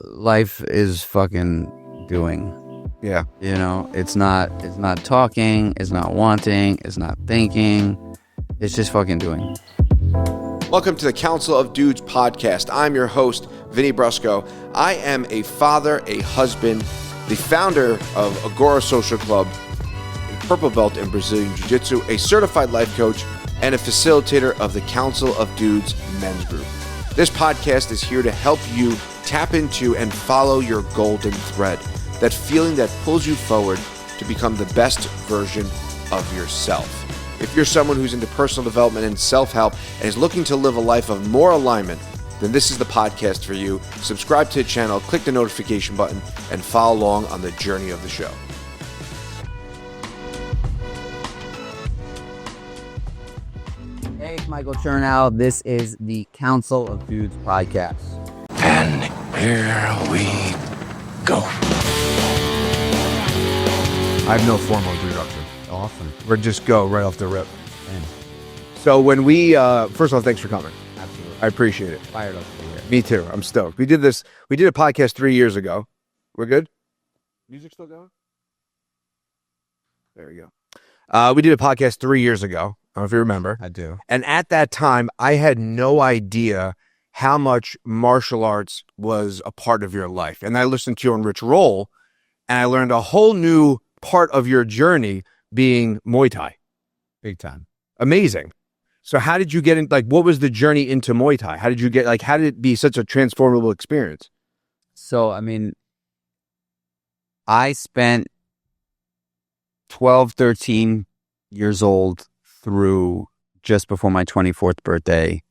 life is fucking doing. Yeah. You know, it's not talking, it's not wanting, it's not thinking. It's just fucking doing. Welcome to the Council of Dudes podcast. I'm your host, Vinny Brusco. I am a father, a husband, the founder of Agora Social Club, a purple belt in Brazilian Jiu-Jitsu, a certified life coach, and a facilitator of the Council of Dudes men's group. This podcast is here to help you tap into and follow your golden thread, that feeling that pulls you forward to become the best version of yourself. If you're someone who's into personal development and self-help and is looking to live a life of more alignment, then this is the podcast for you. Subscribe to the channel, click the notification button, and follow along on the journey of the show. Hey, it's Michael Chernow. This is the Council of Dudes podcast. And here we go. I have no formal introduction. Awesome. We're just go right off the rip. Man, So when we, first of all, thanks for coming. absolutely. I appreciate it. Fired up to be here. Me too. I'm stoked. We did a podcast 3 years ago. We're good? Music still going? There we go. We did a podcast 3 years ago. I don't know if you remember. I do. And at that time, I had no idea how much martial arts was a part of your life. And I listened to you on Rich Roll, and I learned a whole new part of your journey being Muay Thai. Big time. Amazing. So how did you get in, what was the journey into Muay Thai? How did you get, how did it be such a transformable experience? So, I mean, I spent 12, 13 years old through just before my 24th birthday,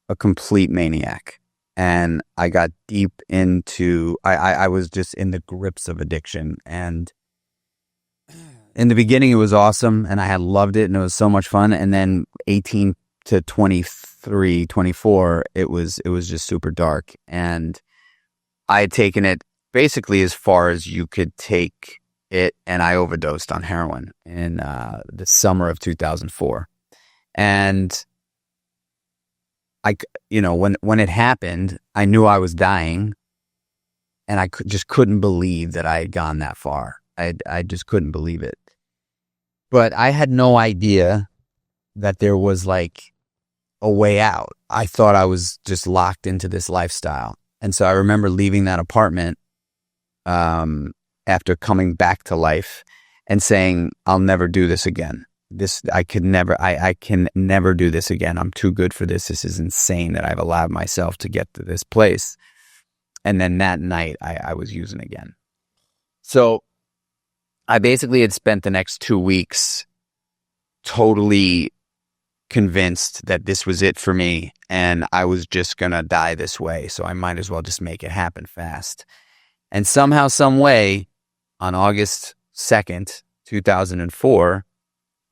a complete maniac. And I got deep into, I was just in the grips of addiction. And in the beginning, it was awesome and I had loved it and it was so much fun. And then 18 to 23, 24, it was just super dark. And I had taken it basically as far as you could take it, and I overdosed on heroin in the summer of 2004. And when it happened, I knew I was dying, and I just couldn't believe that I had gone that far. I just couldn't believe it. But I had no idea that there was a way out. I thought I was just locked into this lifestyle. And so I remember leaving that apartment after coming back to life and saying, I'll never do this again. I can never do this again. I'm too good for this. This is insane that I've allowed myself to get to this place. And then that night I was using again. So I basically had spent the next 2 weeks totally convinced that this was it for me and I was just going to die this way. So I might as well just make it happen fast. And somehow, some way, on August 2nd, 2004,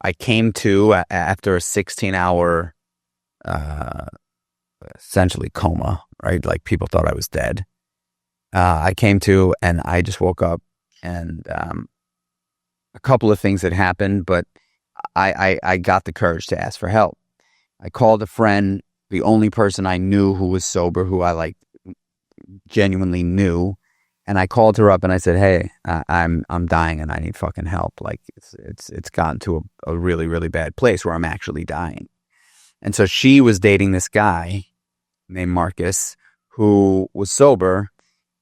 I came to, after a 16-hour, essentially coma, right? People thought I was dead. I came to, and I just woke up, and a couple of things had happened, but I got the courage to ask for help. I called a friend, the only person I knew who was sober, who I genuinely knew. And I called her up and I said, hey, I'm dying and I need fucking help. It's gotten to a really, really bad place where I'm actually dying. And so she was dating this guy named Marcus who was sober,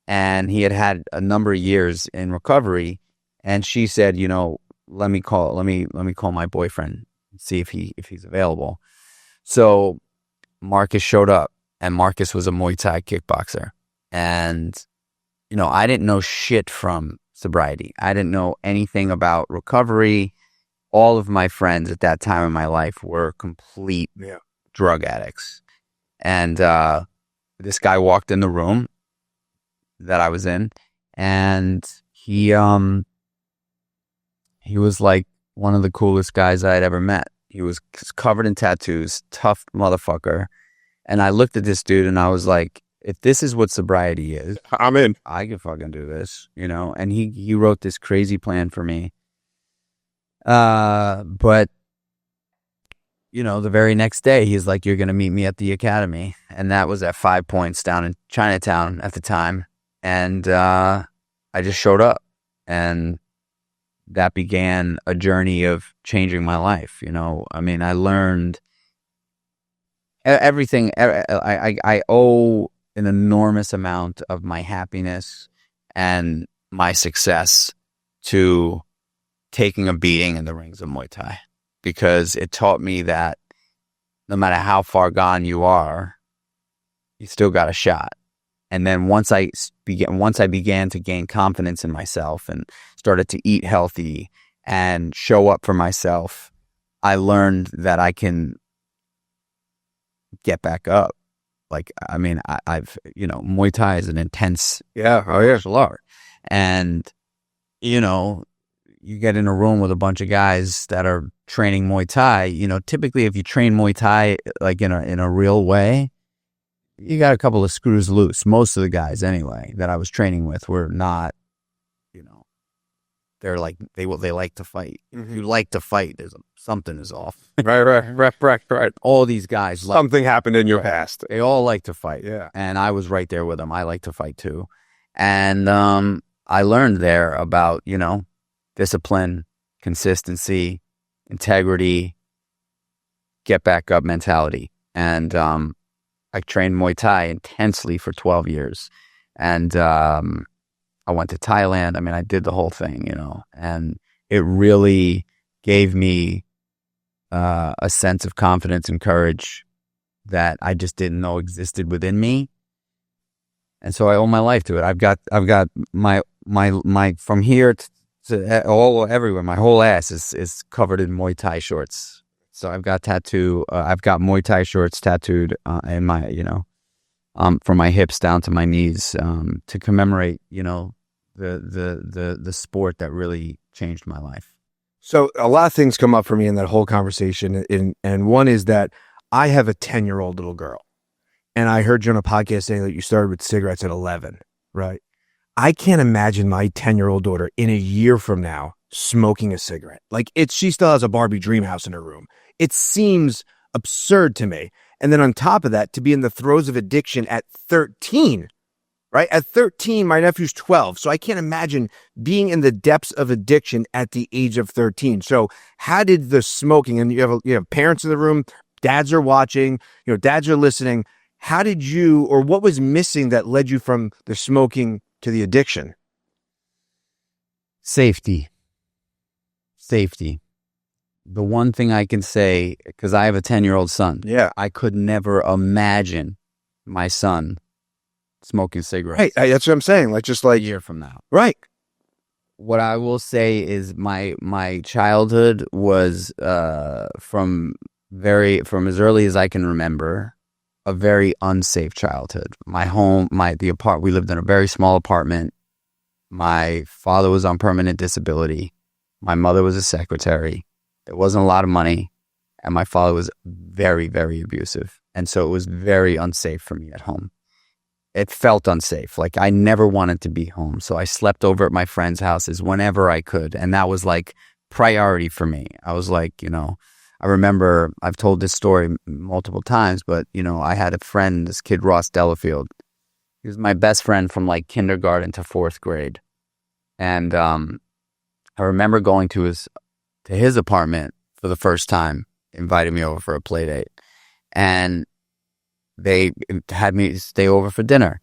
and he had a number of years in recovery. And she said, let me call my boyfriend and see if he's available. So Marcus showed up, and Marcus was a Muay Thai kickboxer. And I didn't know shit from sobriety. I didn't know anything about recovery. All of my friends at that time in my life were complete drug addicts. And this guy walked in the room that I was in, and he was one of the coolest guys I had ever met. He was covered in tattoos, tough motherfucker. And I looked at this dude and I was like, if this is what sobriety is, I'm in. I can fucking do this, And he wrote this crazy plan for me. But the very next day, he's like, you're going to meet me at the academy. And that was at 5 Points down in Chinatown at the time. And I just showed up, and that began a journey of changing my life. I mean, I learned everything. I owe an enormous amount of my happiness and my success to taking a beating in the rings of Muay Thai, because it taught me that no matter how far gone you are, you still got a shot. And then once I began to gain confidence in myself and started to eat healthy and show up for myself, I learned that I can get back up. Like, I mean, I've Muay Thai is an intense martial art. And, you get in a room with a bunch of guys that are training Muay Thai, typically if you train Muay Thai like in a real way, you got a couple of screws loose. Most of the guys anyway that I was training with were not, they're like, they like to fight. If you like to fight, something is off. Right. All these guys. Something happened in your past. They all like to fight. Yeah. And I was right there with them. I like to fight too. And I learned there about, discipline, consistency, integrity, get back up mentality. And I trained Muay Thai intensely for 12 years. And I went to Thailand. I mean, I did the whole thing, and it really gave me a sense of confidence and courage that I just didn't know existed within me. And so I owe my life to it. I've got my from here to all everywhere. My whole ass is covered in Muay Thai shorts. So I've got I've got Muay Thai shorts tattooed in my, from my hips down to my knees, to commemorate, the sport that really changed my life. So a lot of things come up for me in that whole conversation. And one is that I have a 10-year-old little girl. And I heard you on a podcast saying that you started with cigarettes at 11, right? I can't imagine my 10-year-old daughter in a year from now smoking a cigarette. Like, she still has a Barbie dream house in her room. It seems absurd to me. And then on top of that, to be in the throes of addiction at 13, right? At 13, my nephew's 12. So I can't imagine being in the depths of addiction at the age of 13. So how did the smoking, and you have parents in the room, dads are watching, dads are listening. How did you, or what was missing that led you from the smoking to the addiction? Safety. The one thing I can say, because I have a 10-year-old son. Yeah. I could never imagine my son smoking cigarettes. Right. That's what I'm saying. Just a year from now. Right. What I will say is my childhood was from as early as I can remember, a very unsafe childhood. My home, we lived in a very small apartment. My father was on permanent disability. My mother was a secretary. There wasn't a lot of money, and my father was very, very abusive. And so it was very unsafe for me at home. It felt unsafe. Like, I never wanted to be home. So I slept over at my friends' houses whenever I could. And that was like priority for me. I was like, I remember, I've told this story multiple times, but, I had a friend, this kid, Ross Delafield. He was my best friend from like kindergarten to 4th grade. And I remember going to his apartment for the first time, invited me over for a play date. And they had me stay over for dinner.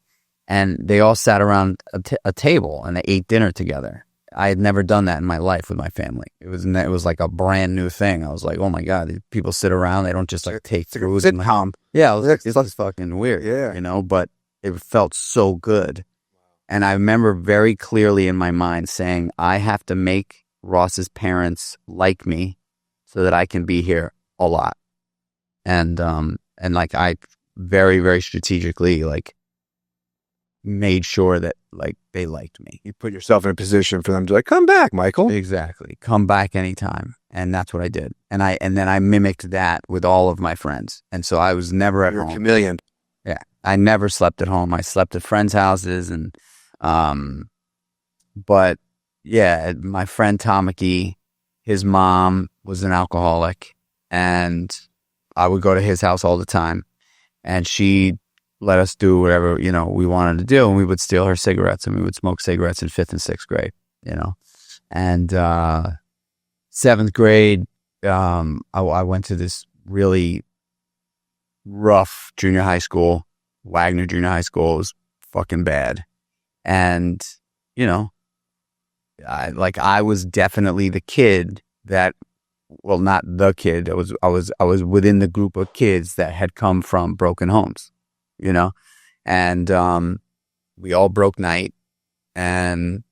And they all sat around a table and they ate dinner together. I had never done that in my life with my family. It was like a brand new thing. I was like, oh my God, these people sit around. They don't just like take food. Sitcom. Yeah, it's fucking weird. Yeah. But it felt so good. And I remember very clearly in my mind saying, I have to make Ross's parents like me so that I can be here a lot. And like, I very, very strategically made sure that they liked me. You put yourself in a position for them to come back, Michael. Exactly. Come back anytime. And that's what I did. And then I mimicked that with all of my friends. And so I was never at home. You're a chameleon. Yeah. I never slept at home. I slept at friends' houses but yeah, my friend Tamaki, his mom was an alcoholic, and I would go to his house all the time, and she let us do whatever, we wanted to do. And we would steal her cigarettes, and we would smoke cigarettes in 5th and 6th grade, And 7th grade, I went to this really rough junior high school, Wagner Junior High School. It was fucking bad. And, I was definitely the kid that, well, not the kid. I was within the group of kids that had come from broken homes, and we all broke night, and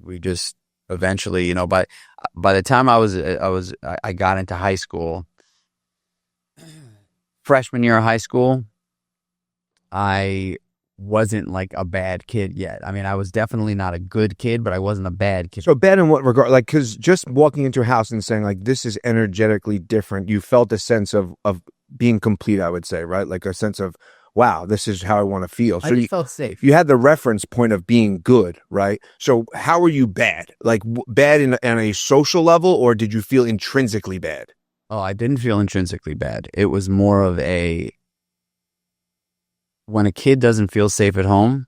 we just eventually, by the time I got into high school, freshman year of high school, I wasn't like a bad kid yet. I mean, I was definitely not a good kid, but I wasn't a bad kid. So bad in what regard? Like, because just walking into a house and saying like, this is energetically different, you felt a sense of being complete, I would say, right? Like a sense of, wow, this is how I want to feel. So you felt safe. You had the reference point of being good, right? So how were you bad? Like bad in a social level, or did you feel intrinsically bad? Oh, I didn't feel intrinsically bad. It was more of when a kid doesn't feel safe at home,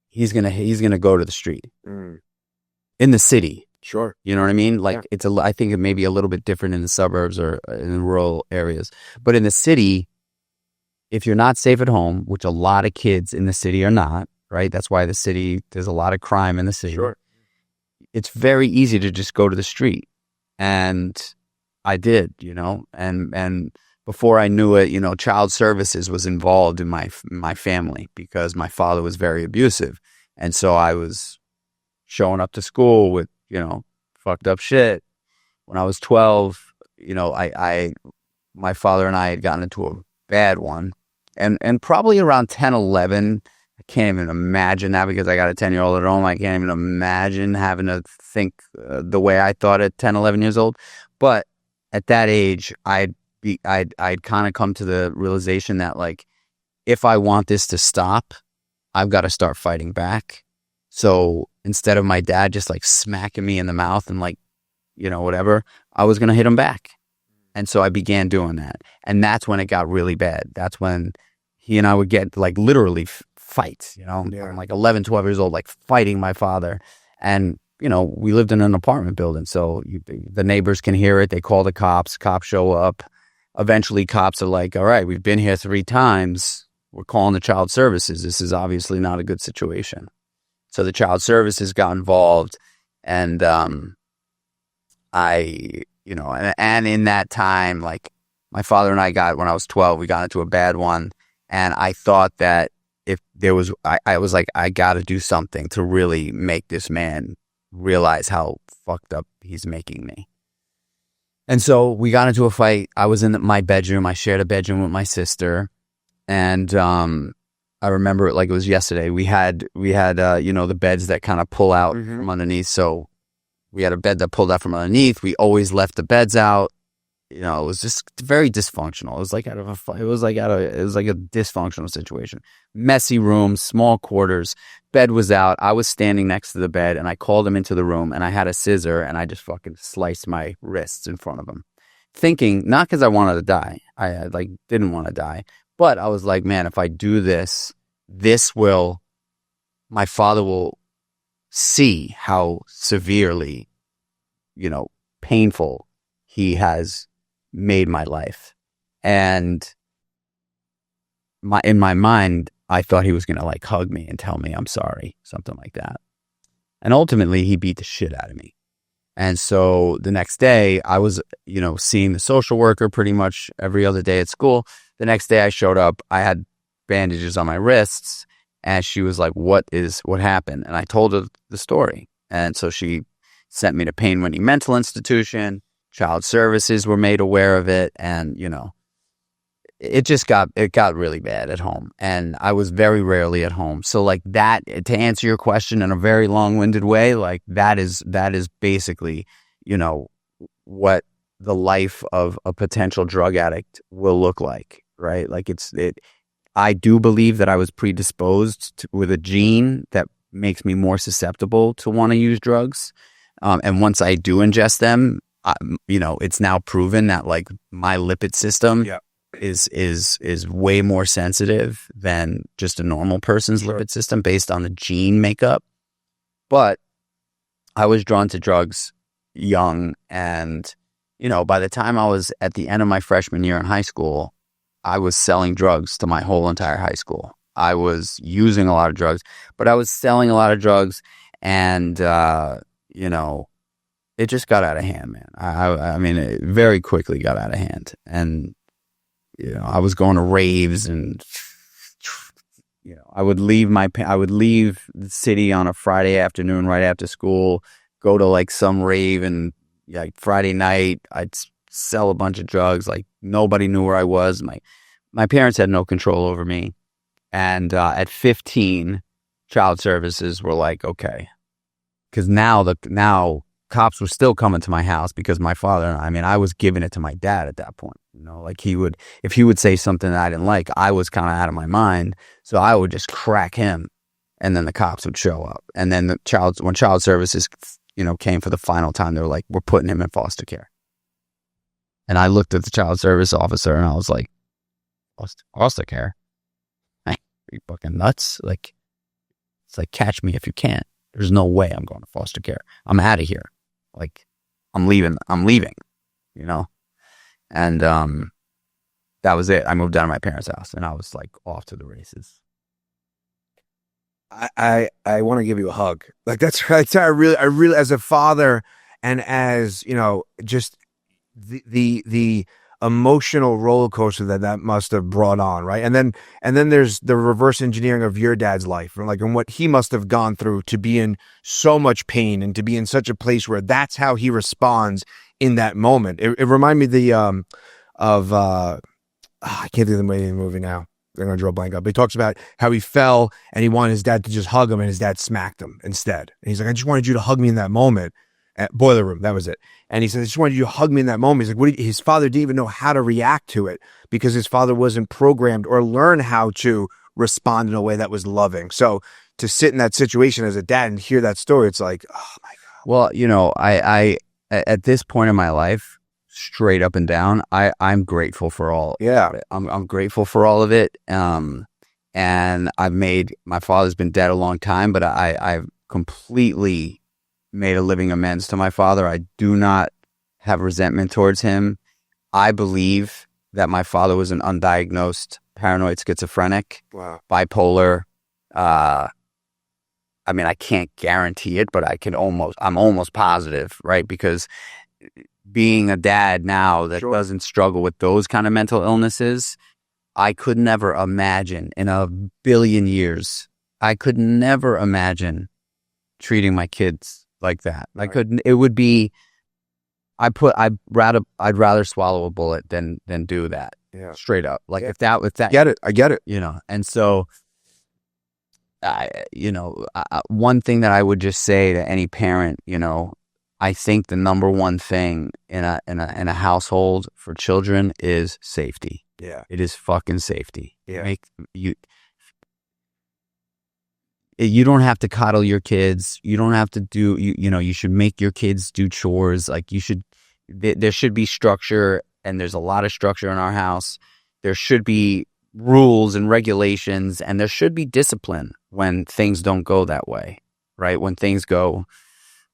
he's gonna go to the street. In the city. Sure. You know what I mean? Like I think it may be a little bit different in the suburbs or in the rural areas. But in the city, if you're not safe at home, which a lot of kids in the city are not, right? That's why there's a lot of crime in the city. Sure. It's very easy to just go to the street. And I did, and before I knew it, child services was involved in my family because my father was very abusive. And so I was showing up to school with, fucked up shit. When I was 12, my father and I had gotten into a bad one. And probably around 10, 11, I can't even imagine that because I got a 10-year-old at home. I can't even imagine having to think the way I thought at 10, 11 years old. But at that age, I'd kind of come to the realization that like, if I want this to stop, I've got to start fighting back. So instead of my dad just like smacking me in the mouth and like, whatever, I was going to hit him back. And so I began doing that. And that's when it got really bad. That's when he and I would get like literally fights, I'm like 11, 12 years old, like fighting my father. And we lived in an apartment building, so the neighbors can hear it. They call the cops. Cops show up. Eventually, cops are like, all right, we've been here 3 times. We're calling the child services. This is obviously not a good situation. So the child services got involved, and and in that time, like my father and I when I was 12, we got into a bad one, and I thought that if there was, I was like, I got to do something to really make this man realize how fucked up he's making me. And so we got into a fight. I was in my bedroom. I shared a bedroom with my sister, and I remember it like it was yesterday. We had the beds that kind of pull out from underneath. So we had a bed that pulled out from underneath. We always left the beds out. It was just very dysfunctional. It was like it was like a dysfunctional situation. Messy room, small quarters. Bed was out. I was standing next to the bed, and I called him into the room, and I had a scissor, and I just fucking sliced my wrists in front of him, thinking not because I wanted to die. I didn't want to die, but I was like, man, if I do this, my father will see how severely, painful he has made my life. And in my mind, I thought he was going to like hug me and tell me I'm sorry, something like that. And ultimately, he beat the shit out of me. And so the next day, I was, seeing the social worker pretty much every other day at school. The next day I showed up, I had bandages on my wrists, and she was like, what happened? And I told her the story. And so she sent me to Pain Whitney Mental Institution. Child services were made aware of it, and it got really bad at home, and I was very rarely at home. So like that, to answer your question in a very long-winded way, like that is basically what the life of a potential drug addict will look like, right? Like I do believe that I was predisposed with a gene that makes me more susceptible to want to use drugs, and once I do ingest them, it's now proven that like my lipid system is way more sensitive than just a normal person's lipid system based on the gene makeup. But I was drawn to drugs young, and by the time I was at the end of my freshman year in high school, I was selling drugs to my whole entire high school. I was using a lot of drugs, but I was selling a lot of drugs, and it just got out of hand, man. I mean, it very quickly got out of hand, and I was going to raves, and I would leave the city on a Friday afternoon right after school, go to like some rave, and like Friday night I'd sell a bunch of drugs. Like nobody knew where I was. My parents had no control over me, and at 15, child services were like, okay, because now cops were still coming to my house because my father, I was giving it to my dad at that point. Like if he would say something that I didn't like, I was kind of out of my mind. So I would just crack him, and then the cops would show up. And then when child services, came for the final time, they were like, we're putting him in foster care. And I looked at the child service officer and I was like, foster care? Are you fucking nuts? Like, it's like, catch me if you can. There's no way I'm going to foster care. I'm out of here. Like, I'm leaving, and that was it. I moved out of my parents' house, and I was like off to the races. I want to give you a hug. Like that's I really as a father, and as just the emotional roller coaster that must have brought on, right? And then there's the reverse engineering of your dad's life, and what he must have gone through to be in so much pain and to be in such a place where that's how he responds in that moment. It reminded me of I can't think of the name of the movie now. I'm going to draw a blank up. But he talks about how he fell and he wanted his dad to just hug him, and his dad smacked him instead. And he's like, I just wanted you to hug me in that moment. At Boiler Room, that was it. And he said, I just wanted you to hug me in that moment. He's like, his father didn't even know how to react to it because his father wasn't programmed or learn how to respond in a way that was loving. So to sit in that situation as a dad and hear that story, it's like, oh my God. Well, I at this point in my life, straight up and down, I'm grateful for all. Yeah. Of it. I'm grateful for all of it. And my father's been dead a long time, but I've completely made a living amends to my father. I do not have resentment towards him. I believe that my father was an undiagnosed paranoid schizophrenic, bipolar. I can't guarantee it, but I'm almost positive, right? Because being a dad now that doesn't struggle with those kind of mental illnesses, I could never imagine in a billion years, I could never imagine treating my kids like that. I couldn't. It would be. I'd rather swallow a bullet than do that. Yeah, straight up. Like if that. I get it. And so, one thing that I would just say to any parent, I think the number one thing in a household for children is safety. Yeah, it is fucking safety. Yeah, you don't have to coddle your kids. You don't have to do, you should make your kids do chores. Like there should be structure, and there's a lot of structure in our house. There should be rules and regulations, and there should be discipline when things don't go that way, right? When things go,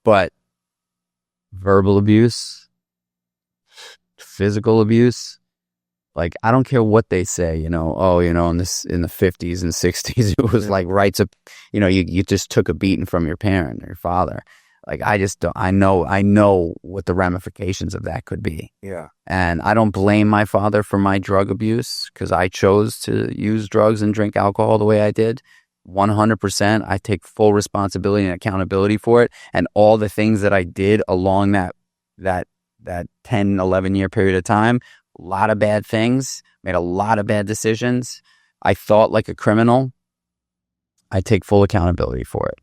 but verbal abuse, physical abuse, like, I don't care what they say, in the 50s and 60s, it was like rights of, you just took a beating from your parent or your father. Like, I just don't, I know what the ramifications of that could be. Yeah. And I don't blame my father for my drug abuse because I chose to use drugs and drink alcohol the way I did. 100%. I take full responsibility and accountability for it. And all the things that I did along that 10, 11 year period of time, a lot of bad things, made a lot of bad decisions. I thought like a criminal. I take full accountability for it.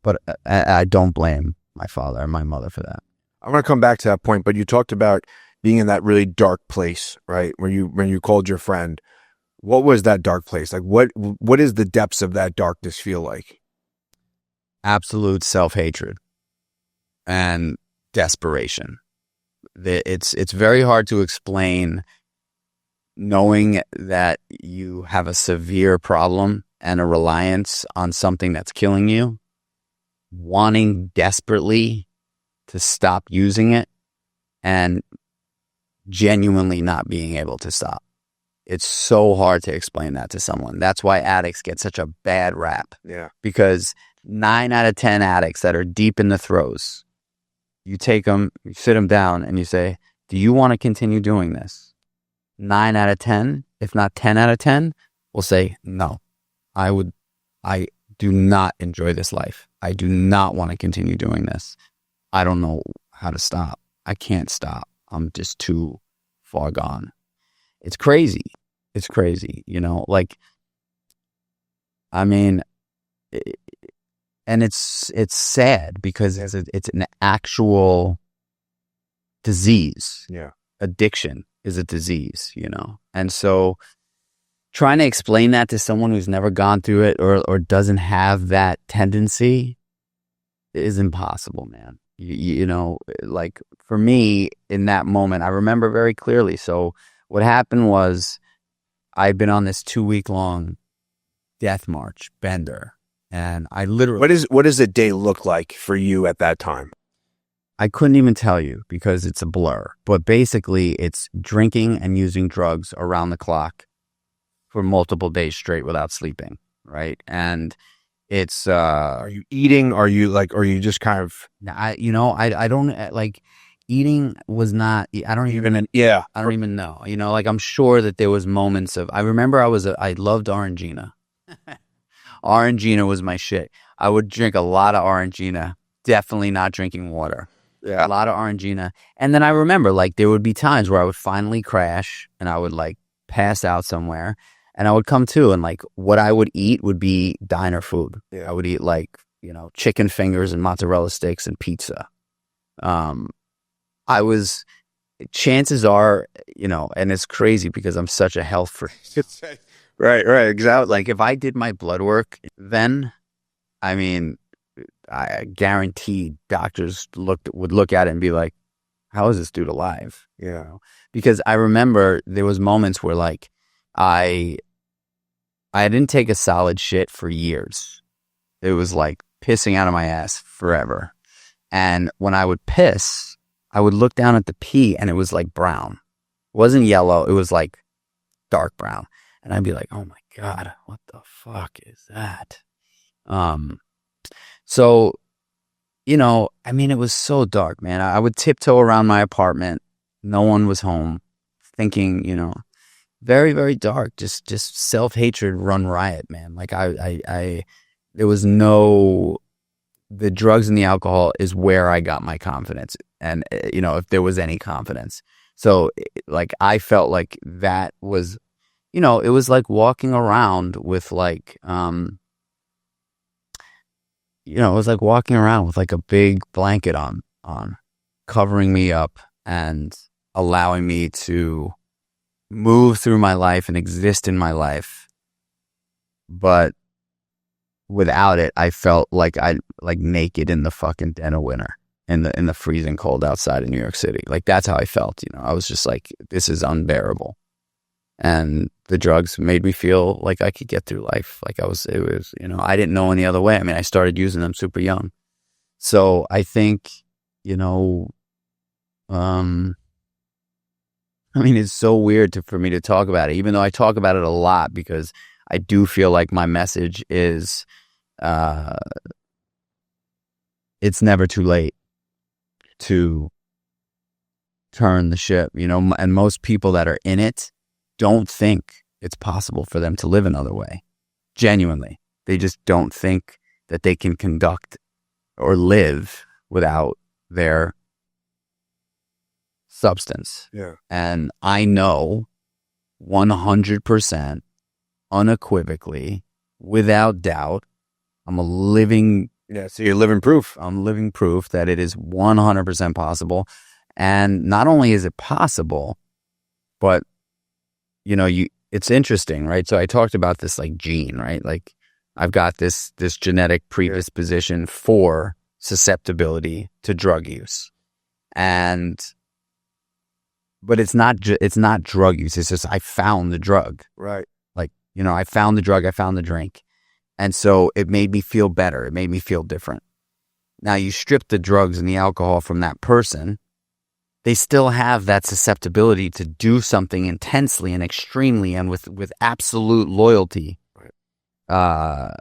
But I don't blame my father and my mother for that. I'm going to come back to that point, but you talked about being in that really dark place, right? When you called your friend. What was that dark place? Like, what is the depths of that darkness feel like? Absolute self-hatred and desperation. It's very hard to explain knowing that you have a severe problem and a reliance on something that's killing you, wanting desperately to stop using it, and genuinely not being able to stop. It's so hard to explain that to someone. That's why addicts get such a bad rap. Yeah. Because 9 out of 10 addicts that are deep in the throes, you take them, you sit them down, and you say, do you want to continue doing this? 9 out of 10, if not 10 out of 10, will say, no, I do not enjoy this life. I do not want to continue doing this. I don't know how to stop. I can't stop. I'm just too far gone. It's crazy. It's crazy, like, I mean, and it's sad because it's an actual disease. Yeah. Addiction is a disease, and so trying to explain that to someone who's never gone through it or doesn't have that tendency is impossible, man. Like for me in that moment, I remember very clearly. So what happened was I'd been on this 2-week-long death march bender, and I literally... What does a day look like for you at that time? I couldn't even tell you because it's a blur. But basically, it's drinking and using drugs around the clock for multiple days straight without sleeping, right? And it's... Are you eating? Are you just kind of... I don't... Like, eating was not... I don't even know. Like, I'm sure that there was moments of... I remember I loved Orangina. Orangina was my shit. I would drink a lot of Orangina. Definitely not drinking water. Yeah. A lot of Orangina. And then I remember, like, there would be times where I would finally crash and I would, like, pass out somewhere and I would come to, and, like, what I would eat would be diner food. Yeah. I would eat, like, chicken fingers and mozzarella sticks and pizza. Chances are, and it's crazy because I'm such a health freak. Right, exactly. Like, if I did my blood work then, I mean, I guarantee doctors would look at it and be like, how is this dude alive? Yeah. Because I remember there was moments where, like, I didn't take a solid shit for years. It was like pissing out of my ass forever. And when I would piss, I would look down at the pee and it was like brown. It wasn't yellow. It was like dark brown. And I'd be like, oh my God, what the fuck is that? So, I mean, it was so dark, man. I would tiptoe around my apartment. No one was home, thinking, very, very dark. Just self-hatred run riot, man. Like there was the drugs and the alcohol is where I got my confidence. And, if there was any confidence. So, like, I felt like that was, it was like walking around with, like, it was like walking around with, like, a big blanket on covering me up and allowing me to move through my life and exist in my life. But without it, I felt like naked in the fucking dead of winter in the freezing cold outside of New York City. Like, that's how I felt. I was just like, this is unbearable. And the drugs made me feel like I could get through life. Like, it was, I didn't know any other way. I mean, I started using them super young. So I think, I mean, it's so weird for me to talk about it, even though I talk about it a lot, because I do feel like my message is, it's never too late to turn the ship, and most people that are in it don't think it's possible for them to live another way. Genuinely. They just don't think that they can conduct or live without their substance. Yeah. And I know 100%, unequivocally, without doubt, I'm a living... Yeah, so you're living proof. I'm living proof that it is 100% possible. And not only is it possible, but it's interesting, right? So I talked about this, like, gene, right? Like, I've got this genetic predisposition for susceptibility to drug use. And but it's not drug use. It's just I found the drug. Right. Like, I found the drug, I found the drink. And so it made me feel better. It made me feel different. Now you strip the drugs and the alcohol from that person, they still have that susceptibility to do something intensely and extremely and with absolute loyalty. Right.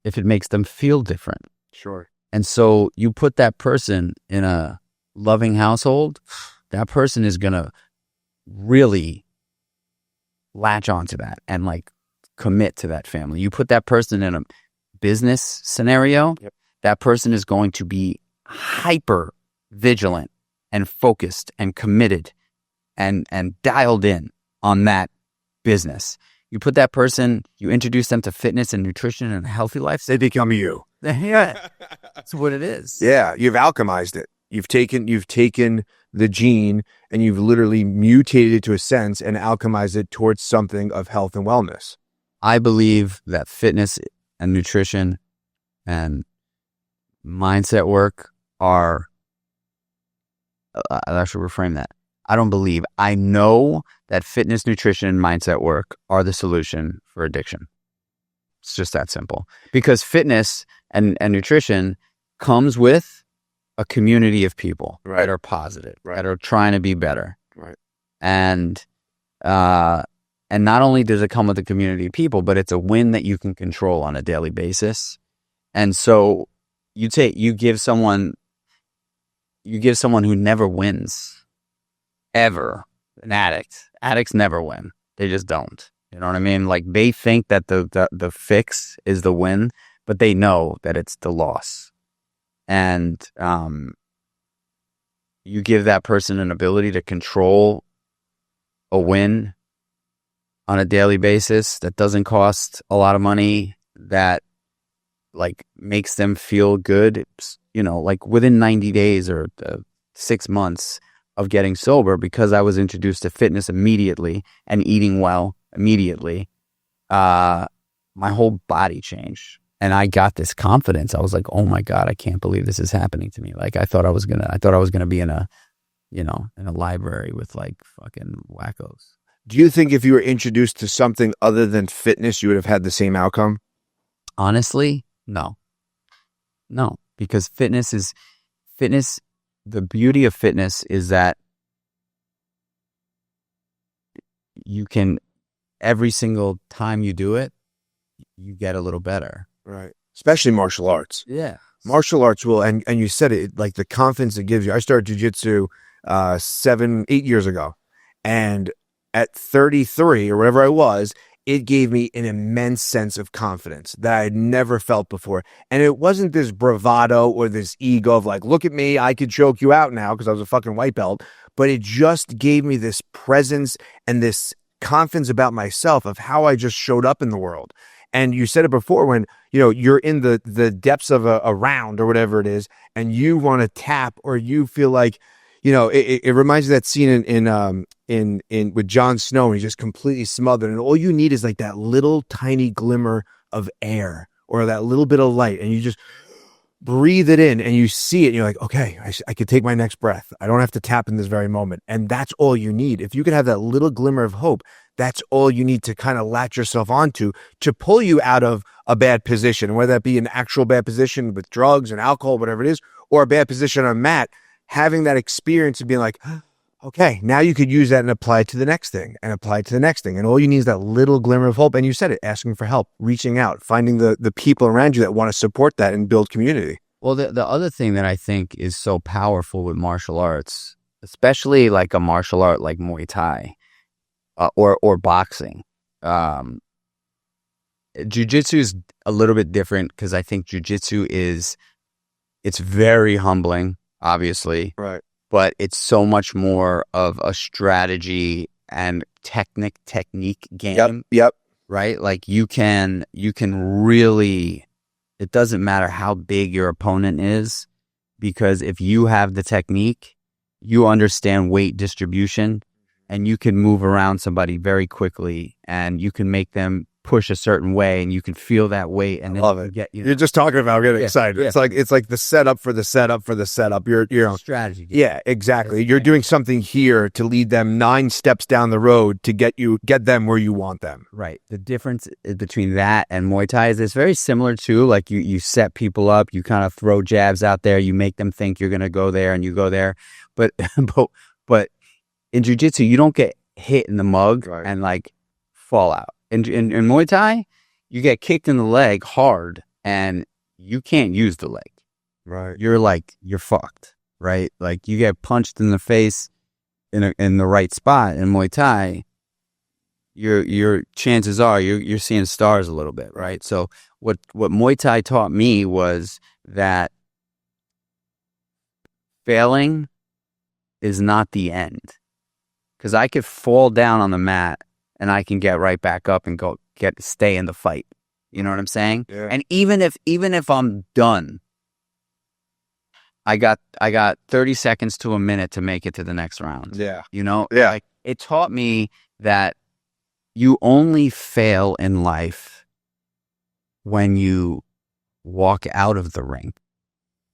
If it makes them feel different. Sure. And so you put that person in a loving household, that person is going to really latch onto that and like commit to that family. You put that person in a business scenario, yep. That person is going to be hyper vigilant and focused and committed and dialed in on that business. You put that person, you introduce them to fitness and nutrition and a healthy life, They become you. Yeah, that's what it is. Yeah, you've alchemized it. You've taken the gene and you've literally mutated it to a sense and alchemized it towards something of health and wellness. I believe that fitness and nutrition and mindset work are, I should reframe that. I know that fitness, nutrition, and mindset work are the solution for addiction. It's just that simple. Because fitness and nutrition comes with a community of people that are positive, that are trying to be better. Right. And not only does it come with a community of people, but it's a win that you can control on a daily basis. And so you give someone who never wins, ever, an addict. Addicts never win. They just don't. You know what I mean? Like they think that the fix is the win, but they know that it's the loss. And you give that person an ability to control a win on a daily basis that doesn't cost a lot of money, that like makes them feel good, like within 90 days or 6 months of getting sober, because I was introduced to fitness immediately and eating well immediately, my whole body changed. And I got this confidence. I was like, oh my God, I can't believe this is happening to me. Like I thought I was gonna be in a library with like fucking wackos. Do you think if you were introduced to something other than fitness, you would have had the same outcome? Honestly, no, because fitness. The beauty of fitness is that you can, every single time you do it, you get a little better. Right. Especially martial arts. Yeah. Martial arts will, and you said it, like the confidence it gives you. I started jiu-jitsu 8 years ago. And at 33 or whatever I was, it gave me an immense sense of confidence that I had never felt before. And it wasn't this bravado or this ego of like, look at me, I could choke you out now because I was a fucking white belt. But it just gave me this presence and this confidence about myself of how I just showed up in the world. And you said it before when, you're in the depths of a round or whatever it is, and you want to tap, or you feel like, it reminds me of that scene in with Jon Snow, and he's just completely smothered, and all you need is like that little tiny glimmer of air or that little bit of light, and you just breathe it in and you see it and you're like, okay, I could take my next breath. I don't have to tap in this very moment. And that's all you need. If you could have that little glimmer of hope, that's all you need to kind of latch yourself onto to pull you out of a bad position, whether that be an actual bad position with drugs and alcohol, whatever it is, or a bad position on a mat. Having that experience of being like, okay, now you could use that and apply it to the next thing and apply it to the next thing. And all you need is that little glimmer of hope. And you said it, asking for help, reaching out, finding the people around you that want to support that and build community. Well, the other thing that I think is so powerful with martial arts, especially like a martial art like Muay Thai or boxing, jiu-jitsu is a little bit different because I think jiu-jitsu it's very humbling, obviously. Right. But it's so much more of a strategy and technique game. Yep. Right? Like you can really, it doesn't matter how big your opponent is, because if you have the technique, you understand weight distribution, and you can move around somebody very quickly, and you can make them push a certain way, and you can feel that weight, and then Love you it. get You're just talking about getting excited. yeah. It's like the setup for the setup for the setup. You're strategy. Yeah, exactly. You're doing something here to lead them 9 steps down the road to get them where you want them. Right. The difference between that and Muay Thai is it's very similar to, like, you set people up, you kind of throw jabs out there, you make them think you're going to go there, and you go there. But but in jiu-jitsu, you don't get hit in the mug and like fall out. In Muay Thai, you get kicked in the leg hard and you can't use the leg. Right. You're fucked, right? Like, you get punched in the face in the right spot in Muay Thai, your chances are you're seeing stars a little bit, right? So what Muay Thai taught me was that failing is not the end. Because I could fall down on the mat and I can get right back up and stay in the fight. You know what I'm saying? Yeah. And even if I'm done, I got 30 seconds to a minute to make it to the next round. Yeah. You know? Yeah. Like, it taught me that you only fail in life when you walk out of the ring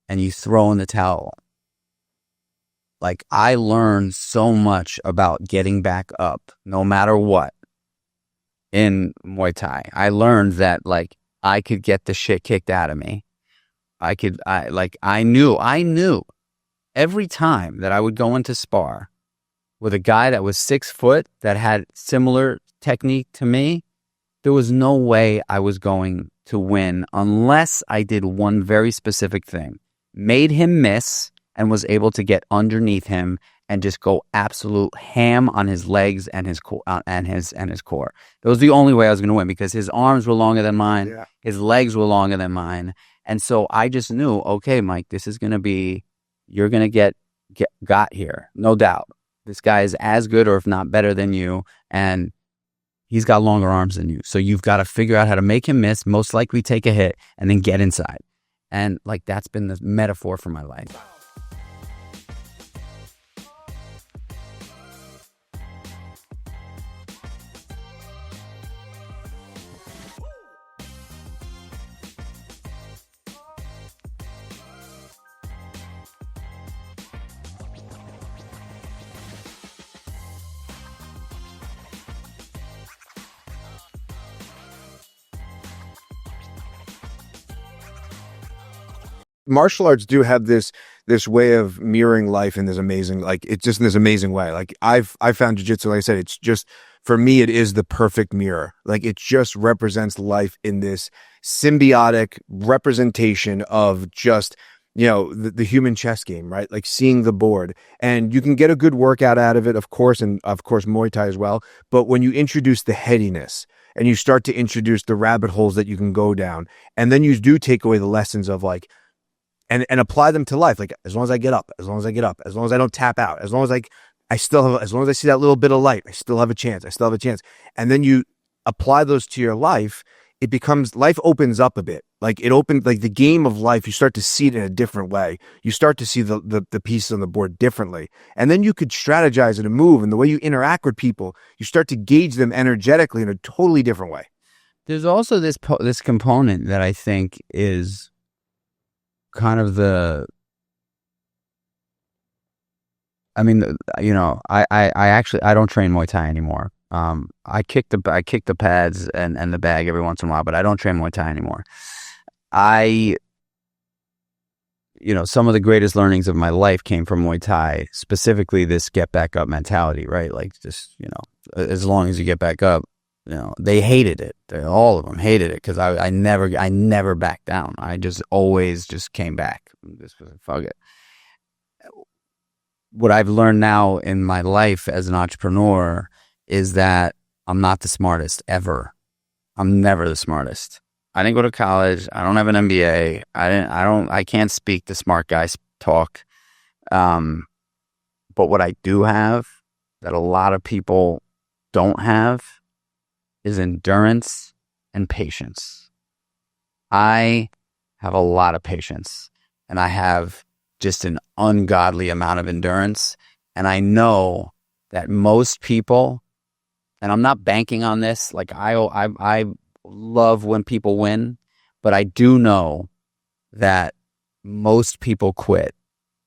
and you throw in the towel. Like, I learned so much about getting back up no matter what in Muay Thai. I learned that, like, I could get the shit kicked out of me. I knew every time that I would go into spar with a guy that was 6 foot that had similar technique to me, there was no way I was going to win unless I did one very specific thing. Made him miss and was able to get underneath him and just go absolute ham on his legs and his core. That was the only way I was going to win, because his arms were longer than mine. Yeah. His legs were longer than mine. And so I just knew, okay, Mike, this is going to be, you're going to get got here. No doubt. This guy is as good, or if not better than you. And he's got longer arms than you. So you've got to figure out how to make him miss, most likely take a hit, and then get inside. And, like, that's been the metaphor for my life. Martial arts do have this way of mirroring life in this amazing, like, it's just in this amazing way. Like, I found jiu-jitsu, like I said, it's just, for me, it is the perfect mirror. Like, it just represents life in this symbiotic representation of just, you know, the human chess game, right? Like, seeing the board, and you can get a good workout out of it, of course, and of course Muay Thai as well. But when you introduce the headiness and you start to introduce the rabbit holes that you can go down, and then you do take away the lessons of, like, and apply them to life. Like, as long as I get up, as long as I don't tap out, as long as I see that little bit of light, I still have a chance. And then you apply those to your life, life opens up a bit. Like, the game of life, you start to see it in a different way. You start to see the pieces on the board differently. And then you could strategize and move, and the way you interact with people, you start to gauge them energetically in a totally different way. There's also this component that I think is kind of I don't train Muay Thai anymore. I kick the pads and the bag every once in a while, but I don't train Muay Thai anymore. Some of the greatest learnings of my life came from Muay Thai, specifically this get back up mentality, right? Like, just, as long as you get back up, they hated it. All of them hated it, because I never backed down. I just always just came back. Just fuck it. What I've learned now in my life as an entrepreneur is that I'm not the smartest ever. I'm never the smartest. I didn't go to college. I don't have an MBA. I can't speak the smart guy talk. But what I do have that a lot of people don't have is endurance and patience. I have a lot of patience, and I have just an ungodly amount of endurance. And I know that most people, and I'm not banking on this, like, I love when people win, but I do know that most people quit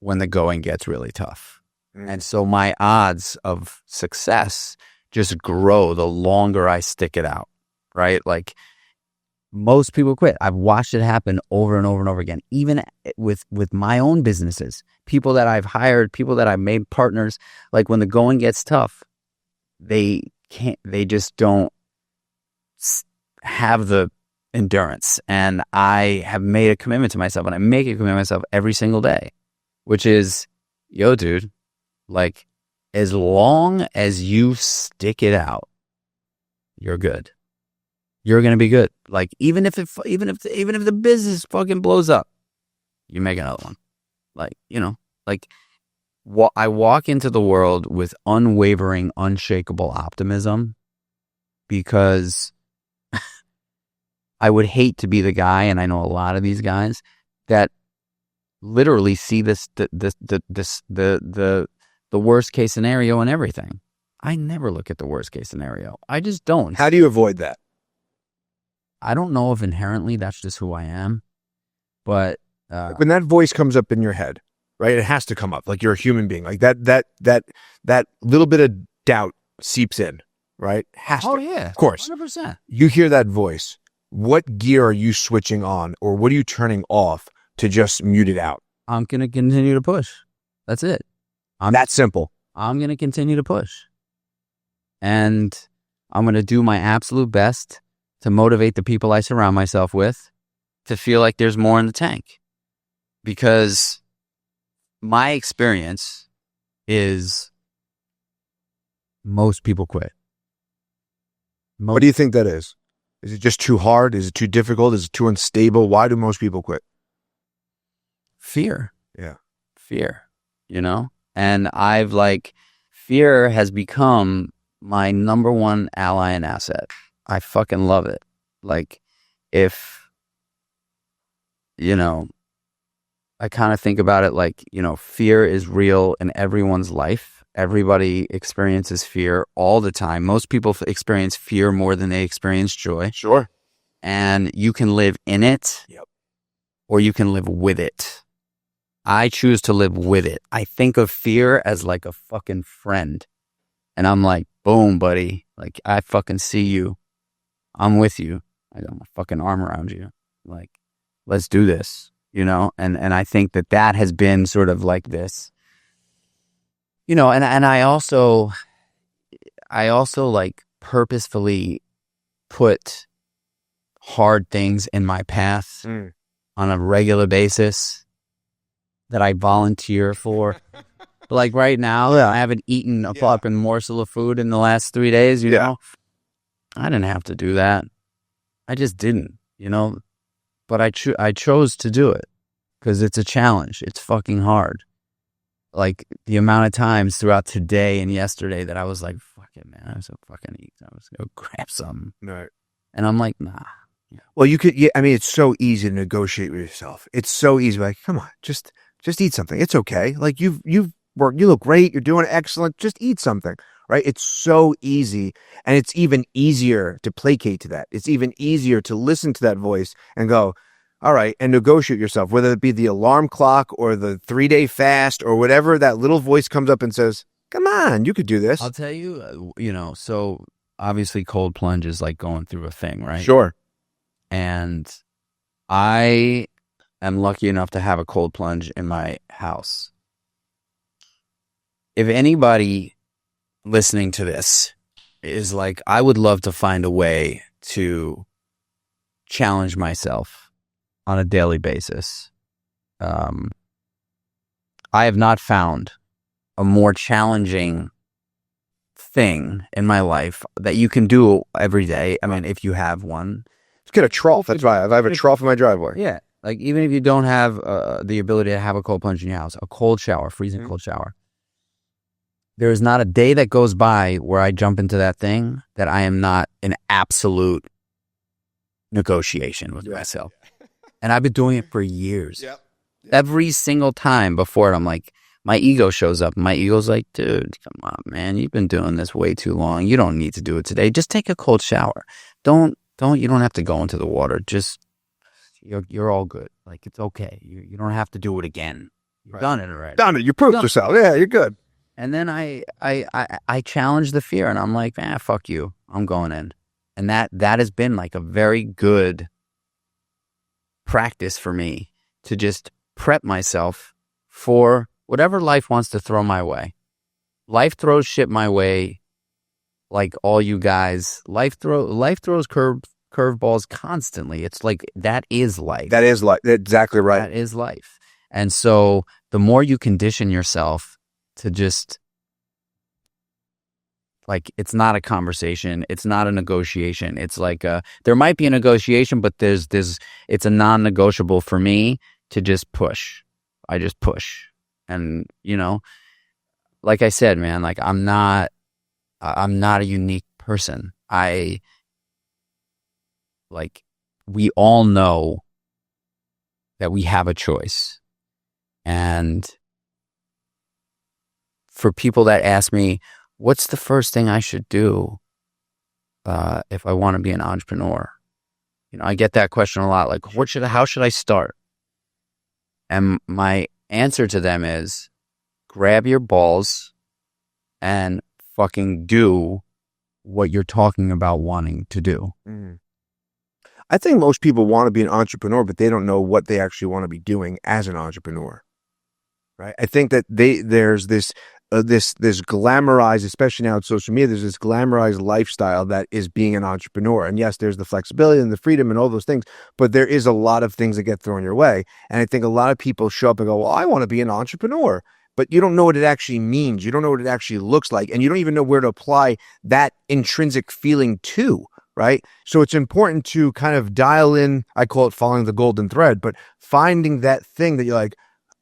when the going gets really tough. And so my odds of success just grow the longer I stick it out, right? Like most people quit. I've watched it happen over and over and over again, even with my own businesses, people that I've hired, people that I've made partners. Like when the going gets tough, they just don't have the endurance. And I have made a commitment to myself, and I make a commitment to myself every single day, which is, yo, dude, like as long as you stick it out, you're good. You're going to be good. Like even if the business fucking blows up, you make another one. Like, I walk into the world with unwavering, unshakable optimism, because I would hate to be the guy, and I know a lot of these guys that literally see the worst case scenario in everything. I never look at the worst case scenario. I just don't. How do you avoid that? I don't know if inherently that's just who I am, but when that voice comes up in your head, right? It has to come up. Like you're a human being. Like that little bit of doubt seeps in, right? Has to. Yeah, of course. 100%. You hear that voice. What gear are you switching on, or what are you turning off to just mute it out? I'm gonna continue to push. That's it. That simple. I'm gonna continue to push, and I'm gonna do my absolute best to motivate the people I surround myself with to feel like there's more in the tank. Because my experience is most people quit. What do you think that is? Is it just too hard? Is it too difficult? Is it too unstable? Why do most people quit? Fear. Yeah. Fear, And fear has become my number one ally and asset. I fucking love it. Like, if, I kind of think about it like, fear is real in everyone's life. Everybody experiences fear all the time. Most people experience fear more than they experience joy. Sure. And you can live in it, or you can live with it. I choose to live with it. I think of fear as like a fucking friend. And I'm like, boom, buddy. Like, I fucking see you. I'm with you. I got my fucking arm around you. Like, let's do this, And I think that has been sort of like this, and I also like purposefully put hard things in my path on a regular basis that I volunteer for. But like right now, I haven't eaten a fucking morsel of food in the last 3 days, you know? I didn't have to do that. I just didn't, But I chose to do it because it's a challenge. It's fucking hard. Like the amount of times throughout today and yesterday that I was like, fuck it, man. I was so fucking eat. I was going to grab something. Right. And I'm like, nah. Well, you could, it's so easy to negotiate with yourself. It's so easy. Like, come on, just eat something. It's okay. Like you've worked, you look great. You're doing excellent. Just eat something. Right? It's so easy, and it's even easier to placate to that. It's even easier to listen to that voice and go, all right, and negotiate yourself, whether it be the alarm clock or the 3-day fast or whatever. That little voice comes up and says, come on, you could do this. I'll tell you, so obviously cold plunge is like going through a thing, right? Sure. And I am lucky enough to have a cold plunge in my house. If anybody listening to this is like, I would love to find a way to challenge myself on a daily basis. I have not found a more challenging thing in my life that you can do every day. I mean, if you have one. Let's get a trough. That's why I have a trough in my driveway. Yeah. Like even if you don't have the ability to have a cold plunge in your house, a cold shower, freezing cold shower. There is not a day that goes by where I jump into that thing that I am not in absolute negotiation with myself. And I've been doing it for years. Yep. Every single time before it, I'm like, my ego shows up. My ego's like, dude, come on, man. You've been doing this way too long. You don't need to do it today. Just take a cold shower. Don't you don't have to go into the water. Just, you're all good. Like, it's okay. You don't have to do it again. You've done it already. Done it. You proved yourself. Yeah, you're good. And then I challenged the fear, and I'm like, fuck you. I'm going in. And that has been like a very good practice for me to just prep myself for whatever life wants to throw my way. Life throws shit my way, like all you guys. Life throws curveballs constantly. It's like, that is life. That is life. Exactly right. That is life. And so the more you condition yourself to just, like, it's not a conversation, it's not a negotiation. It's like there might be a negotiation, but it's a non-negotiable for me to just push. I just push. And, like I said, man, like, I'm not a unique person. We all know that we have a choice. And for people that ask me, what's the first thing I should do if I want to be an entrepreneur? I get that question a lot. Like, how should I start? And my answer to them is, grab your balls and fucking do what you're talking about wanting to do. I think most people want to be an entrepreneur, but they don't know what they actually want to be doing as an entrepreneur. Right? I think that there's this glamorized, especially now in social media, there's this glamorized lifestyle that is being an entrepreneur. And yes, there's the flexibility and the freedom and all those things, but there is a lot of things that get thrown your way. And I think a lot of people show up and go, well, I want to be an entrepreneur. But you don't know what it actually means. You don't know what it actually looks like. And you don't even know where to apply that intrinsic feeling to, right? So it's important to kind of dial in, I call it following the golden thread, but finding that thing that you're like,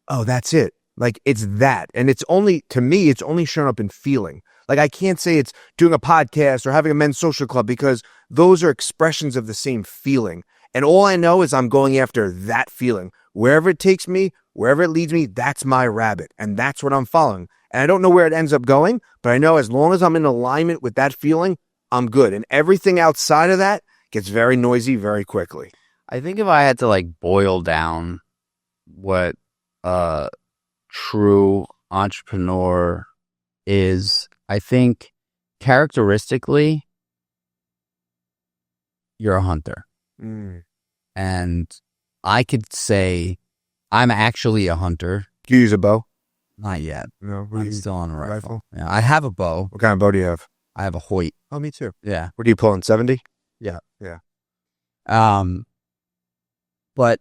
oh, that's it. Like, it's that. And to me, it's only shown up in feeling. Like, I can't say it's doing a podcast or having a men's social club, because those are expressions of the same feeling. And all I know is I'm going after that feeling. Wherever it takes me, wherever it leads me, that's my rabbit. And that's what I'm following. And I don't know where it ends up going, but I know as long as I'm in alignment with that feeling, I'm good. And everything outside of that gets very noisy very quickly. I think if I had to, like, boil down what true entrepreneur is, I think characteristically, you're a hunter. And I could say I'm actually a hunter. Do you use a bow? Not yet. No, I'm still on a rifle. Yeah, I have a bow. What kind of bow do you have? I have a Hoyt. Oh, me too. Yeah. What are you pulling, 70? Yeah. Yeah. But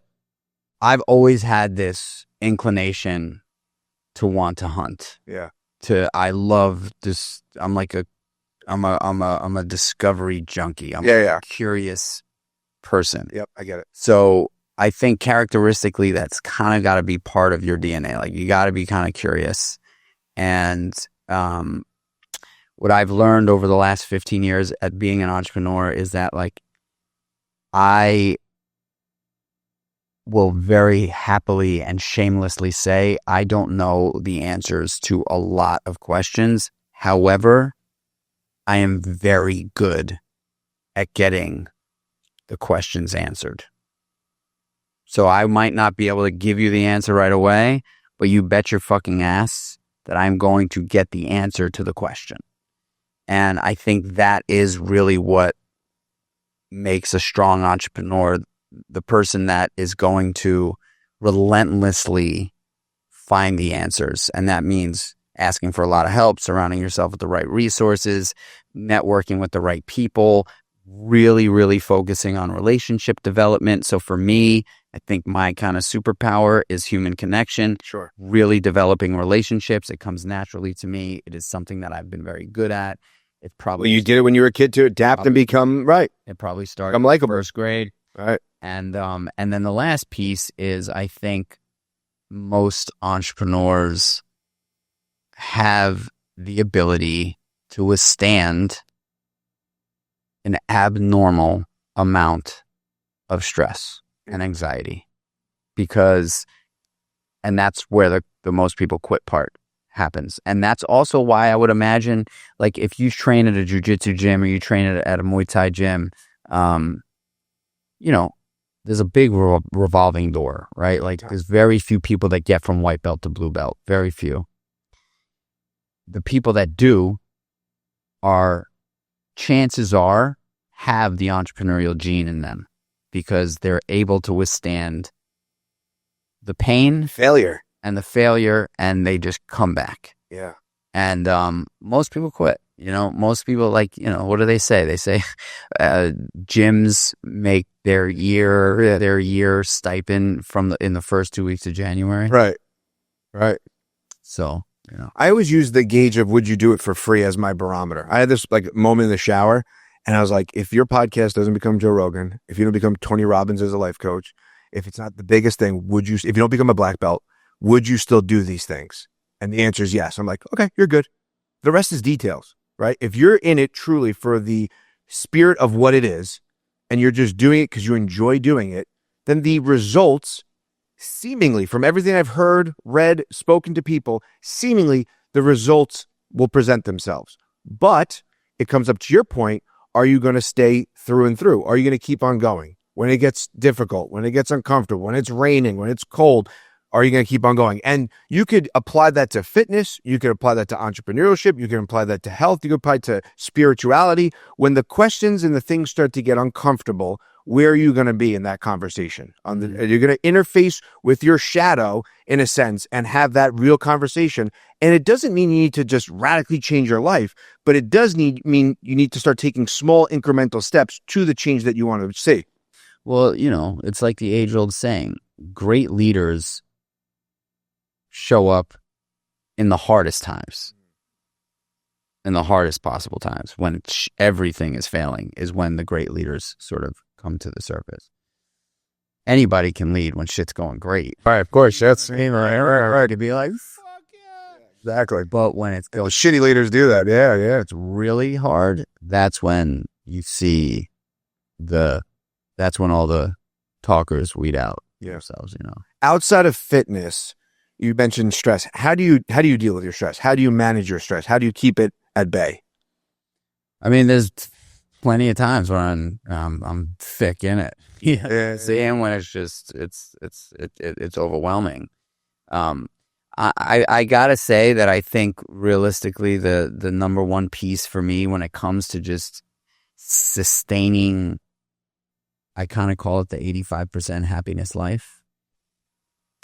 I've always had this inclination to want to hunt. Yeah. I love this. I'm a discovery junkie. I'm a curious person. Yep, I get it. So I think characteristically that's kind of got to be part of your DNA. Like, you got to be kind of curious. And what I've learned over the last 15 years at being an entrepreneur is that, like, I will very happily and shamelessly say I don't know the answers to a lot of questions. However, I am very good at getting the questions answered. So I might not be able to give you the answer right away, but you bet your fucking ass that I'm going to get the answer to the question. And I think that is really what makes a strong entrepreneur, the person that is going to relentlessly find the answers. And that means asking for a lot of help, surrounding yourself with the right resources, networking with the right people, really, really focusing on relationship development. So for me, I think my kind of superpower is human connection. Sure. Really developing relationships. It comes naturally to me. It is something that I've been very good at. It probably. Well, you did it when you were a kid to adapt and become right. It probably started become likable. First grade. Right. And then the last piece is, I think most entrepreneurs have the ability to withstand an abnormal amount of stress and anxiety, and that's where the most people quit part happens. And that's also why I would imagine, like, if you train at a jiu-jitsu gym or you train at a Muay Thai gym, there's a big revolving door, right? Like there's very few people that get from white belt to blue belt. Very few. The people that do chances are, have the entrepreneurial gene in them because they're able to withstand the pain, Failure. and the failure, and they just come back. Yeah. And most people quit. Most people, like, what do they say? They say gyms make their year stipend in the first 2 weeks of January. Right. So, I always use the gauge of would you do it for free as my barometer. I had this like moment in the shower, and I was like, if your podcast doesn't become Joe Rogan, if you don't become Tony Robbins as a life coach, if it's not the biggest thing, if you don't become a black belt, would you still do these things? And the answer is yes. I'm like, okay, you're good. The rest is details, right? If you're in it truly for the spirit of what it is, and you're just doing it because you enjoy doing it, then the results, seemingly, from everything I've heard, read, spoken to people, seemingly the results will present themselves. But it comes up to your point. Are you going to stay through and through? Are you going to keep on going? When it gets difficult, when it gets uncomfortable, when it's raining, when it's cold, are you going to keep on going? And you could apply that to fitness. You could apply that to entrepreneurship. You can apply that to health. You could apply it to spirituality. When the questions and the things start to get uncomfortable, where are you going to be in that conversation? You're going to interface with your shadow in a sense and have that real conversation. And it doesn't mean you need to just radically change your life, but it does mean you need to start taking small incremental steps to the change that you want to see. Well, it's like the age-old saying, great leaders show up in the hardest times, in the hardest possible times, when everything is failing, is when the great leaders sort of come to the surface. Anybody can lead when shit's going great. Right, of course. That's right. To be like, fuck yeah. Exactly. But when it's going, shitty leaders do that. Yeah. it's really hard. That's when you see that's when all the talkers weed out themselves, Outside of fitness, you mentioned stress. How do you deal with your stress? How do you manage your stress? How do you keep it at bay? I mean, there's plenty of times when I'm thick in it. And when it's just it's overwhelming. I gotta say that I think realistically the number one piece for me when it comes to just sustaining, I kind of call it the 85% happiness life.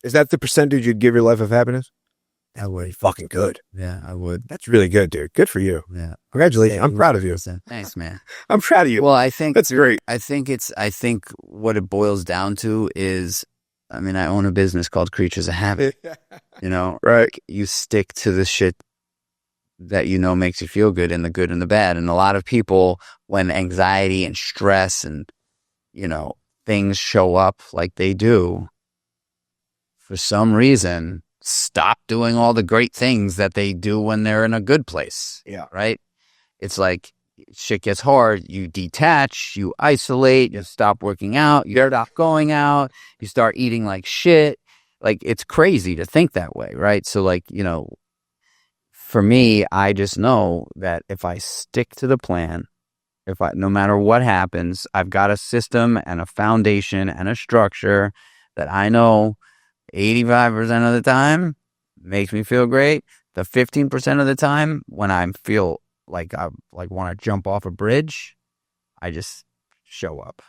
Is that the percentage you'd give your life of happiness? That would be fucking good. Yeah, I would. That's really good, dude. Good for you. Yeah. Congratulations. I'm proud of you. Thanks, man. I'm proud of you. Well, I think that's great. I think what it boils down to is, I mean, I own a business called Kreatures of Habit. Right. You stick to the shit that makes you feel good, and the good and the bad. And a lot of people, when anxiety and stress and things show up like they do, for some reason, stop doing all the great things that they do when they're in a good place. Yeah. Right? It's like shit gets hard. You detach, you isolate, you stop working out, you stop going out, you start eating like shit. Like, it's crazy to think that way, right? So, like, for me, I just know that if I stick to the plan, no matter what happens, I've got a system and a foundation and a structure that I know 85% of the time makes me feel great. The 15% of the time when I feel like I want to jump off a bridge, I just show up.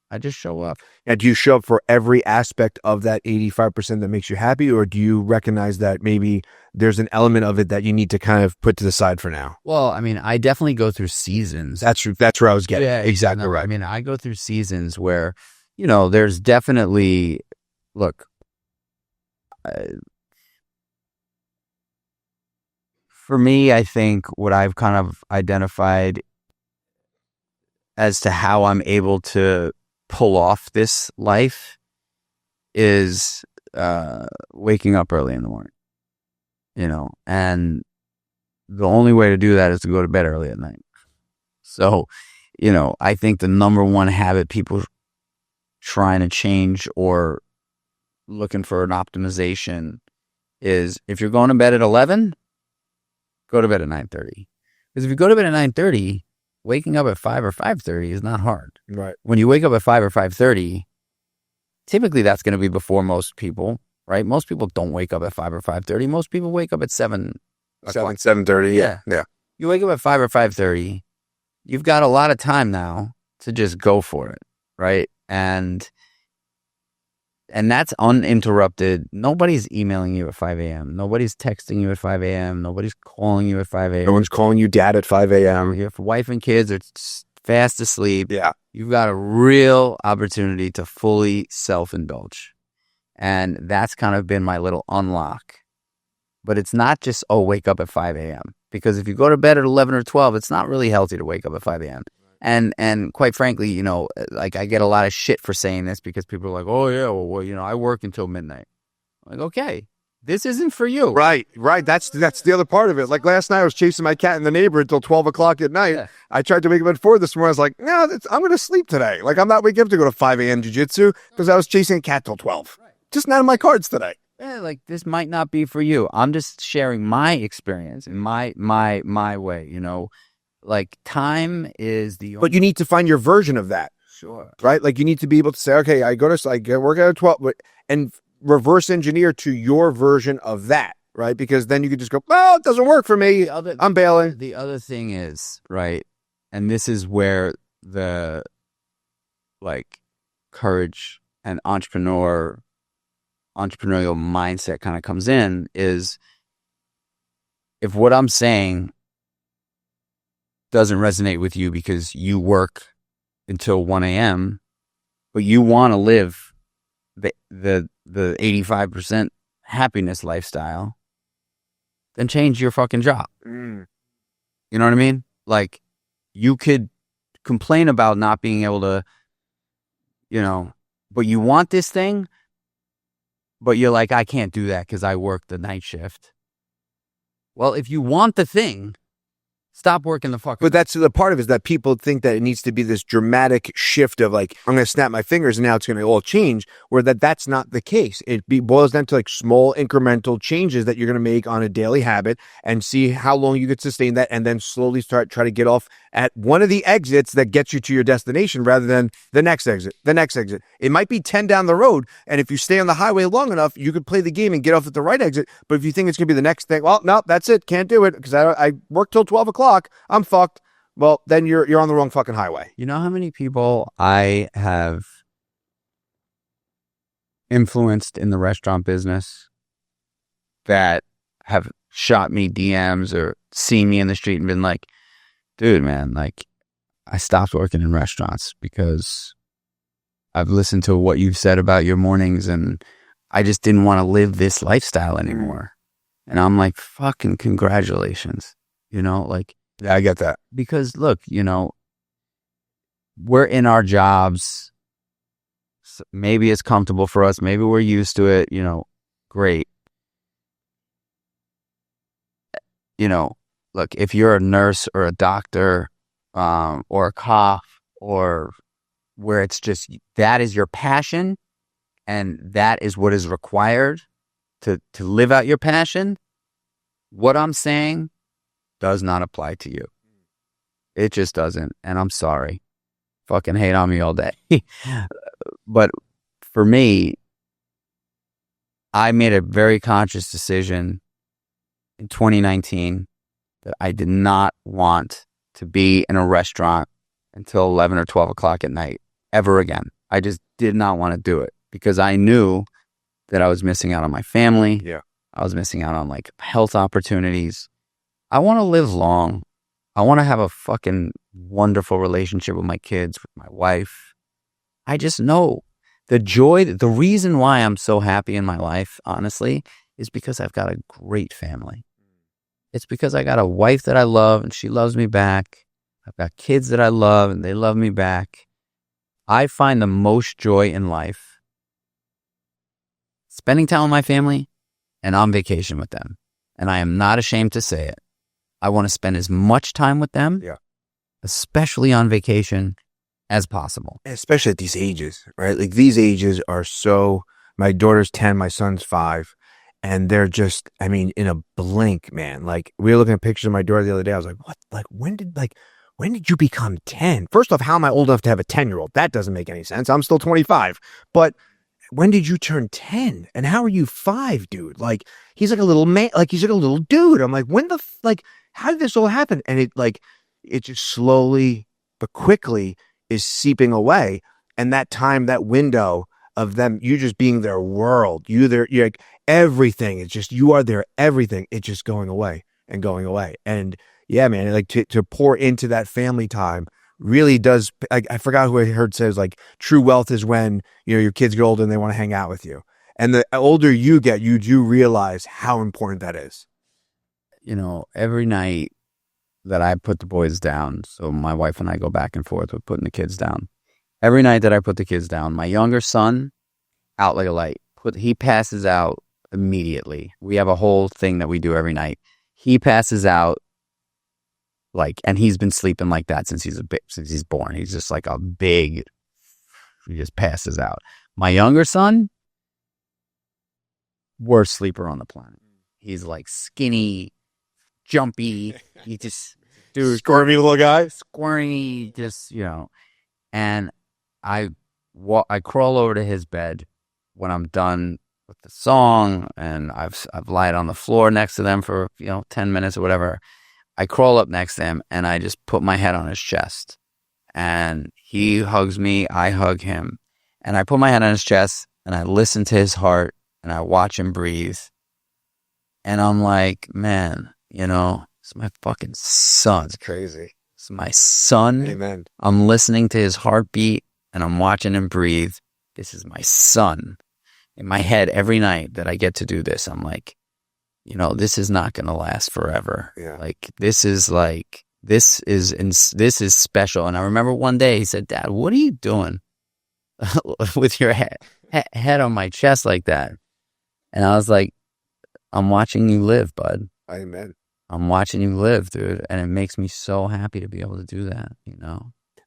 And do you show up for every aspect of that 85% that makes you happy, or do you recognize that maybe there's an element of it that you need to kind of put to the side for now? Well, I mean, I definitely go through seasons. That's where I was getting. Yeah, exactly right. I mean, I go through seasons where, there's definitely, look, for me, I think what I've kind of identified as to how I'm able to pull off this life is waking up early in the morning, and the only way to do that is to go to bed early at night. So, I think the number one habit people trying to change or looking for an optimization is, if you're going to bed at 11, go to bed at 9:30. Because if you go to bed at 9:30, waking up at 5 or 5:30 is not hard. Right. When you wake up at 5 or 5:30, typically that's going to be before most people, right? Most people don't wake up at 5 or 5:30. Most people wake up at 7. 7:30. Yeah. You wake up at 5 or 5:30, you've got a lot of time now to just go for it, right? And that's uninterrupted. Nobody's emailing you at 5 a.m. Nobody's texting you at 5 a.m. Nobody's calling you at 5 a.m. No one's calling you dad at 5 a.m. Your wife and kids are fast asleep. Yeah. You've got a real opportunity to fully self-indulge. And that's kind of been my little unlock. But it's not just, wake up at 5 a.m. Because if you go to bed at 11 or 12, it's not really healthy to wake up at 5 a.m. And quite frankly, like I get a lot of shit for saying this because people are like, oh, yeah, well, I work until midnight. I'm like, okay, this isn't for you. Right. That's the other part of it. Like last night, I was chasing my cat in the neighborhood until 12 o'clock at night. Yeah. I tried to wake up at 4 this morning. I was like, no, I'm going to sleep today. Like I'm not waking up to go to 5 a.m. jiu-jitsu because I was chasing a cat till 12. Right. Just not in my cards today. Yeah, like this might not be for you. I'm just sharing my experience in my way, Like time is the only... But you need to find your version of that. Sure. Right? Like you need to be able to say, okay, I work at 12 and reverse engineer to your version of that, right? Because then you could just go, well, it doesn't work for me. I'm bailing. The other thing is, right, and this is where the courage and entrepreneurial mindset kind of comes in, is if what I'm saying doesn't resonate with you because you work until 1 a.m., but you want to live the 85% happiness lifestyle, then change your fucking job. You know what I mean? Like you could complain about not being able to, but you want this thing, but you're like, I can't do that because I work the night shift. Well, if you want the thing, stop working the fuck. But that's the part of it, is that people think that it needs to be this dramatic shift of like, I'm going to snap my fingers and now it's going to all change, where that's not the case. It boils down to like small incremental changes that you're going to make on a daily habit and see how long you could sustain that, and then slowly try to get off at one of the exits that gets you to your destination rather than the next exit. It might be 10 down the road, and if you stay on the highway long enough, you could play the game and get off at the right exit. But if you think it's going to be the next thing, well, no, that's it. Can't do it because I work till 12 o'clock. I'm fucked. Well, then you're on the wrong fucking highway. You know how many people I have influenced in the restaurant business that have shot me DMs or seen me in the street and been like, dude, man, like I stopped working in restaurants because I've listened to what you've said about your mornings and I just didn't want to live this lifestyle anymore. And I'm like, fucking congratulations. Yeah, I get that. Because look, we're in our jobs. Maybe it's comfortable for us. Maybe we're used to it, great. Look, if you're a nurse or a doctor, or a cop, or where it's just, that is your passion and that is what is required to live out your passion. What I'm saying does not apply to you. It just doesn't. And I'm sorry. Fucking hate on me all day. But for me, I made a very conscious decision in 2019 that I did not want to be in a restaurant until 11 or 12 o'clock at night ever again. I just did not want to do it because I knew that I was missing out on my family. Yeah. I was missing out on health opportunities. I want to live long. I want to have a fucking wonderful relationship with my kids, with my wife. I just know the joy, the reason why I'm so happy in my life, honestly, is because I've got a great family. It's because I got a wife that I love and she loves me back. I've got kids that I love and they love me back. I find the most joy in life spending time with my family and on vacation with them. And I am not ashamed to say it. I want to spend as much time with them, especially on vacation, as possible. Especially at these ages, right? Like these ages are so, my daughter's 10, my son's 5, and they're just, in a blink, man. Like we were looking at pictures of my daughter the other day. I was like, what? Like when did you become 10? First off, how am I old enough to have a 10-year-old? That doesn't make any sense. I'm still 25. But when did you turn 10? And how are you 5, dude? Like, he's like a little man, like he's like a little dude. I'm like, how did this all happen? And it just slowly but quickly is seeping away. And that time, that window of them, you just being their world, you're like everything. It's just, you are their everything. It's just going away and going away. And yeah, man, like to pour into that family time really does. I forgot who I heard says like true wealth is when, your kids get older and they want to hang out with you. And the older you get, you do realize how important that is. Every night that I put the boys down, so my wife and I go back and forth with putting the kids down. Every night that I put the kids down, my younger son, out like a light. He passes out immediately. We have a whole thing that we do every night. He passes out and he's been sleeping like that since he's born. He's just like he just passes out. My younger son, worst sleeper on the planet. He's like skinny, jumpy. He just, dude, Squirmy little guy. Squirmy, just, and I crawl over to his bed when I'm done with the song, and I've lied on the floor next to them for 10 minutes or whatever. I crawl up next to him and I just put my head on his chest, and he hugs me, I hug him, and I put my head on his chest and I listen to his heart and I watch him breathe, and I'm like, man, it's my fucking son. It's crazy. It's my son. Amen. I'm listening to his heartbeat and I'm watching him breathe. This is my son. In my head, every night that I get to do this, I'm like, this is not going to last forever. Yeah. Like, this is special. And I remember one day he said, Dad, what are you doing with your head on my chest like that? And I was like, I'm watching you live, bud. Amen. I'm watching you live, dude. And it makes me so happy to be able to do that,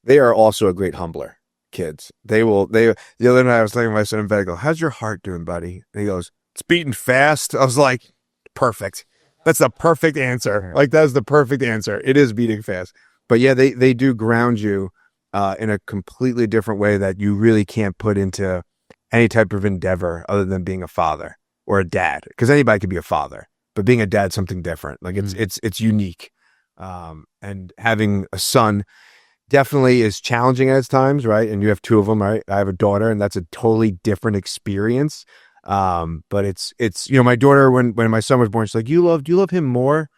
They are also a great humbler, kids. The other night I was laying my son in bed, I go, how's your heart doing, buddy? And he goes, it's beating fast. I was like, perfect. That's the perfect answer. Like, that's the perfect answer. It is beating fast. But yeah, they do ground you in a completely different way that you really can't put into any type of endeavor other than being a father or a dad. Because anybody could be a father, but being a dad's something different. Like, it's unique. And having a son definitely is challenging at times, right? And you have 2 of them, right? I have a daughter, and that's a totally different experience. But it's my daughter, when my son was born, she's like, do you love him more?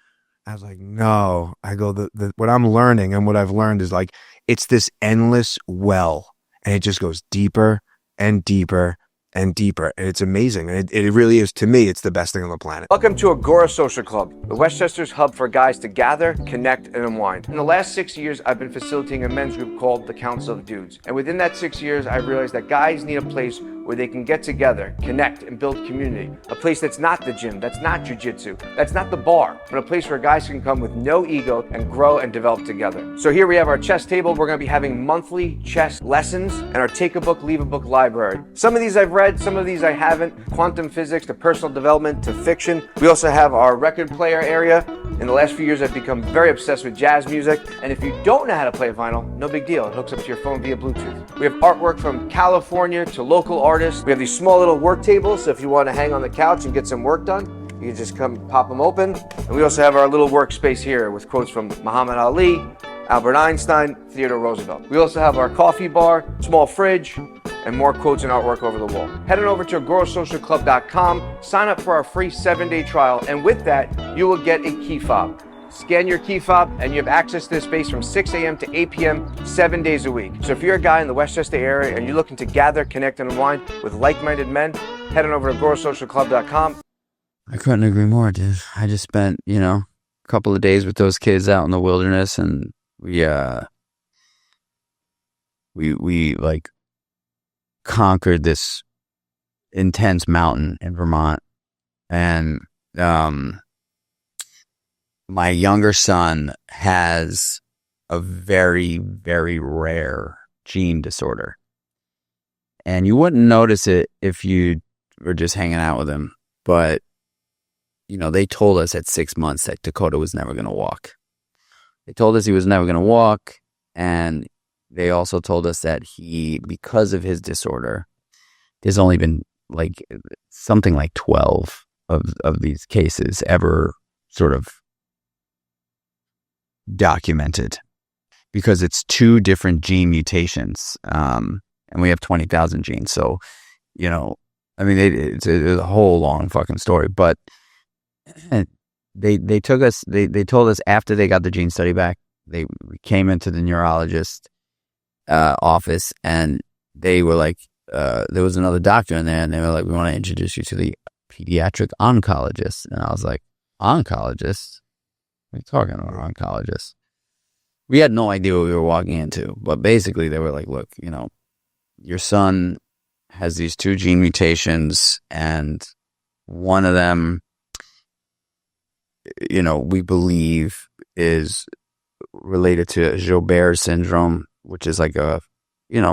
I was like, no. I go, what I'm learning and what I've learned is like, it's this endless well, and it just goes deeper and deeper and deeper. And it's amazing. And it really is, to me, it's the best thing on the planet. Welcome to Agora Social Club, the Westchester's hub for guys to gather, connect, and unwind. In the last 6 years, I've been facilitating a men's group called the Council of Dudes. And within that 6 years, I realized that guys need a place where they can get together, connect, and build community. A place that's not the gym, that's not jujitsu, that's not the bar, but a place where guys can come with no ego and grow and develop together. So here we have our chess table. We're gonna be having monthly chess lessons and our take a book, leave a book library. Some of these I've read, some of these I haven't. Quantum physics to personal development to fiction. We also have our record player area. In the last few years, I've become very obsessed with jazz music. And if you don't know how to play vinyl, no big deal. It hooks up to your phone via Bluetooth. We have artwork from California to local artists. We have these small little work tables, so if you want to hang on the couch and get some work done, you can just come pop them open. And we also have our little workspace here with quotes from Muhammad Ali, Albert Einstein, Theodore Roosevelt. We also have our coffee bar, small fridge, and more quotes and artwork over the wall. Head on over to agorasocialclub.com, sign up for our free 7-day trial, and with that, you will get a key fob. Scan your key fob, and you have access to this space from 6 a.m. to 8 p.m., 7 days a week. So if you're a guy in the Westchester area and you're looking to gather, connect, and unwind with like-minded men, head on over to agorasocialclub.com. I couldn't agree more, dude. I just spent, a couple of days with those kids out in the wilderness, and we like conquered this intense mountain in Vermont. And my younger son has a very, very rare gene disorder. And you wouldn't notice it if you were just hanging out with him. But, they told us at 6 months that Dakota was never going to walk. They told us he was never going to walk, and they also told us that because of his disorder, there's only been like something like 12 of these cases ever sort of documented, because it's 2 different gene mutations, and we have 20,000 genes. So, I mean, it's a whole long fucking story, but they told us after they got the gene study back, we came into the neurologist office, and they were like, there was another doctor in there, and they were like, we want to introduce you to the pediatric oncologist. And I was like, oncologist? What are you talking about, oncologist? We had no idea what we were walking into, but basically they were like, look, your son has these 2 gene mutations, and one of them, we believe is related to Joubert syndrome, which is like a,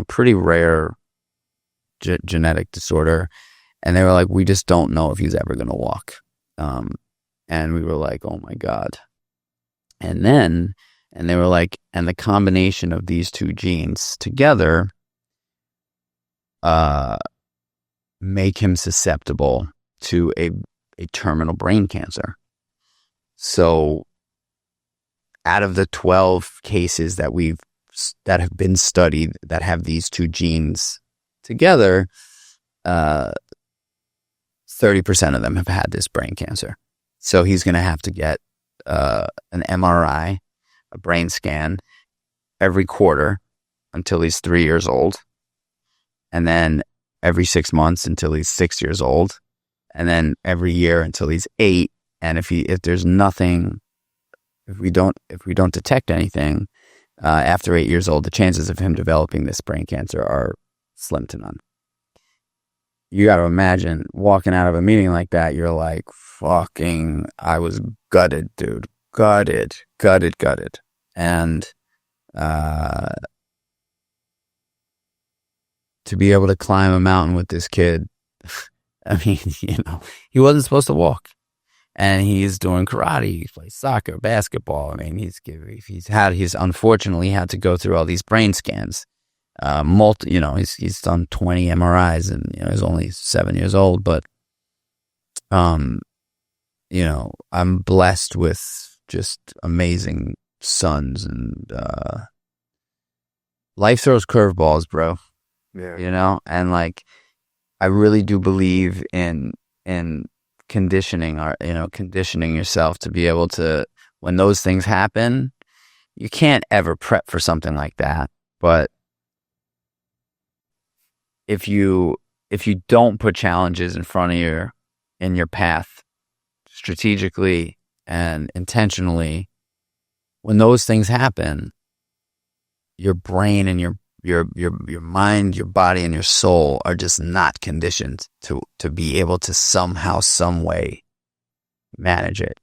pretty rare genetic disorder. And they were like, we just don't know if he's ever going to walk. And we were like, oh my God. And they were like, and the combination of these 2 genes together make him susceptible to a terminal brain cancer. So out of the 12 cases that have been studied that have these 2 genes together, 30% of them have had this brain cancer. So he's going to have to get an MRI, a brain scan, every quarter until he's 3 years old, and then every 6 months until he's 6 years old, and then every year until he's 8. And if there's nothing, if we don't detect anything after 8 years old, the chances of him developing this brain cancer are slim to none. You got to imagine walking out of a meeting like that. You're like, fucking, I was gutted, dude. Gutted. And to be able to climb a mountain with this kid, I mean, he wasn't supposed to walk. And he's doing karate, he plays soccer, basketball. I mean, he's unfortunately had to go through all these brain scans. He's done 20 MRIs, and he's only 7 years old. But I'm blessed with just amazing sons, and life throws curveballs, bro. Yeah. And like, I really do believe in conditioning yourself to be able to, when those things happen, you can't ever prep for something like that. But if you don't put challenges in front of in your path strategically and intentionally, when those things happen, your brain and your mind, your body, and your soul are just not conditioned to be able to somehow, some way manage it.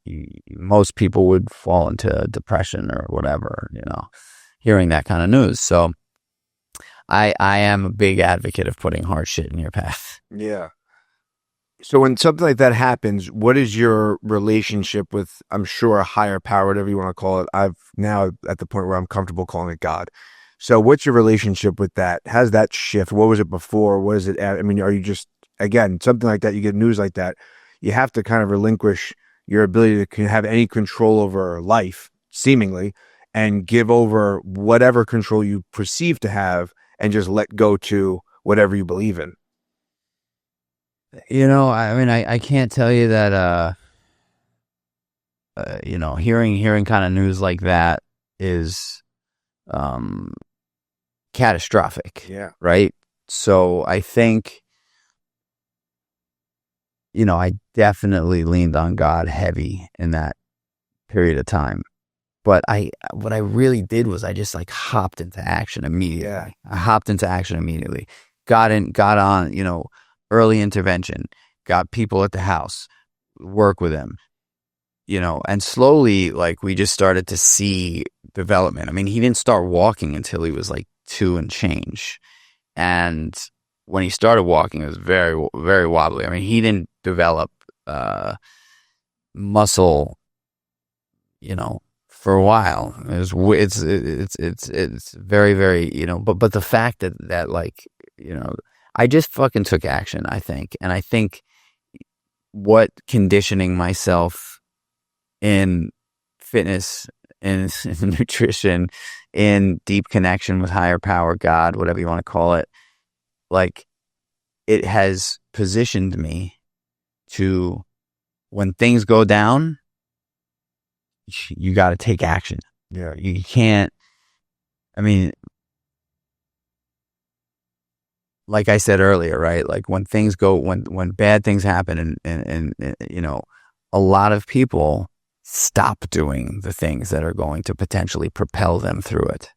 Most people would fall into depression or whatever, hearing that kind of news. So I am a big advocate of putting hard shit in your path. Yeah. So when something like that happens, what is your relationship with, I'm sure, a higher power, whatever you want to call it? I've now at the point where I'm comfortable calling it God. So what's your relationship with that? How's that shift? What was it before? What is it? I mean, are you just, again, something like that, you get news like that, you have to kind of relinquish your ability to have any control over life, seemingly, and give over whatever control you perceive to have and just let go to whatever you believe in. I mean, I can't tell you that, hearing kind of news like that is catastrophic. Yeah. Right. So I think, I definitely leaned on God heavy in that period of time. But what I really did was I just like hopped into action immediately. Yeah. I hopped into action immediately. Got on, early intervention, got people at the house, work with him, and slowly, like, we just started to see development. I mean, he didn't start walking until he was like 2 and change. And when he started walking, it was very, very wobbly. I mean, he didn't develop muscle, for a while. It's very, very, but the fact that like, I just fucking took action, I think. And I think what conditioning myself in fitness, in nutrition, in deep connection with higher power, God, whatever you want to call it, like it has positioned me to, when things go down, you got to take action. Yeah. You can't, I mean, like I said earlier, right? Like when things go, when bad things happen and a lot of people stop doing the things that are going to potentially propel them through it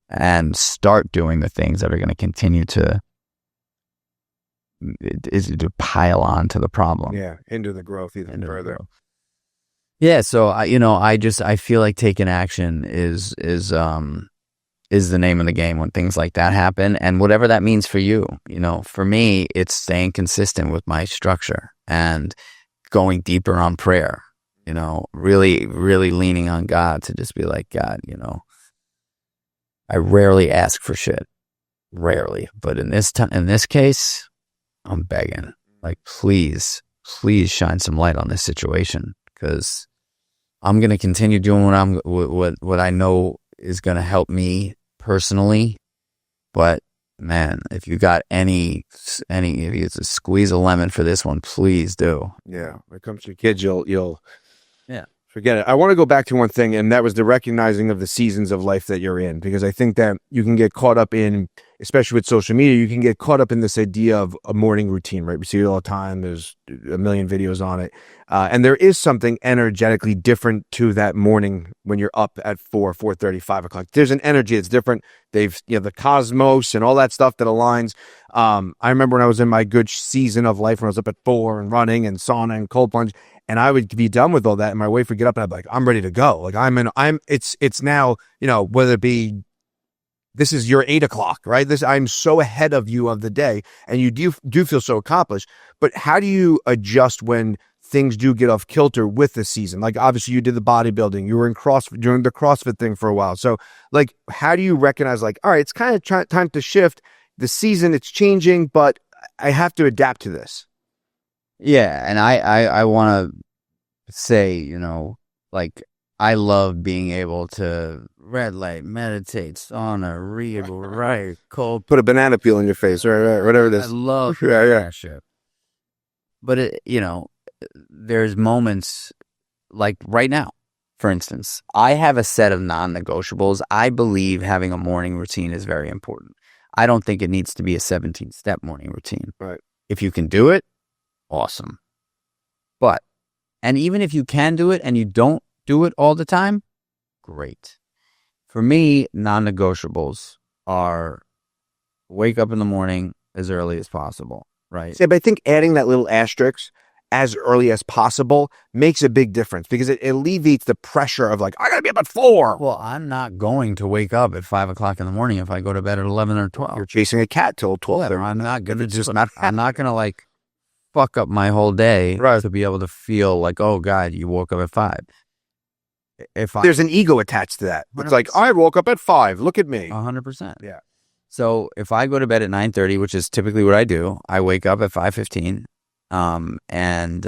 and start doing the things that are going to continue to pile on to the problem. Yeah. Into the growth even further. Yeah, so I feel like taking action is the name of the game when things like that happen, and whatever that means for you. For me, it's staying consistent with my structure and going deeper on prayer. Really, really leaning on God to just be like, God, I rarely ask for shit, rarely, but in this case, I'm begging, like, please shine some light on this situation, because I'm going to continue doing what I know is going to help me personally. But man, if you got if you squeeze a lemon for this one, please do. Yeah. When it comes to your kids, you'll forget it. I want to go back to one thing, and that was the recognizing of the seasons of life that you're in, because I think that you can get caught up in, especially with social media, you can get caught up in this idea of a morning routine, right? We see it all the time. There's a million videos on it. And there is something energetically different to that morning when you're up at 4:30, 5 o'clock. There's an energy that's different. The cosmos and all that stuff that aligns. I remember when I was in my good season of life, when I was up at 4 and running and sauna and cold plunge, and I would be done with all that, and my wife would get up and I'd be like, I'm ready to go. Like it's now, whether it be, this is your 8 o'clock, right? I'm so ahead of you of the day, and you do feel so accomplished. But how do you adjust when things do get off kilter with the season? Like, obviously you did the bodybuilding, you were in doing the CrossFit thing for a while. So like, how do you recognize, like, all right, it's kind of time to shift the season, it's changing, but I have to adapt to this? Yeah. And I want to say, like, I love being able to red light, meditate, sauna, read, write, cold. Put a banana peel in your face, right, whatever it is. I love that shit. But there's moments like right now, for instance, I have a set of non-negotiables. I believe having a morning routine is very important. I don't think it needs to be a 17-step morning routine. Right. If you can do it, awesome. And even if you can do it and you don't do it all the time, great. For me, non-negotiables are wake up in the morning as early as possible, right? Yeah, but I think adding that little asterisk, as early as possible, makes a big difference, because it alleviates the pressure of like, I gotta be up at 4. Well, I'm not going to wake up at 5 o'clock in the morning if I go to bed at 11 or 12. You're chasing a cat till 12. I'm not gonna I'm not gonna like fuck up my whole day to be able to feel like, oh God, you woke up at 5. There's an ego attached to that. It's like, I woke up at 5. Look at me. 100%. Yeah. So if I go to bed at 9:30, which is typically what I do, I wake up at 5:15. And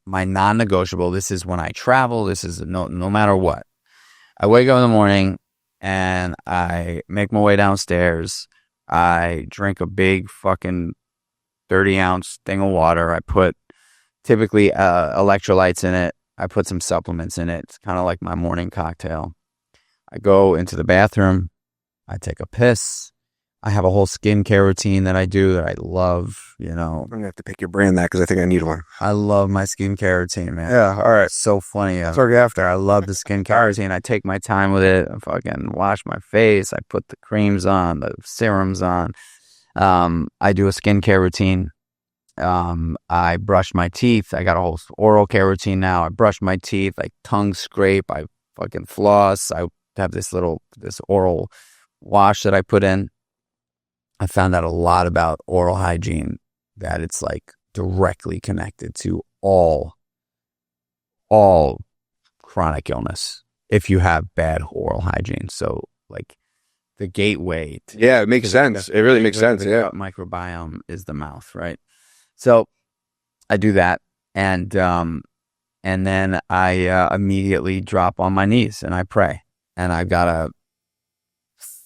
my non-negotiable, this is when I travel, this is no matter what. I wake up in the morning and I make my way downstairs. I drink a big fucking 30-ounce thing of water. I put typically electrolytes in it. I put some supplements in it. It's kind of like my morning cocktail. I go into the bathroom. I take a piss. I have a whole skincare routine that I do that I love, I'm going to have to pick your brain that, because I think I need one. I love my skincare routine, man. Yeah, all right. It's so funny. Talk after. I love the skincare routine. I take my time with it. I fucking wash my face. I put the creams on, the serums on. I do a skincare routine. I brush my teeth. I got a whole oral care routine now. I brush my teeth. I tongue scrape. I fucking floss. I have this oral wash that I put in. I found out a lot about oral hygiene, that it's like directly connected to all chronic illness. if you have bad oral hygiene. So like the gateway. Yeah, it makes sense. It really makes sense. The Yeah. gut microbiome is the mouth, right? So I do that, and then I immediately drop on my knees and I pray. And I've got a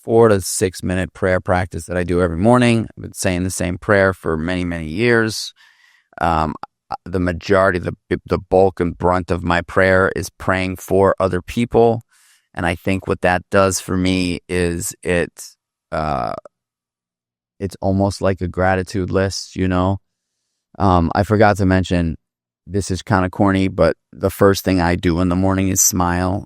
4 to 6 minute prayer practice that I do every morning. I've been saying the same prayer for many, many years. The majority, the bulk and brunt of my prayer is praying for other people. And I think what that does for me is it's almost like a gratitude list, you know? I forgot to mention, this is kind of corny, but the first thing I do in the morning is smile,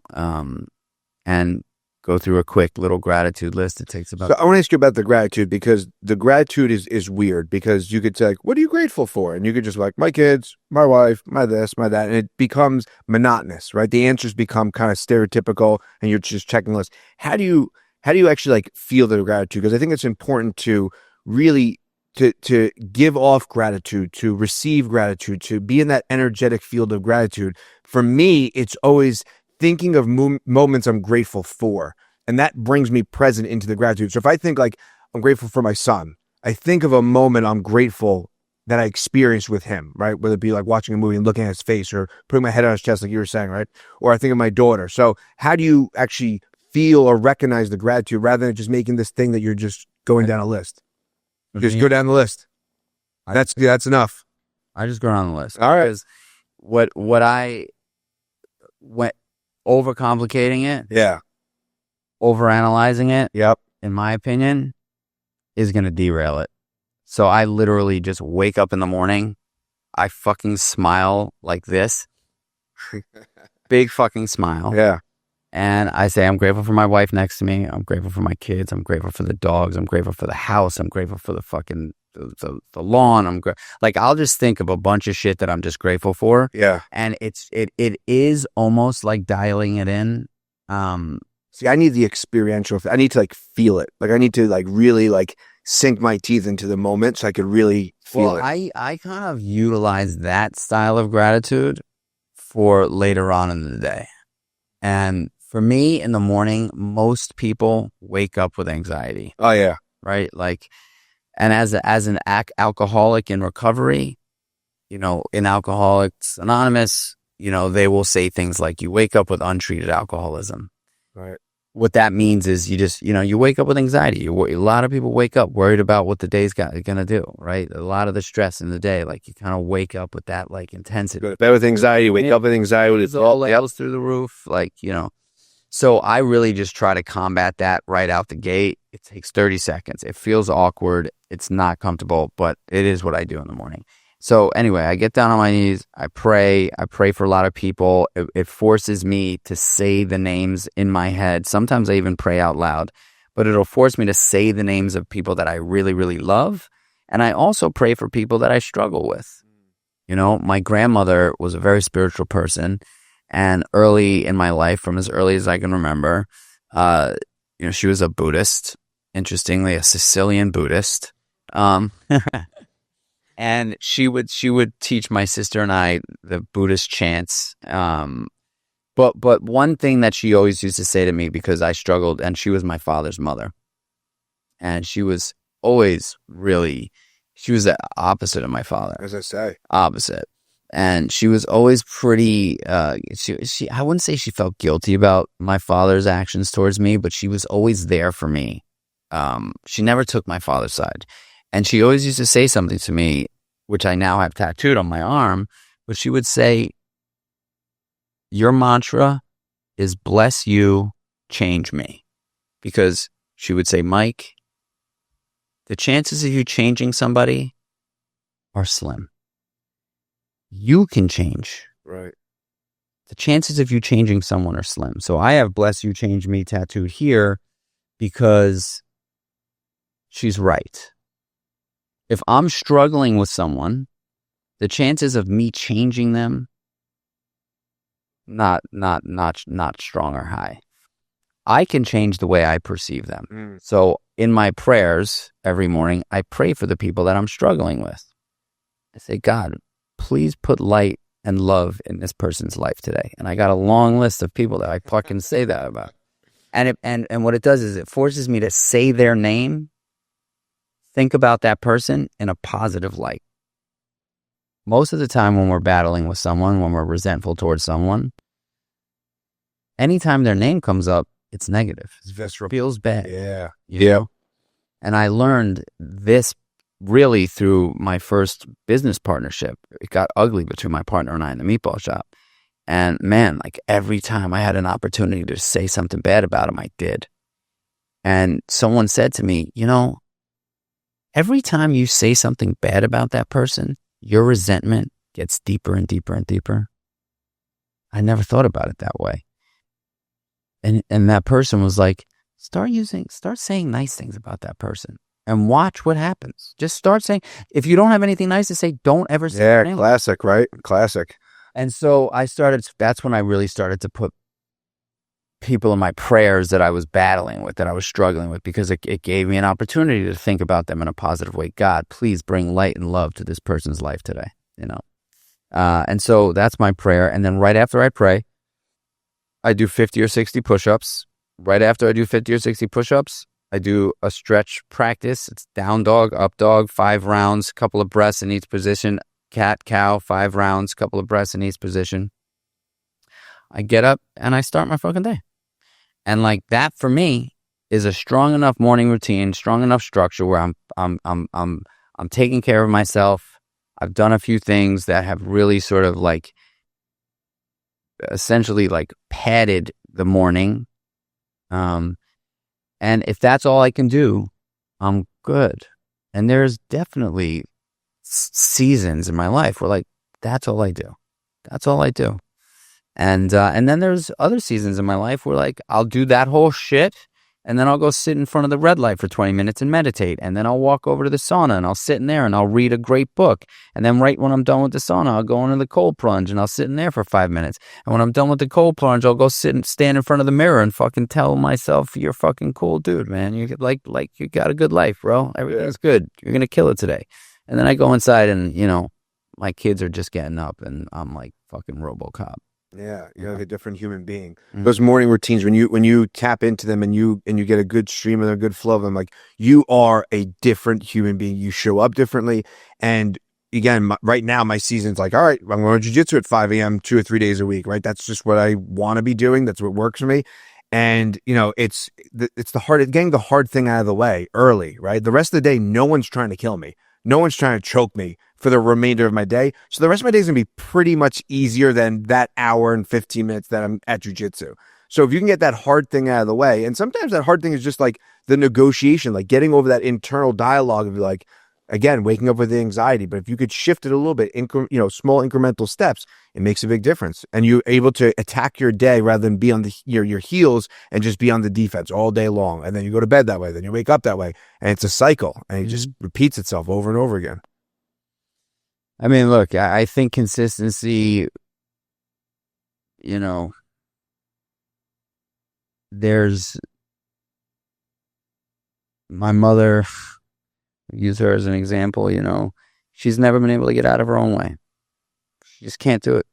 and go through a quick little gratitude list. It takes about... So I want to ask you about the gratitude, because the gratitude is weird, because you could say, like, what are you grateful for? And you could just be like, my kids, my wife, my this, my that. And it becomes monotonous, right? The answers become kind of stereotypical and you're just checking the list. How do you actually like feel the gratitude? Because I think it's important to really to give off gratitude, to receive gratitude, to be in that energetic field of gratitude. For me, it's always thinking of moments I'm grateful for. And that brings me present into the gratitude. So if I think like I'm grateful for my son, I think of a moment I'm grateful that I experienced with him, right? Whether it be like watching a movie and looking at his face, or putting my head on his chest, like you were saying, right? Or I think of my daughter. So how do you actually feel or recognize the gratitude rather than just making this thing that you're just going down a list? Just go down the list. That's enough. I just go down the list. All right. Because what I went overcomplicating it, Yeah. overanalyzing it, Yep. in my opinion, is going to derail it. So I literally just wake up in the morning, I fucking smile like this, big fucking smile. Yeah. And I say, I'm grateful for my wife next to me. I'm grateful for my kids. I'm grateful for the dogs. I'm grateful for the house. I'm grateful for the fucking the lawn. I'll just think of a bunch of shit that I'm just grateful for. Yeah. And it is almost like dialing it in. See, I need the experiential. I need to like feel it. Like I need to like really like sink my teeth into the moment so I could really feel it. I kind of utilize that style of gratitude for later on in the day. And for me, in the morning, most people wake up with anxiety. Oh yeah. Right? Like, and as an alcoholic in recovery, you know, in Alcoholics Anonymous, you know, they will say things like, you wake up with untreated alcoholism. Right. What that means is you wake up with anxiety. A lot of people wake up worried about what the day's going to do, right? A lot of the stress in the day, like you kind of wake up with that like intensity. Go to bed with anxiety, wake up with anxiety. It's all levels through the roof, like, you know. So I really just try to combat that right out the gate. It takes 30 seconds. It feels awkward. It's not comfortable, but it is what I do in the morning. So anyway, I get down on my knees. I pray for a lot of people. It forces me to say the names in my head. Sometimes I even pray out loud, but it'll force me to say the names of people that I really, really love. And I also pray for people that I struggle with. You know, my grandmother was a very spiritual person. And early in my life, from as early as I can remember, she was a Buddhist, interestingly, a Sicilian Buddhist. And she would teach my sister and I the Buddhist chants. But one thing that she always used to say to me, because I struggled, and she was my father's mother, and she was always she was the opposite of my father. As I say, opposite. And she was always pretty, she I wouldn't say she felt guilty about my father's actions towards me, but she was always there for me. She never took my father's side. And she always used to say something to me, which I now have tattooed on my arm, but she would say, your mantra is bless you, change me. Because she would say, Mike, the chances of you changing somebody are slim. You can change. right. The chances of you changing someone are slim. So I have bless you, change me tattooed here because she's right. If I'm struggling with someone, the chances of me changing them, not strong or high. I can change the way I perceive them. So in my prayers every morning, I pray for the people that I'm struggling with. I say, God, please put light and love in this person's life today. And I got a long list of people that I fucking say that about. And what it does is it forces me to say their name, think about that person in a positive light. Most of the time when we're battling with someone, when we're resentful towards someone, anytime their name comes up, it's negative. It's visceral. Feels bad. Yeah. You know? And I learned this really through my first business partnership. It got ugly between my partner and I in the meatball shop. And man, like every time I had an opportunity to say something bad about him, I did. And someone said to me, you know, every time you say something bad about that person, your resentment gets deeper and deeper and deeper. I never thought about it that way. And that person was like, start saying nice things about that person and watch what happens. Just start saying, if you don't have anything nice to say, don't ever say their name. Classic, right? Classic. And so that's when I really started to put people in my prayers that I was battling with, that I was struggling with, because it gave me an opportunity to think about them in a positive way. God, please bring light and love to this person's life today, you know? And so that's my prayer. And then right after I pray, I do 50 or 60 push-ups. Right after I do 50 or 60 push-ups, I do a stretch practice. It's down dog, up dog, 5 rounds, couple of breaths in each position. Cat, cow, 5 rounds, couple of breaths in each position. I get up and I start my fucking day. And like that for me is a strong enough morning routine, strong enough structure where I'm taking care of myself. I've done a few things that have really sort of like essentially like padded the morning. And if that's all I can do, I'm good. And there's definitely seasons in my life where like, that's all I do. That's all I do. And then there's other seasons in my life where like, I'll do that whole shit. And then I'll go sit in front of the red light for 20 minutes and meditate. And then I'll walk over to the sauna and I'll sit in there and I'll read a great book. And then right when I'm done with the sauna, I'll go into the cold plunge and I'll sit in there for 5 minutes. And when I'm done with the cold plunge, I'll go stand in front of the mirror and fucking tell myself, you're fucking cool, dude, man. You like you got a good life, bro. Everything's good. You're going to kill it today. And then I go inside and, you know, my kids are just getting up and I'm like fucking RoboCop. Yeah, you're like a different human being. Mm-hmm. Those morning routines, when you tap into them and you get a good stream of them, a good flow of them, like you are a different human being. You show up differently. And again, right now my season's like, all right, I'm going to jiu-jitsu at 5 a.m. 2 or 3 days a week, right? That's just what I want to be doing. That's what works for me. And you know, it's getting the hard thing out of the way early, right? The rest of the day, no one's trying to kill me. No one's trying to choke me for the remainder of my day. So the rest of my day is going to be pretty much easier than that hour and 15 minutes that I'm at jiu-jitsu. So if you can get that hard thing out of the way, and sometimes that hard thing is just like the negotiation, like getting over that internal dialogue of like, again, waking up with the anxiety. But if you could shift it a little bit, small incremental steps, it makes a big difference. And you're able to attack your day rather than be on your heels and just be on the defense all day long. And then you go to bed that way, then you wake up that way. And it's a cycle and it just repeats itself over and over again. I mean, look, I think consistency, you know, there's my mother, use her as an example, you know, she's never been able to get out of her own way. She just can't do it.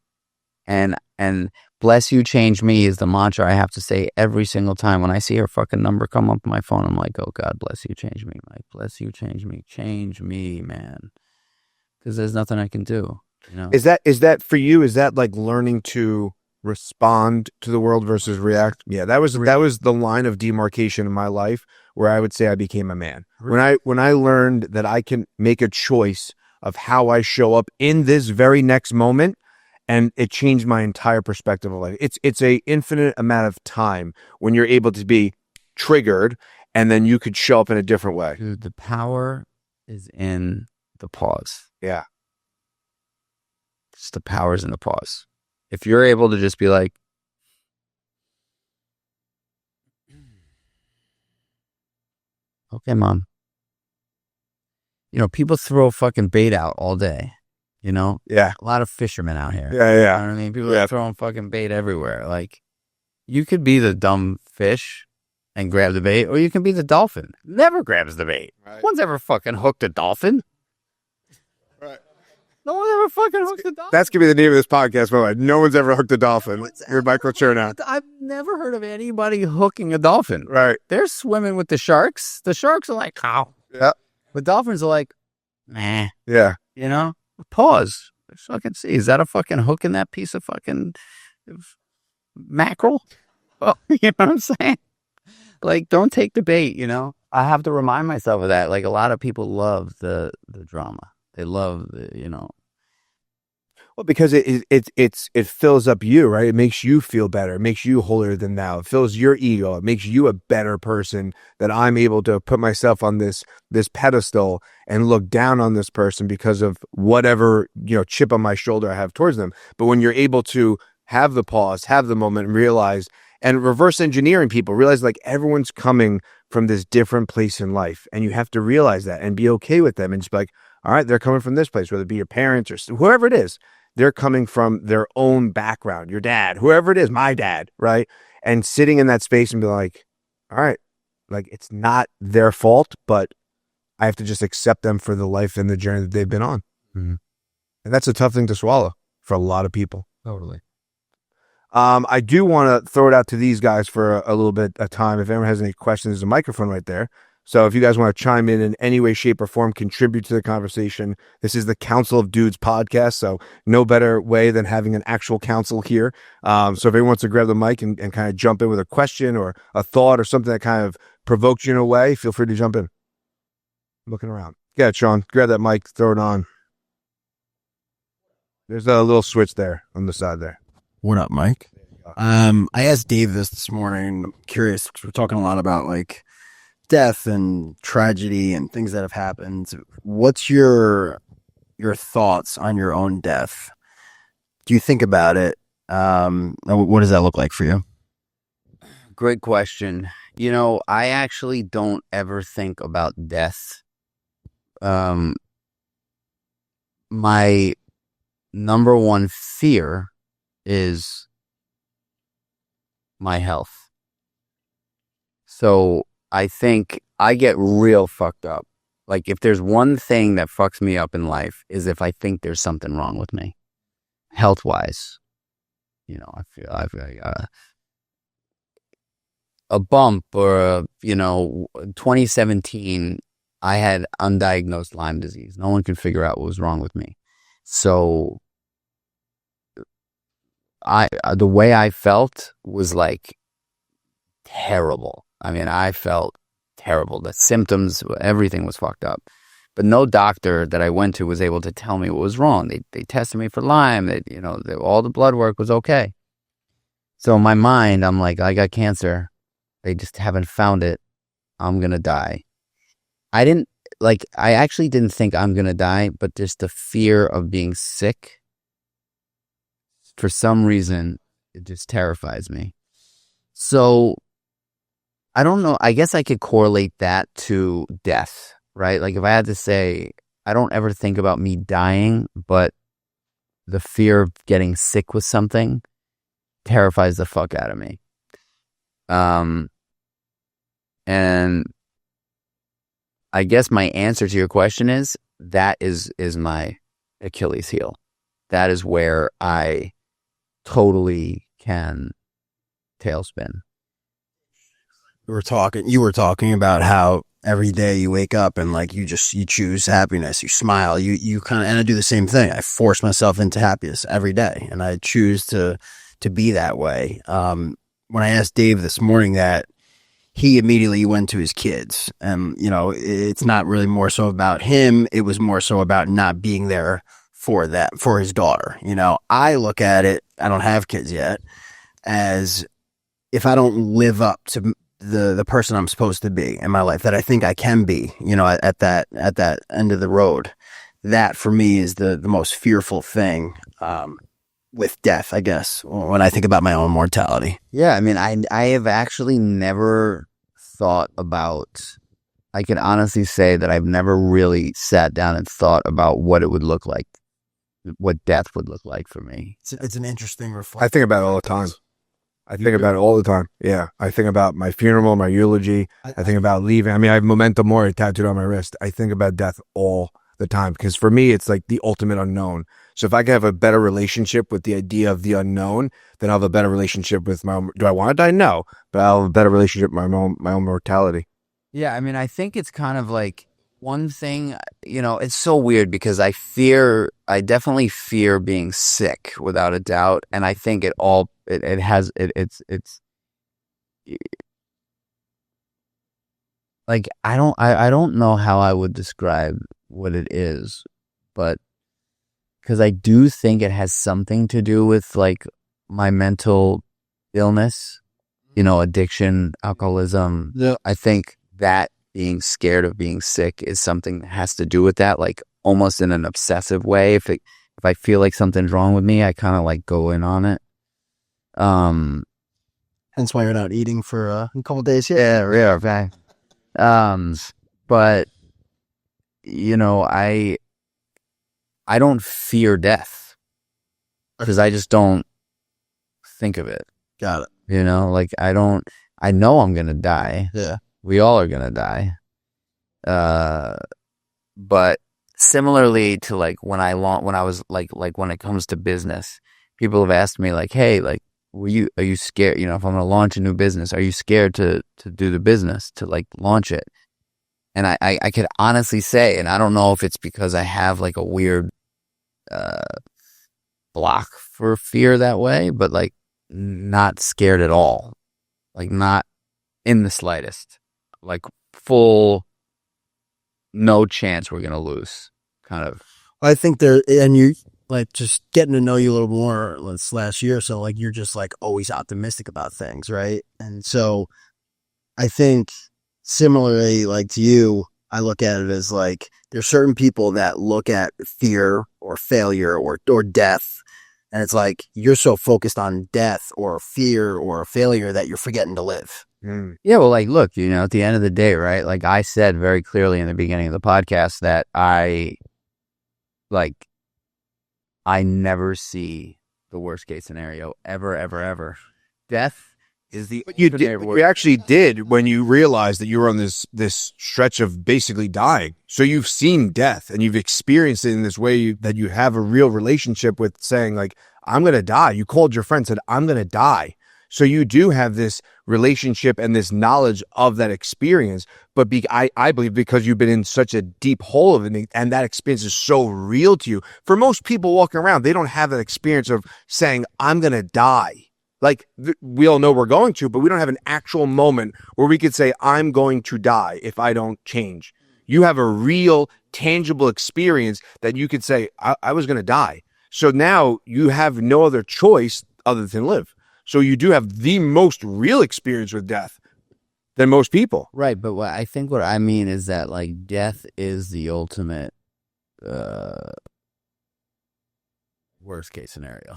And bless you, change me is the mantra I have to say every single time. When I see her fucking number come up on my phone, I'm like, oh God, bless you, change me. Like, bless you, change me, man. Because there's nothing I can do. You know? Is that for you? Is that like learning to respond to the world versus react? Yeah, that was the line of demarcation in my life where I would say I became a man. When I learned that I can make a choice of how I show up in this very next moment, and it changed my entire perspective of life. It's a infinite amount of time when you're able to be triggered, and then you could show up in a different way. Dude, the power is in the pause. Yeah. Just the power's in the pause. If you're able to just be like, okay, Mom. You know, people throw fucking bait out all day, you know? Yeah. A lot of fishermen out here. Yeah. You know what I mean? People are throwing fucking bait everywhere. Like, you could be the dumb fish and grab the bait, or you can be the dolphin. Never grabs the bait. Right. No one's ever fucking hooked a dolphin. Right. No one ever ever fucking hooked a dolphin? That's going to be the name of this podcast. By the way. No one's ever hooked a dolphin. You're Michael Chernow. I've never heard of anybody hooking a dolphin. Right. They're swimming with the sharks. The sharks are like, "Cow." Yeah. The dolphins are like, "Nah." Yeah. You know? Pause. Let's fucking see. Is that a fucking hook in that piece of fucking mackerel? Well, you know what I'm saying? Like, don't take the bait, you know? I have to remind myself of that. Like, a lot of people love the drama. They love the, you know. Well, because it fills up you, right? It makes you feel better. It makes you holier than thou. It fills your ego. It makes you a better person, that I'm able to put myself on this pedestal and look down on this person because of whatever, you know, chip on my shoulder I have towards them. But when you're able to have the pause, have the moment, and realize, and reverse engineering people, realize like everyone's coming from this different place in life, and you have to realize that and be okay with them, and just be like, all right, they're coming from this place, whether it be your parents or whoever it is. They're coming from their own background, your dad, whoever it is, my dad, right? And sitting in that space and be like, all right, like it's not their fault, but I have to just accept them for the life and the journey that they've been on. Mm-hmm. And that's a tough thing to swallow for a lot of people. Totally. I do want to throw it out to these guys for a little bit of time. If anyone has any questions, there's a microphone right there. So if you guys want to chime in any way, shape, or form, contribute to the conversation. This is the Council of Dudes podcast, so no better way than having an actual council here. So if anyone wants to grab the mic and kind of jump in with a question or a thought or something that kind of provoked you in a way, feel free to jump in. I'm looking around. Yeah, Sean, grab that mic, throw it on. There's a little switch there on the side there. What up, Mike? I asked Dave this morning. I'm curious because we're talking a lot about like death and tragedy and things that have happened. What's your thoughts on your own death? Do you think about it? What does that look like for you? Great question. You know, I actually don't ever think about death. My number one fear is my health. So I think I get real fucked up. Like if there's one thing that fucks me up in life is if I think there's something wrong with me, health wise. You know, I feel I've got a bump or 2017, I had undiagnosed Lyme disease. No one could figure out what was wrong with me. So the way I felt was like terrible. I mean, I felt terrible. The symptoms, everything was fucked up. But no doctor that I went to was able to tell me what was wrong. They tested me for Lyme. All the blood work was okay. So in my mind, I'm like, I got cancer. They just haven't found it. I'm going to die. I actually didn't think I'm going to die, but just the fear of being sick, for some reason, it just terrifies me. So I don't know. I guess I could correlate that to death, right? Like if I had to say, I don't ever think about me dying, but the fear of getting sick with something terrifies the fuck out of me. And I guess my answer to your question is that is my Achilles heel. That is where I totally can tailspin. You were talking about how every day you wake up and like you choose happiness, you smile, you kind of, and I do the same thing. I force myself into happiness every day and I choose to be that way. When I asked Dave this morning that, he immediately went to his kids, and it's not really more so about him. It was more so about not being there for his daughter. I look at it, I don't have kids yet, as if I don't live up to the person I'm supposed to be in my life, that I think I can be, at that end of the road, that for me is the most fearful thing, with death, I guess, when I think about my own mortality. Yeah, I mean, I have actually never thought about, I can honestly say that I've never really sat down and thought about what it would look like, what death would look like for me. It's an interesting reflection. I think about it all the time. Yeah. I think about my funeral, my eulogy. I think about leaving. I mean, I have memento mori tattooed on my wrist. I think about death all the time because for me, it's like the ultimate unknown. So if I can have a better relationship with the idea of the unknown, then I'll have a better relationship with my own. Do I want to die? No, but I'll have a better relationship with my own mortality. Yeah, I mean, I think it's kind of like one thing, it's so weird because I definitely fear being sick without a doubt. And I think it's like, I don't know how I would describe what it is, but because I do think it has something to do with like my mental illness, addiction, alcoholism. Yeah. I think that being scared of being sick is something that has to do with that, like almost in an obsessive way. If I feel like something's wrong with me, I kind of like go in on it. Hence why you're not eating for a couple of days. Yeah, okay. But I don't fear death because I just don't think of it. Got it. Like I know I'm going to die. Yeah. We all are going to die. But similarly to like when I was like when it comes to business, people have asked me like, hey, like, are you scared? If I'm going to launch a new business, are you scared to do the business, to like launch it? And I could honestly say, and I don't know if it's because I have like a weird block for fear that way, but like not scared at all. Like not in the slightest. Like full, no chance we're going to lose kind of. I think and you like just getting to know you a little more this last year. So like, you're just like always optimistic about things. Right. And so I think similarly, like to you, I look at it as like, there's certain people that look at fear or failure or death. And it's like, you're so focused on death or fear or failure that you're forgetting to live. Yeah, well, like, look, at the end of the day, right? Like I said very clearly in the beginning of the podcast that I never see the worst case scenario ever, ever, ever. Death is the You actually did when you realized that you were on this stretch of basically dying. So you've seen death and you've experienced it in this way that you have a real relationship with saying like, I'm going to die. You called your friend and said, I'm going to die. So you do have this relationship and this knowledge of that experience. But I believe because you've been in such a deep hole of it and that experience is so real to you. For most people walking around, they don't have that experience of saying, I'm going to die. Like we all know we're going to, but we don't have an actual moment where we could say, I'm going to die if I don't change. You have a real tangible experience that you could say, I was going to die. So now you have no other choice other than live. So you do have the most real experience with death than most people. Right, but what I mean is that like death is the ultimate worst case scenario.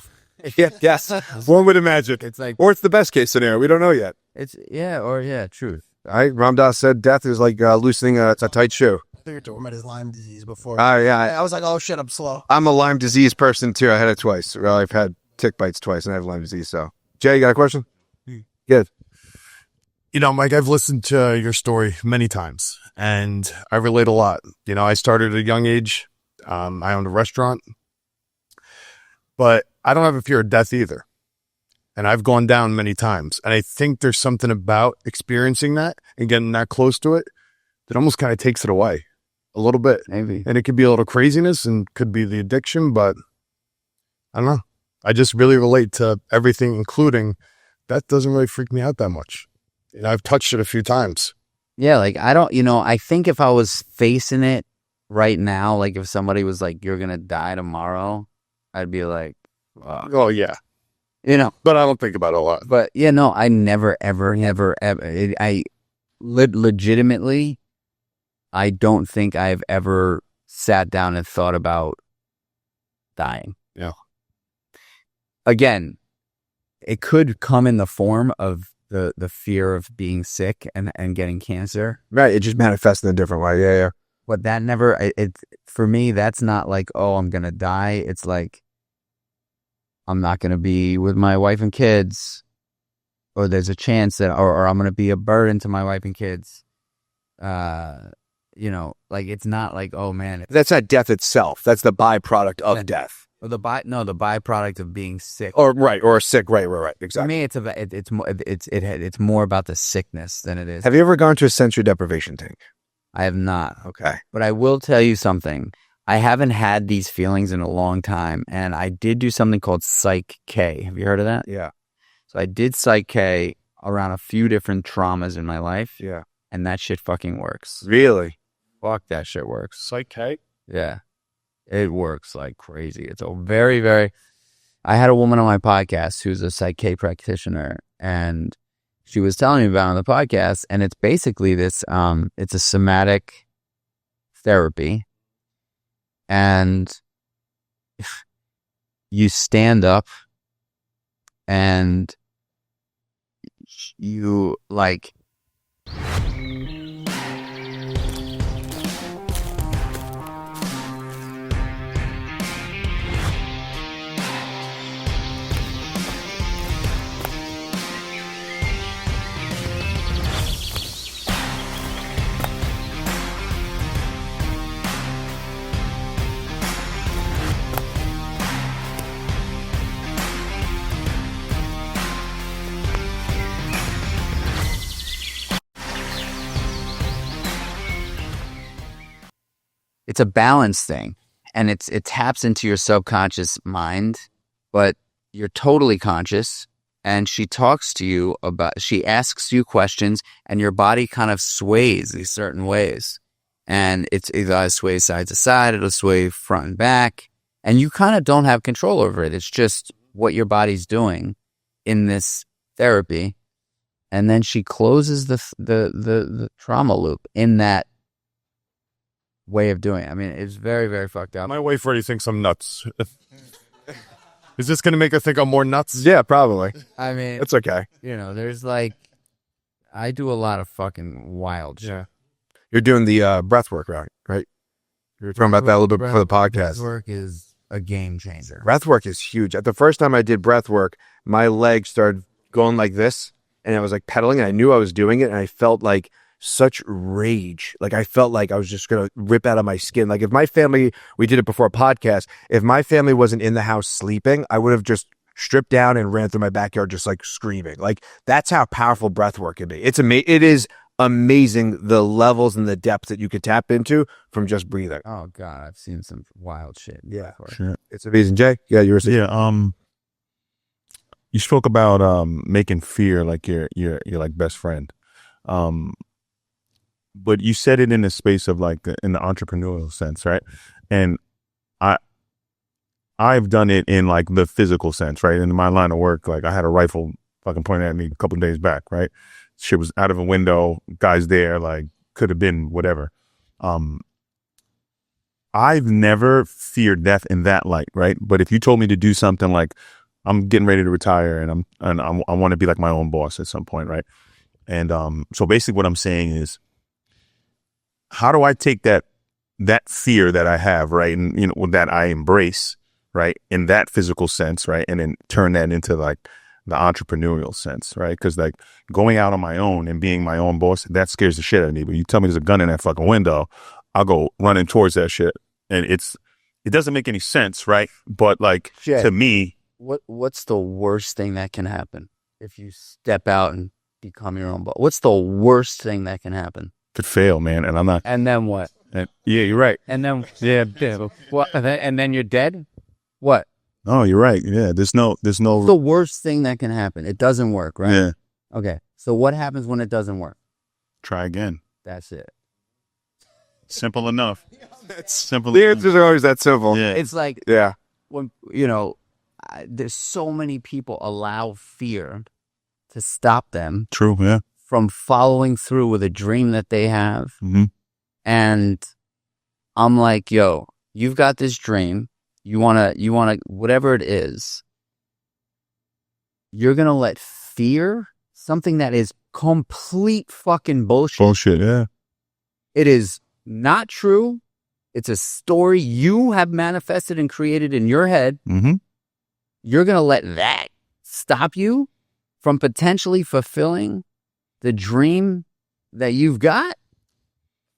Yes. One would imagine. It's like, or it's the best case scenario. We don't know yet. Truth. All right. Ram Dass said death is like loosening a tight shoe. I think you're talking about his Lyme disease before. Yeah. I was like, oh shit, I'm slow. I'm a Lyme disease person too. I had it twice. Well, I've had tick bites twice and I have Lyme disease. So, Jay, you got a question? Good. Mike, I've listened to your story many times and I relate a lot. I started at a young age. I owned a restaurant, but I don't have a fear of death either. And I've gone down many times. And I think there's something about experiencing that and getting that close to it that almost kind of takes it away a little bit. Maybe. And it could be a little craziness and could be the addiction, but I don't know. I just really relate to everything, including that doesn't really freak me out that much. I've touched it a few times. Yeah, like I don't, I think if I was facing it right now, like if somebody was like, you're going to die tomorrow, I'd be like, Oh, yeah. But I don't think about it a lot. But yeah, no, I never, ever, legitimately, I don't think I've ever sat down and thought about dying. Yeah. Again, it could come in the form of the fear of being sick and getting cancer. Right. It just manifests in a different way. Yeah. But that never, for me, that's not like, oh, I'm going to die. It's like, I'm not going to be with my wife and kids, or there's a chance that, or I'm going to be a burden to my wife and kids. Like it's not like, oh man. That's not death itself. That's the byproduct of death. Or the byproduct of being sick. Or sick. Right. For Exactly. me, it's more about the sickness than it is. Have you ever gone to a sensory deprivation tank? I have not. Okay. But I will tell you something. I haven't had these feelings in a long time, and I did do something called Psych K. Have you heard of that? Yeah. So I did Psych K around a few different traumas in my life, Yeah. and that shit fucking works. Really? Fuck, that shit works. Psych K? Yeah. It works like crazy. It's a very, very... I had a woman on my podcast who's a Psych K practitioner, and she was telling me about it on the podcast, and it's basically this, it's a somatic therapy, and you stand up and you like... It's a balance thing, and it taps into your subconscious mind, but you're totally conscious, and she talks to you she asks you questions, and your body kind of sways these certain ways, and it either sways side to side, it'll sway front and back, and you kind of don't have control over it. It's just what your body's doing in this therapy, and then she closes the trauma loop in that way of doing it. I mean, it's very, very fucked up. My wife already thinks I'm nuts. Is this going to make her think I'm more nuts? Yeah, probably. I mean, It's okay. there's like, I do a lot of fucking wild shit. Yeah. You're doing the breath work, right? You were talking about that a little bit before the podcast. Breath work is a game changer. Breath work is huge. At the first time I did breath work, my legs started going like this, and I was like pedaling, and I knew I was doing it, and I felt like such rage. Like I felt like I was just going to rip out of my skin. Like if my family, we did it before a podcast, if my family wasn't in the house sleeping, I would have just stripped down and ran through my backyard just like screaming. Like that's how powerful breath work can be. It is amazing the levels and the depth that you could tap into from just breathing. Oh God, I've seen some wild shit. Yeah. Sure. It's amazing. Jay, yeah, you were saying. Yeah. You spoke about making fear like your like best friend. But you said it in the space of like in the entrepreneurial sense, right? And I've done it in like the physical sense, right? In my line of work, like I had a rifle fucking pointed at me a couple of days back, right? Shit was out of a window, guys there, like could have been whatever. I've never feared death in that light, right? But if you told me to do something like I'm getting ready to retire and I want to be like my own boss at some point, right? And so basically what I'm saying is, how do I take that fear that I have, right, and that I embrace, right, in that physical sense, right, and then turn that into like the entrepreneurial sense, right? Because like going out on my own and being my own boss, that scares the shit out of me. But you tell me there's a gun in that fucking window, I'll go running towards that shit, and it doesn't make any sense, right? But like to me, what's the worst thing that can happen if you step out and become your own boss? What's the worst thing that can happen? could fail, man, and I'm not. And then what? And, yeah, you're right. And then what? And then you're dead. What? Oh, you're right. Yeah, there's no. It's the worst thing that can happen. It doesn't work, right? Yeah. Okay. So what happens when it doesn't work? Try again. That's it. Simple enough. It's simple. The answers are always that simple. Yeah. It's like Yeah. when there's so many people allow fear to stop them True. Yeah. from following through with a dream that they have. Mm-hmm. And I'm like, yo, you've got this dream. You wanna, whatever it is, you're gonna let fear, something that is complete fucking bullshit. Bullshit. Yeah. It is not true. It's a story you have manifested and created in your head. Mm-hmm. You're gonna let that stop you from potentially fulfilling the dream that you've got?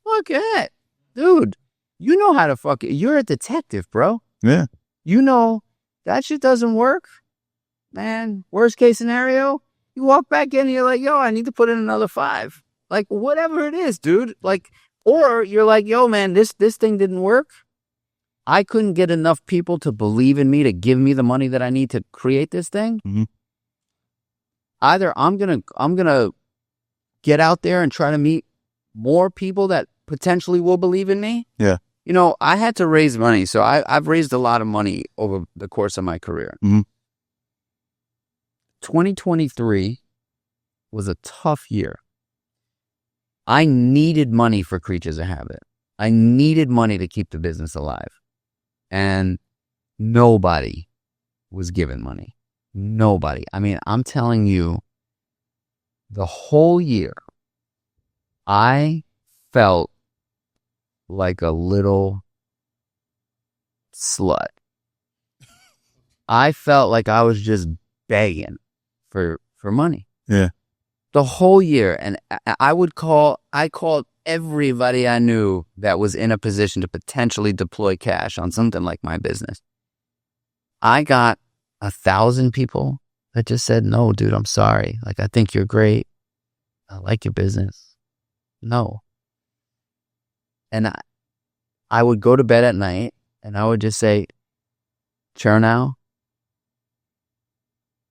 Fuck that. Dude, you know how to you're a detective, bro. Yeah. You know, that shit doesn't work, man. Worst case scenario, you walk back in and you're like, yo, I need to put in another 5. Like, whatever it is, dude. Like, or you're like, yo, man, this thing didn't work. I couldn't get enough people to believe in me to give me the money that I need to create this thing. Mm-hmm. Either I'm gonna get out there and try to meet more people that potentially will believe in me. Yeah. You know, I had to raise money, so I've raised a lot of money over the course of my career. Mm-hmm. 2023 was a tough year. I needed money for Kreatures of Habit. I needed money to keep the business alive. And nobody was giving money. Nobody. I mean, I'm telling you, the whole year, I felt like a little slut. I felt like I was just begging for money. Yeah. The whole year. And I called everybody I knew that was in a position to potentially deploy cash on something like my business. I got 1,000 people that just said, no, dude, I'm sorry. Like, I think you're great. I like your business. No. And I would go to bed at night and I would just say, Chernow,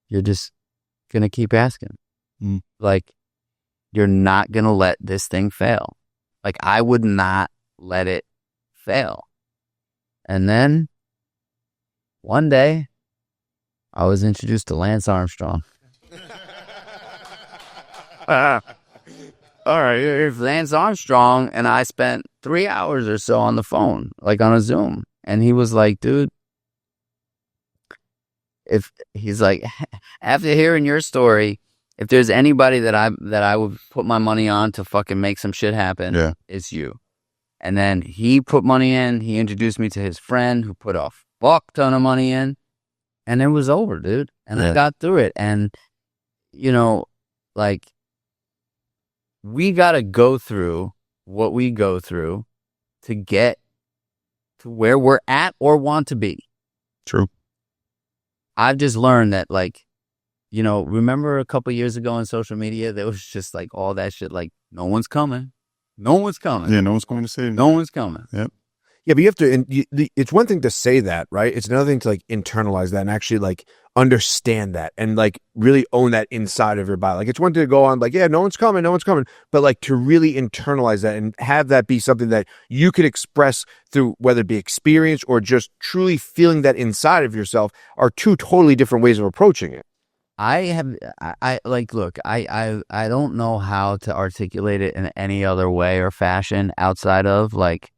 you're just going to keep asking. Like, you're not going to let this thing fail. Like, I would not let it fail. And then one day I was introduced to Lance Armstrong. All right. Lance Armstrong and I spent 3 hours or so on the phone, like on a Zoom. And he was like, dude, he's like, after hearing your story, if there's anybody that I would put my money on to fucking make some shit happen, it's you. And then he put money in. He introduced me to his friend who put a fuck ton of money in. And it was over, dude. And I got through it. And, you know, like, we got to go through what we go through to get to where we're at or want to be. True. I've just learned that, like, you know, remember a couple years ago on social media, there was just like all that shit, like, no one's coming. No one's coming. Yeah, no one's going to say it. No one's coming. Yep. Yeah, but you have to, it's one thing to say that, right? It's another thing to like internalize that and actually like understand that and like really own that inside of your body. Like, it's one thing to go on like, yeah, no one's coming. But like to really internalize that and have that be something that you could express through whether it be experience or just truly feeling that inside of yourself are two totally different ways of approaching it. I don't know how to articulate it in any other way or fashion outside of, like,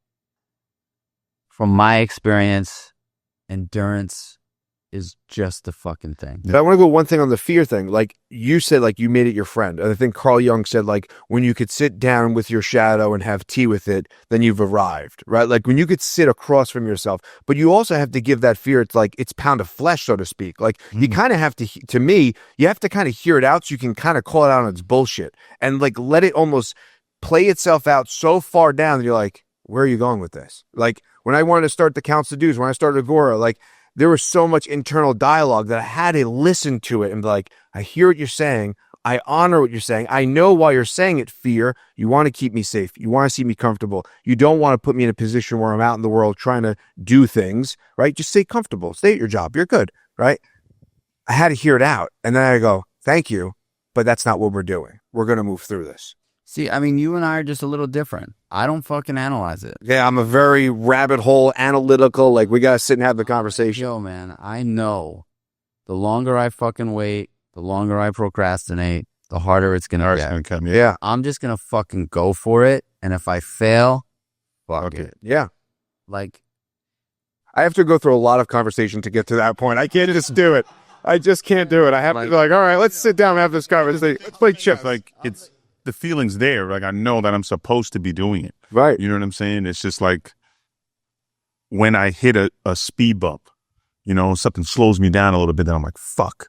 from my experience, endurance is just the fucking thing. But I want to go one thing on the fear thing. Like, you said, like, you made it your friend. And I think Carl Jung said, like, when you could sit down with your shadow and have tea with it, then you've arrived, right? Like, when you could sit across from yourself, but you also have to give that fear, it's like, it's pound of flesh, so to speak. Like, you kind of have to me, you have to kind of hear it out so you can kind of call it out on its bullshit and, like, let it almost play itself out so far down that you're like, where are you going with this? Like, when I wanted to start the Council of Dudes, when I started Agora, like, there was so much internal dialogue that I had to listen to it and be like, I hear what you're saying. I honor what you're saying. I know why you're saying it, fear. You want to keep me safe. You want to see me comfortable. You don't want to put me in a position where I'm out in the world trying to do things, right? Just stay comfortable. Stay at your job. You're good, right? I had to hear it out. And then I go, thank you, but that's not what we're doing. We're going to move through this. See, I mean, you and I are just a little different. I don't fucking analyze it. Yeah, I'm a very rabbit hole, analytical, like, we got to sit and have the conversation. Yo, man, I know the longer I fucking wait, the longer I procrastinate, the harder it's going to get. Yeah. I'm just going to fucking go for it. And if I fail, fuck it. Yeah. Like, I have to go through a lot of conversation to get to that point. I can't just do it. I just can't do it. I have to be like, all right, let's sit down and have this conversation. Let's play chips. Like, it's the feeling's there. Like, I know that I'm supposed to be doing it. Right. You know what I'm saying? It's just like when I hit a speed bump, you know, something slows me down a little bit. Then I'm like, fuck.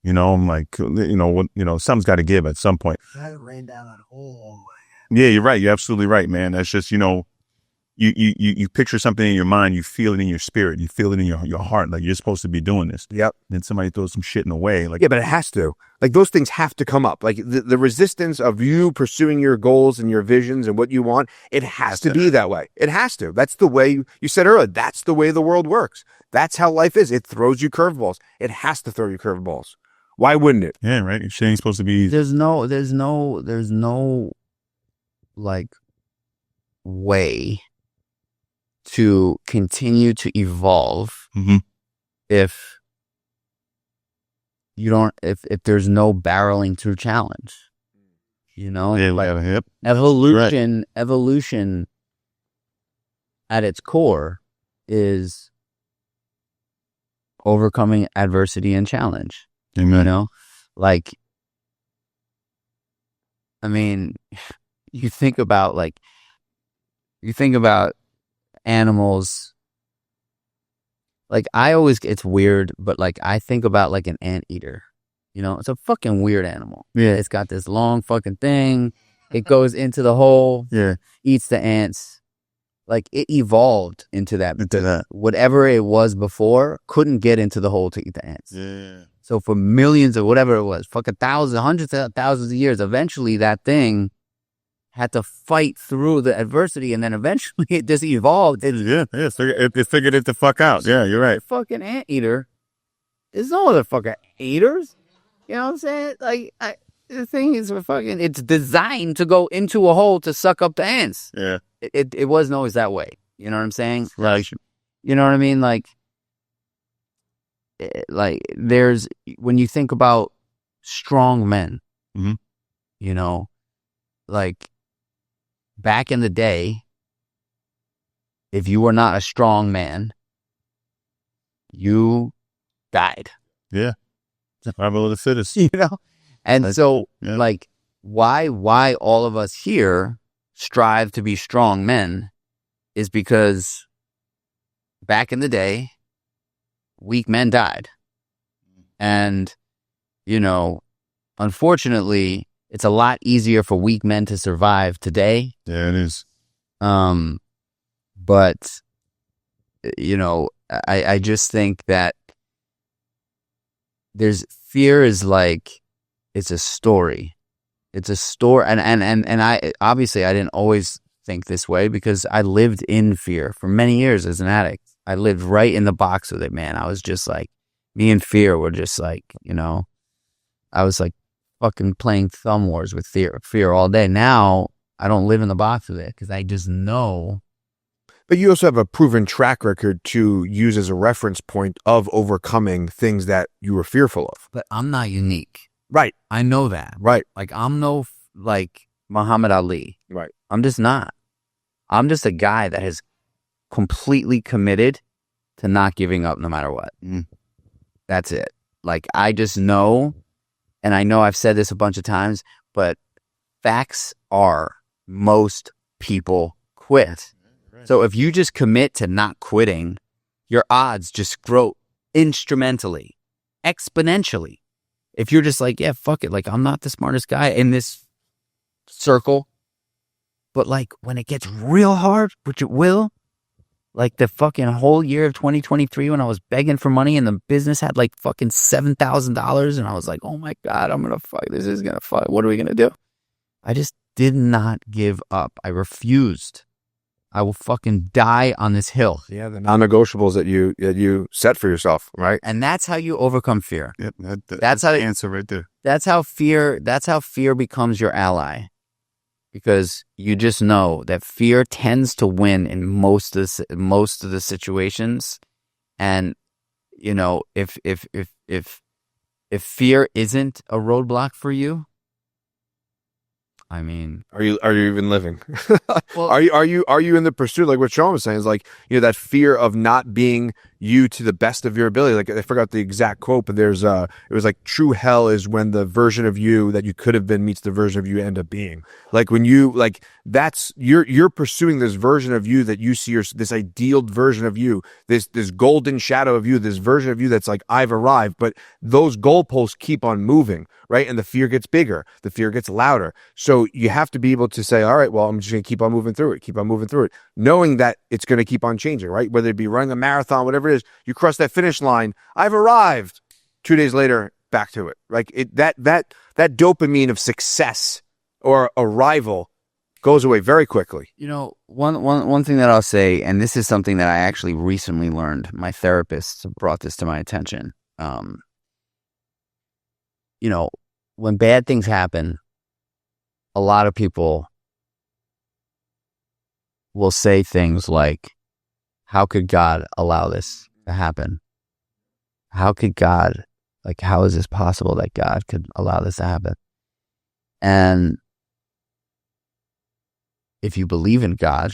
You know, I'm like, something's got to give at some point. I ran down that hole. Yeah, you're right. You're absolutely right, man. That's just, you know, you picture something in your mind, you feel it in your spirit, you feel it in your heart, like you're supposed to be doing this. Yep. Then somebody throws some shit in the way, like Yeah, but it has to. Like those things have to come up. Like the resistance of you pursuing your goals and your visions and what you want, it has to be that way. It has to. That's the way you said earlier. That's the way the world works. That's how life is. It throws you curveballs. It has to throw you curveballs. Why wouldn't it? yeah, right. Shit ain't supposed to be. There's no like way to continue to evolve Mhm. if you don't if there's no barreling through challenge. You know, Yeah, like yep. evolution at its core is overcoming adversity and challenge. Amen. You know, like, I mean, you think about animals. Like, it's weird, but like, I think about like an anteater. You know, it's a fucking weird animal. Yeah. It's got this long fucking thing. It goes into the hole, Yeah. eats the ants. Like, it evolved into that. Into that. Whatever it was before couldn't get into the hole to eat the ants. Yeah. So for millions of whatever it was, fucking thousands, hundreds of thousands of years, eventually that thing had to fight through the adversity, and then eventually it just evolved. It figured it the fuck out. Yeah, you're right. Fucking anteater. There's no other fucking eaters. You know what I'm saying? Like, the thing is, it's designed to go into a hole to suck up the ants. Yeah. It wasn't always that way. You know what I'm saying? Right. You know what I mean? Like there's, when you think about strong men, Mhm. you know, like back in the day, if you were not a strong man, you died. Yeah. Survival of the fittest. You know? And so, yeah. like, why all of us here strive to be strong men is because back in the day, weak men died. And, you know, unfortunately, it's a lot easier for weak men to survive today. Yeah, it is. But, you know, I just think that fear is like, it's a story. It's a story. And I obviously I didn't always think this way because I lived in fear for many years as an addict. I lived right in the box with it, man. I was just like, me and fear were just like, you know, I was like fucking playing thumb wars with fear all day. Now I don't live in the box with it because I just know. But you also have a proven track record to use as a reference point of overcoming things that you were fearful of. But I'm not unique. Right. I know that. Right. Like, I'm no, like, Muhammad Ali. Right. I'm just not. I'm just a guy that has completely committed to not giving up no matter what. That's it. Like, I just know, and I know I've said this a bunch of times, but facts are most people quit. So if you just commit to not quitting, your odds just grow instrumentally, exponentially. If you're just like, yeah, fuck it. Like, I'm not the smartest guy in this circle. But like, when it gets real hard, which it will, like the fucking whole year of 2023 when I was begging for money and the business had like fucking $7,000 and I was like, oh my God, I'm going to fuck. This is going to fuck. What are we going to do? I just did not give up. I refused. I will fucking die on this hill. Yeah, the non-negotiables that you set for yourself, right? And that's how you overcome fear. Yep, that's how the answer right there. That's how fear becomes your ally. Because you just know that fear tends to win in most of the situations. And you know, if fear isn't a roadblock for you, I mean, are you even living? Well, are you in the pursuit, like what Sean was saying, is like, you know, that fear of not being you to the best of your ability. Like I forgot the exact quote, but it was like true hell is when the version of you that you could have been meets the version of you you end up being. Like when you like that's you're pursuing this version of you that you see this idealed version of you, this golden shadow of you, this version of you that's like I've arrived, but those goalposts keep on moving, right? And the fear gets bigger, the fear gets louder. So you have to be able to say, all right, well, I'm just going to keep on moving through it, knowing that it's going to keep on changing, right? Whether it be running a marathon, whatever it is, you cross that finish line, I've arrived. 2 days later, back to it. Like that dopamine of success or arrival goes away very quickly. You know, one thing that I'll say, and this is something that I actually recently learned, my therapist brought this to my attention. You know, when bad things happen, a lot of people will say things like, how could God allow this to happen? How could God, like, how is this possible that God could allow this to happen? And if you believe in God,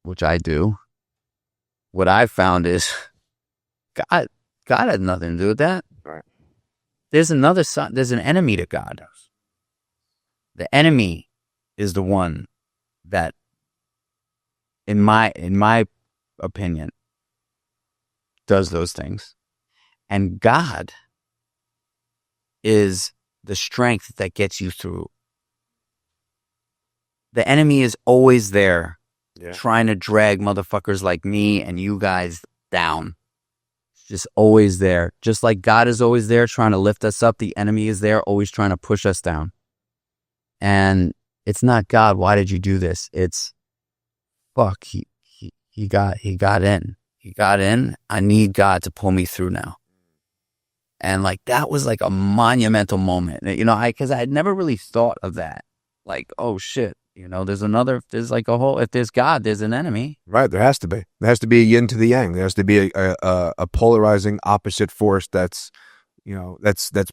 which I do, what I've found is God had nothing to do with that. Right. There's another side. There's an enemy to God. The enemy is the one that, in my opinion, does those things. And God is the strength that gets you through. The enemy is always there, trying to drag motherfuckers like me and you guys down. Just always there. Just like God is always there trying to lift us up, the enemy is there always trying to push us down. And it's not God, why did you do this? It's fuck, he got in. He got in. I need God to pull me through now. And like that was like a monumental moment. You know, because I had never really thought of that. Like, oh shit. You know, there's like a whole, if there's God, there's an enemy. Right. There has to be. There has to be a yin to the yang. There has to be a polarizing opposite force that's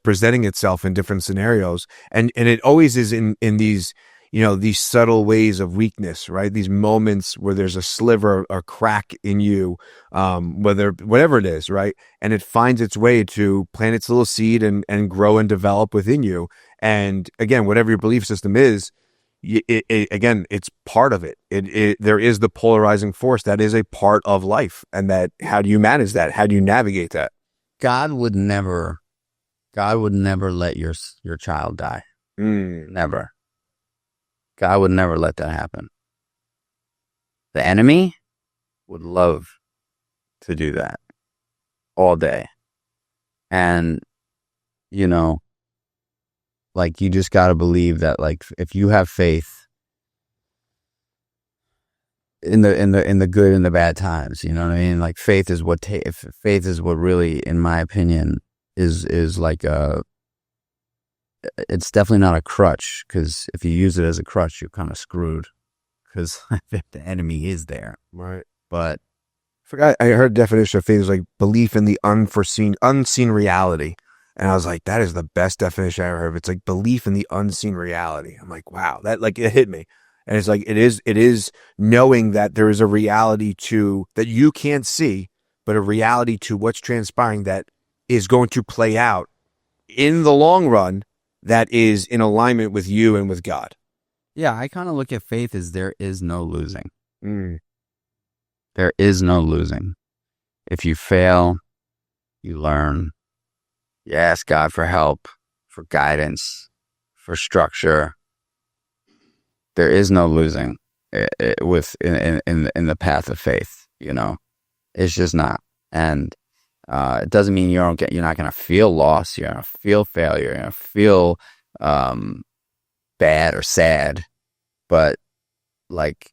presenting itself in different scenarios. And it always is in these, you know, these subtle ways of weakness, right? These moments where there's a sliver or crack in you, whatever it is, right? And it finds its way to plant its little seed and grow and develop within you. And again, whatever your belief system is, again, it's part of it. There is the polarizing force that is a part of life, and that how do you manage that? How do you navigate that? God would never let your child die. Never. God would never let that happen. The enemy would love to do that all day, and you know. Like, you just got to believe that, like, if you have faith in the good and the bad times, you know what I mean? Like, faith is what really, in my opinion, is like it's definitely not a crutch, because if you use it as a crutch, you're kind of screwed, because the enemy is there. Right. But I heard the definition of faith is like belief in the unseen reality. And I was like, that is the best definition I ever heard. It's like belief in the unseen reality. I'm like, wow, that like it hit me. And it's like, it is knowing that there is a reality to that you can't see, but a reality to what's transpiring that is going to play out in the long run that is in alignment with you and with God. Yeah, I kind of look at faith as there is no losing. There is no losing. If you fail, you learn. You ask God for help, for guidance, for structure. There is no losing in the path of faith. You know, it's just not. And it doesn't mean you're not going to feel loss. You're going to feel failure. You're going to feel bad or sad. But like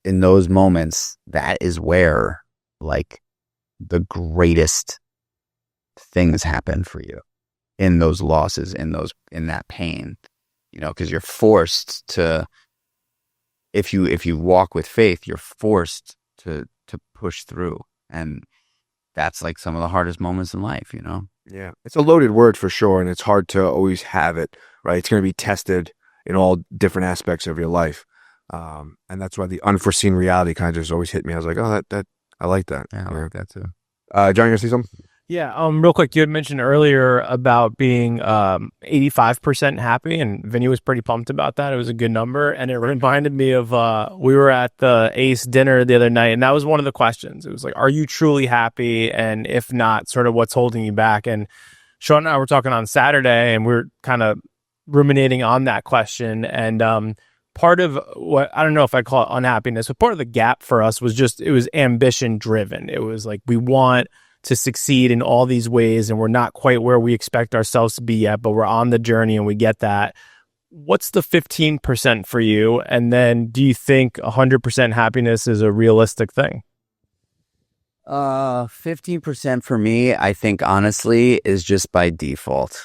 in those moments, that is where like the greatest things happen for you, in those losses, in that pain, you know, because you're forced to, if you walk with faith, you're forced to push through. And that's like some of the hardest moments in life, you know? Yeah. It's a loaded word for sure. And it's hard to always have it, right? It's going to be tested in all different aspects of your life. And that's why the unforeseen reality kind of just always hit me. I was like, oh, that I like that. Yeah, I like that too. John, you gonna say something? Yeah, real quick, you had mentioned earlier about being 85% happy, and Vinny was pretty pumped about that. It was a good number, and it reminded me of we were at the Ace dinner the other night, and that was one of the questions. It was like, are you truly happy? And if not, sort of what's holding you back? And Sean and I were talking on Saturday, and we're kind of ruminating on that question. And part of what, I don't know if I'd call it unhappiness, but part of the gap for us was just, it was ambition driven. It was like, we want to succeed in all these ways, and we're not quite where we expect ourselves to be yet, but we're on the journey and we get that. What's the 15% for you? And then do you think 100% happiness is a realistic thing? 15% for me, I think honestly is just by default.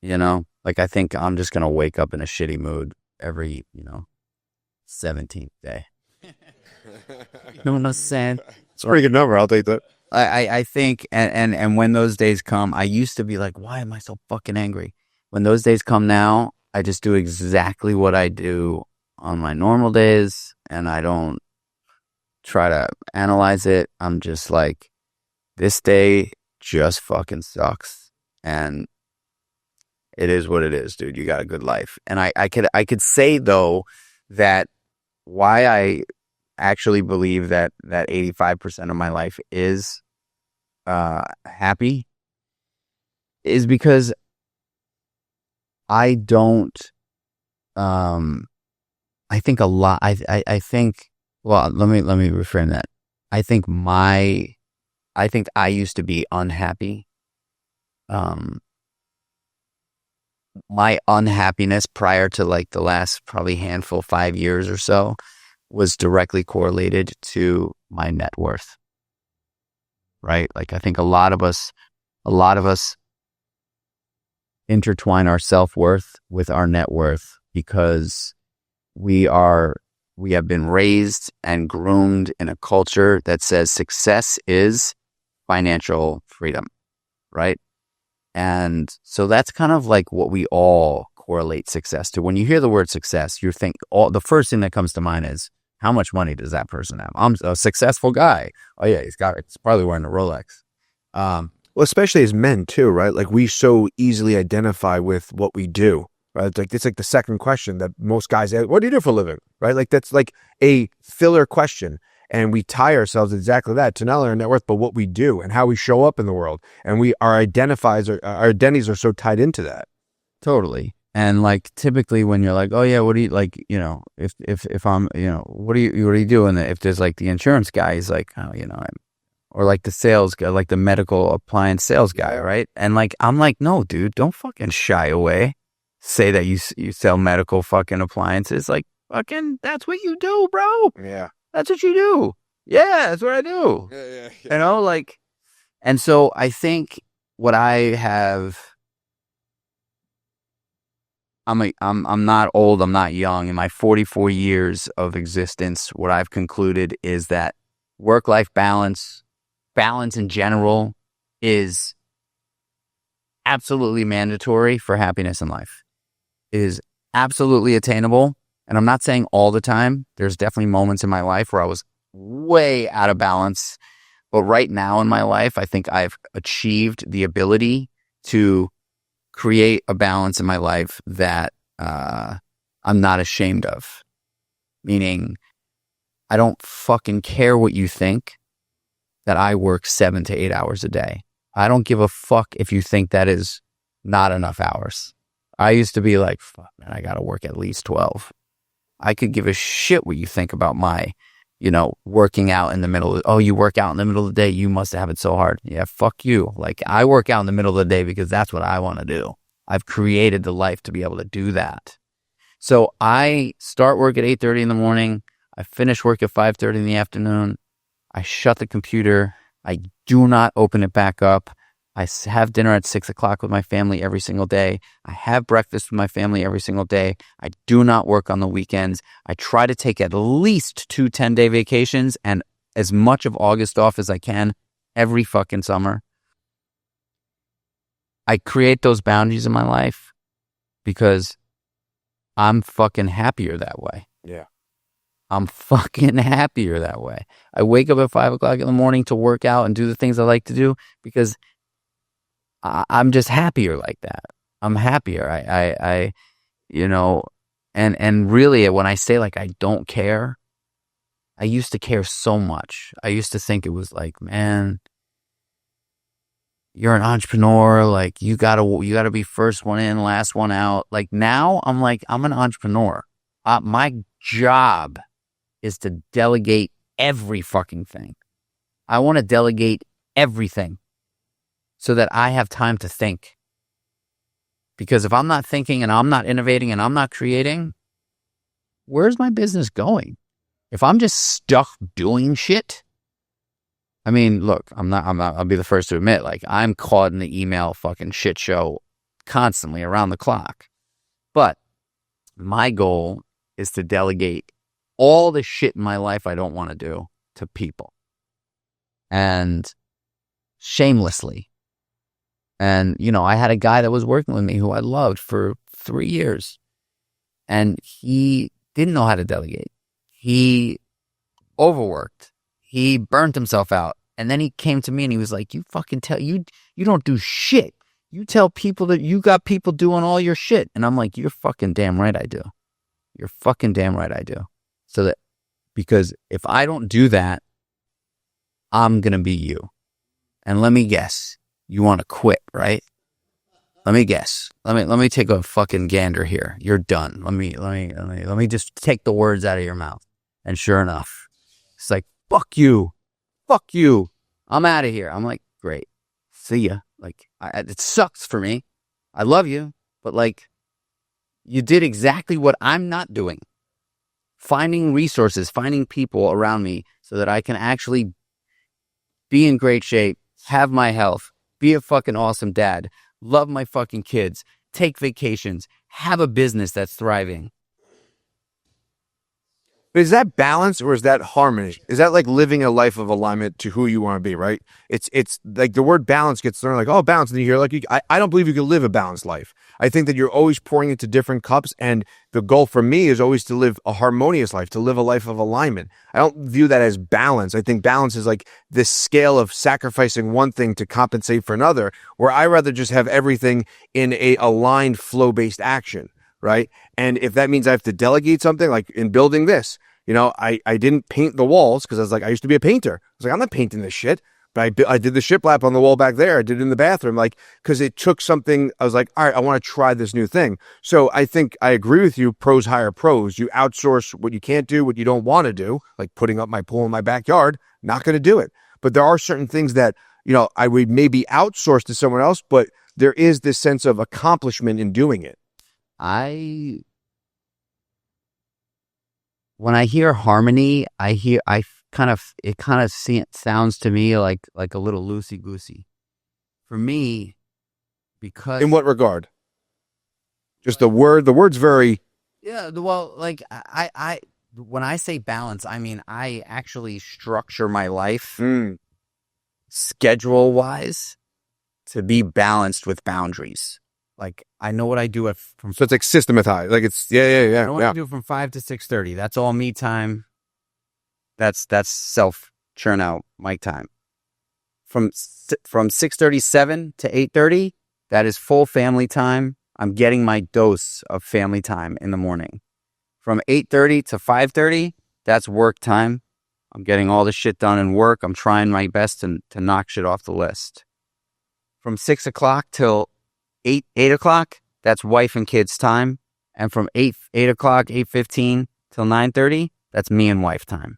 You know, like I think I'm just going to wake up in a shitty mood every, 17th day. You know what I'm saying? It's a pretty good number. I'll take that. I think, and when those days come, I used to be like, why am I so fucking angry? When those days come now, I just do exactly what I do on my normal days, and I don't try to analyze it. I'm just like, this day just fucking sucks, and it is what it is, dude. You got a good life. And I could say though that why I actually believe that 85% of my life is happy is because I don't I think a lot I think, well, let me reframe that. I think I used to be unhappy. My unhappiness prior to like the last probably handful 5 years or so was directly correlated to my net worth. Right? Like I think a lot of us intertwine our self-worth with our net worth because we have been raised and groomed in a culture that says success is financial freedom, right? And so that's kind of like what we all correlate success to. When you hear the word success, you think the first thing that comes to mind is, how much money does that person have? I'm a successful guy. Oh yeah, he's probably wearing a Rolex. Well, especially as men too, right? Like we so easily identify with what we do, right? It's like the second question that most guys ask, what do you do for a living? Right? Like that's like a filler question. And we tie ourselves exactly that to not only our net worth, but what we do and how we show up in the world. And our identities are so tied into that. Totally. And like typically when you're like, oh yeah, what do you like, if I'm, what do you do? And if there's like the insurance guy, he's like, oh, or like the sales guy, like the medical appliance sales guy, right? And like, I'm like, no, dude, don't fucking shy away. Say that you sell medical fucking appliances. Like fucking, that's what you do, bro. Yeah. That's what you do. Yeah, that's what I do. Yeah. Like, and so I think what I have, I'm not old, I'm not young. In my 44 years of existence, what I've concluded is that work-life balance in general is absolutely mandatory for happiness in life. It is absolutely attainable. And I'm not saying all the time. There's definitely moments in my life where I was way out of balance. But right now in my life, I think I've achieved the ability to create a balance in my life that I'm not ashamed of. Meaning, I don't fucking care what you think that I work 7 to 8 hours a day. I don't give a fuck if you think that is not enough hours. I used to be like, fuck, man, I got to work at least 12. I could give a shit what you think about my, working out in the middle. Oh, you work out in the middle of the day. You must have it so hard. Yeah, fuck you. Like I work out in the middle of the day because that's what I want to do. I've created the life to be able to do that. So I start work at 8:30 in the morning. I finish work at 5:30 in the afternoon. I shut the computer. I do not open it back up. I have dinner at 6 o'clock with my family every single day. I have breakfast with my family every single day. I do not work on the weekends. I try to take at least 2 10-day vacations and as much of August off as I can every fucking summer. I create those boundaries in my life because I'm fucking happier that way. Yeah. I'm fucking happier that way. I wake up at 5 o'clock in the morning to work out and do the things I like to do because I'm just happier like that. I'm happier. I you know, and really when I say like I don't care, I used to care so much. I used to think it was like, man, you're an entrepreneur, like you gotta be first one in, last one out. Like now I'm like, I'm an entrepreneur. My job is to delegate every fucking thing. I want to delegate everything so that I have time to think. Because if I'm not thinking and I'm not innovating and I'm not creating, where's my business going? If I'm just stuck doing shit, I mean, look, I'll be the first to admit, like I'm caught in the email fucking shit show constantly around the clock. But my goal is to delegate all the shit in my life I don't want to do to people. And shamelessly. And, you know, I had a guy that was working with me who I loved for 3 years. And he didn't know how to delegate. He overworked. He burnt himself out. And then he came to me and he was like, you fucking you don't do shit. You tell people that you got people doing all your shit. And I'm like, you're fucking damn right I do. You're fucking damn right I do. So that, because if I don't do that, I'm going to be you. And let me guess, you want to quit, right? Let me guess. Let me take a fucking gander here. You're done. Let me just take the words out of your mouth. And sure enough, it's like, fuck you. Fuck you. I'm out of here. I'm like, great. See ya. Like, it sucks for me. I love you. But like, you did exactly what I'm not doing. Finding resources, finding people around me so that I can actually be in great shape, have my health, be a fucking awesome dad, love my fucking kids, take vacations, have a business that's thriving. But is that balance or is that harmony? Is that like living a life of alignment to who you want to be, right? It's like the word balance gets thrown like, oh, balance. And you hear like, I don't believe you can live a balanced life. I think that you're always pouring into different cups. And the goal for me is always to live a harmonious life, to live a life of alignment. I don't view that as balance. I think balance is like this scale of sacrificing one thing to compensate for another, where I rather just have everything in a aligned flow-based action, right? And if that means I have to delegate something, like in building this, you know, I didn't paint the walls because I was like, I used to be a painter. I was like, I'm not painting this shit. But I did the shiplap on the wall back there. I did it in the bathroom, like, because it took something. I was like, all right, I want to try this new thing. So I think I agree with you. Pros hire pros. You outsource what you can't do, what you don't want to do, like putting up my pool in my backyard. Not going to do it. But there are certain things that, you know, I would maybe outsource to someone else, but there is this sense of accomplishment in doing it. When I hear harmony, it kind of sounds to me like a little loosey goosey. For me, because in what regard? Just the word's very. Yeah, well, like I when I say balance, I mean I actually structure my life schedule wise to be balanced with boundaries. Like I know what I do So it's like systematized. Like it's I know what I do from 5 to 6:30. That's all me time. That's self Chernow Mike time. From 6:37 to 8:30, that is full family time. I'm getting my dose of family time in the morning. From 8:30 to 5:30, that's work time. I'm getting all the shit done in work. I'm trying my best to knock shit off the list. From 6 o'clock till 8 o'clock, that's wife and kids time. And from 8 o'clock, 8:15 till 9:30, that's me and wife time.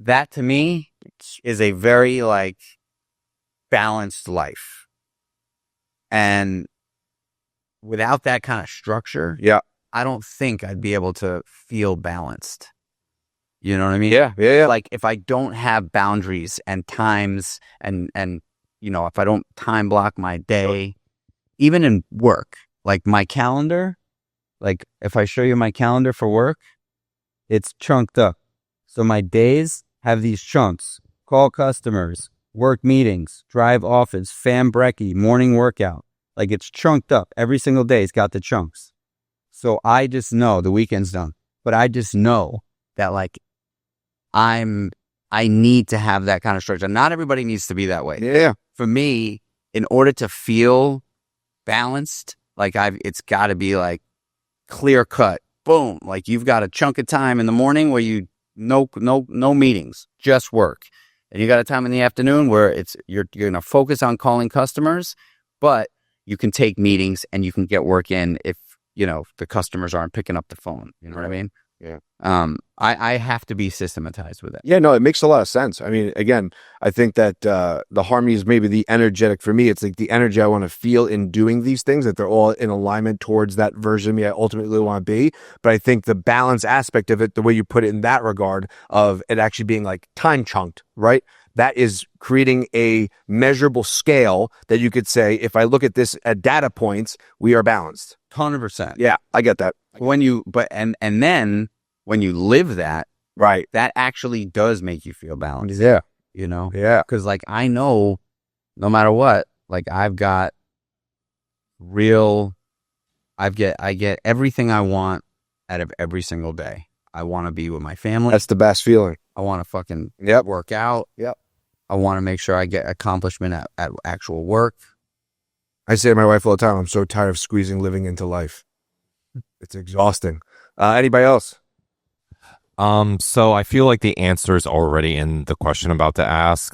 That to me is a very like balanced life. And without that kind of structure, I don't think I'd be able to feel balanced. You know what I mean? Yeah. Like if I don't have boundaries and times and you know, if I don't time block my day, even in work, like my calendar, like if I show you my calendar for work, it's chunked up. So my days have these chunks: call customers, work meetings, drive office, fam brekkie, morning workout. Like it's chunked up. Every single day it's got the chunks. So I just know the weekend's done, but I just know that like I need to have that kind of structure. Not everybody needs to be that way. Yeah. For me, in order to feel balanced, like it's got to be like clear cut. Boom. Like you've got a chunk of time in the morning where you no meetings, just work. And you got a time in the afternoon where you're going to focus on calling customers, but you can take meetings and you can get work in if, the customers aren't picking up the phone. You know what I mean? Yeah. I have to be systematized with it. Yeah, no, it makes a lot of sense. I mean, again, I think that the harmony is maybe the energetic for me. It's like the energy I want to feel in doing these things, that they're all in alignment towards that version of me I ultimately want to be. But I think the balance aspect of it, the way you put it in that regard of it actually being like time chunked, right? That is creating a measurable scale that you could say, if I look at this at data points, we are balanced. 100%. Yeah, I get that. And then when you live that, right, that actually does make you feel balanced. Yeah. Yeah. Because like I know no matter what, like I get everything I want out of every single day. I want to be with my family. That's the best feeling. I want to fucking Yep. work out. Yep. I want to make sure I get accomplishment at actual work. I say to my wife all the time, I'm so tired of squeezing living into life. It's exhausting. Anybody else? So I feel like the answer is already in the question I'm about to ask.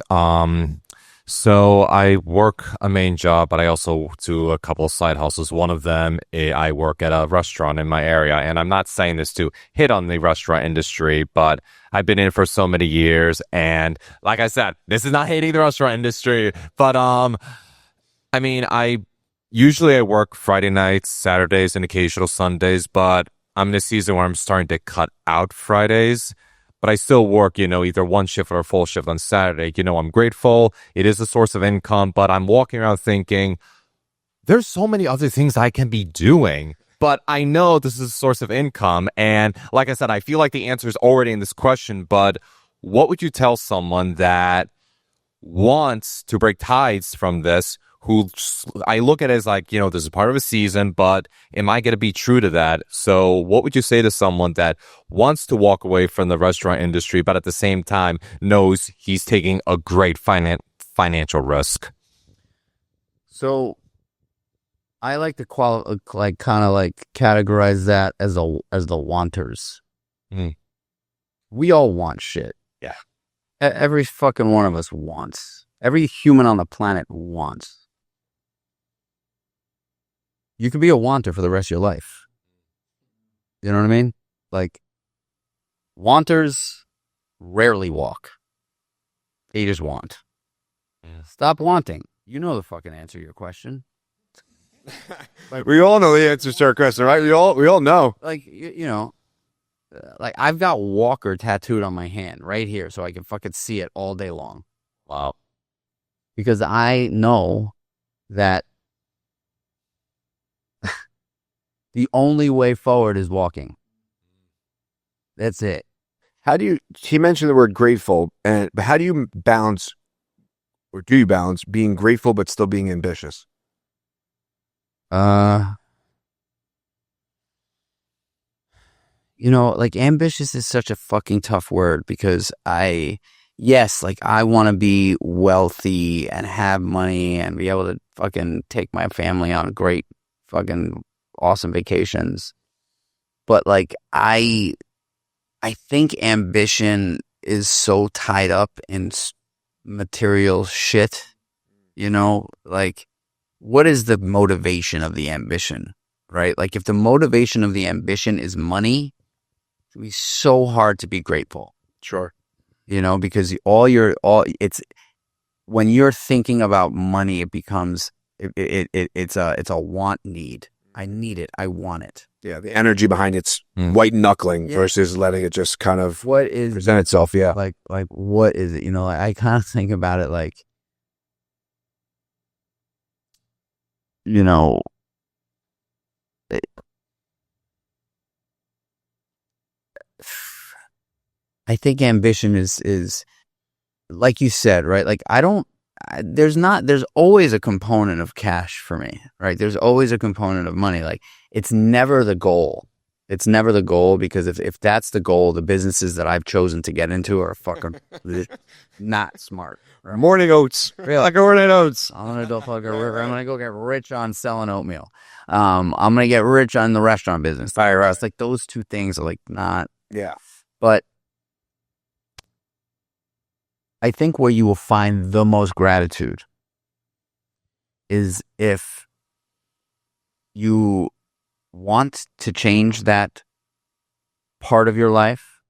So I work a main job, but I also do a couple of side hustles. One of them, I work at a restaurant in my area, and I'm not saying this to hit on the restaurant industry, but I've been in it for so many years. And like I said, this is not hating the restaurant industry, but I mean, I usually work Friday nights, Saturdays, and occasional Sundays, but I'm in a season where I'm starting to cut out Fridays. But I still work, either one shift or a full shift on Saturday. I'm grateful. It is a source of income, but I'm walking around thinking, there's so many other things I can be doing. But I know this is a source of income. And like I said, I feel like the answer is already in this question. But what would you tell someone that wants to break ties from this, who I look at it as like, this is part of a season, but am I going to be true to that? So what would you say to someone that wants to walk away from the restaurant industry, but at the same time knows he's taking a great financial risk? So I like to categorize that as the wanters. We all want shit. Yeah. Every fucking one of us wants. Every human on the planet wants. You could be a wanter for the rest of your life. You know what I mean? Like, wanters rarely walk. They just want. Yeah. Stop wanting. You know the fucking answer to your question. We all know the answer to our question, right? We all know. Like, like I've got Walker tattooed on my hand right here so I can fucking see it all day long. Wow. Because I know that the only way forward is walking. That's it. He mentioned the word grateful, but how do you balance, or do you balance being grateful but still being ambitious? Like ambitious is such a fucking tough word because I want to be wealthy and have money and be able to fucking take my family on great fucking awesome vacations. But like, I think ambition is so tied up in material shit, like what is the motivation of the ambition, right? Like if the motivation of the ambition is money, it's going to be so hard to be grateful. Sure. Because it's when you're thinking about money, it becomes it's a want need. I need it. I want it. Yeah, the energy behind it's white knuckling versus letting it just kind of present itself. Yeah, like what is it? I kind of think about it like, I think ambition is like you said, right? Like there's always a component of cash for me, right? There's always a component of money. Like it's never the goal. It's never the goal, because if that's the goal, the businesses that I've chosen to get into are fucking not smart. Right? Morning oats. Like morning oats. I'm gonna go get rich on selling oatmeal. I'm gonna get rich on the restaurant business. It's like those two things are like not. Yeah. But I think where you will find the most gratitude is if you want to change that part of your life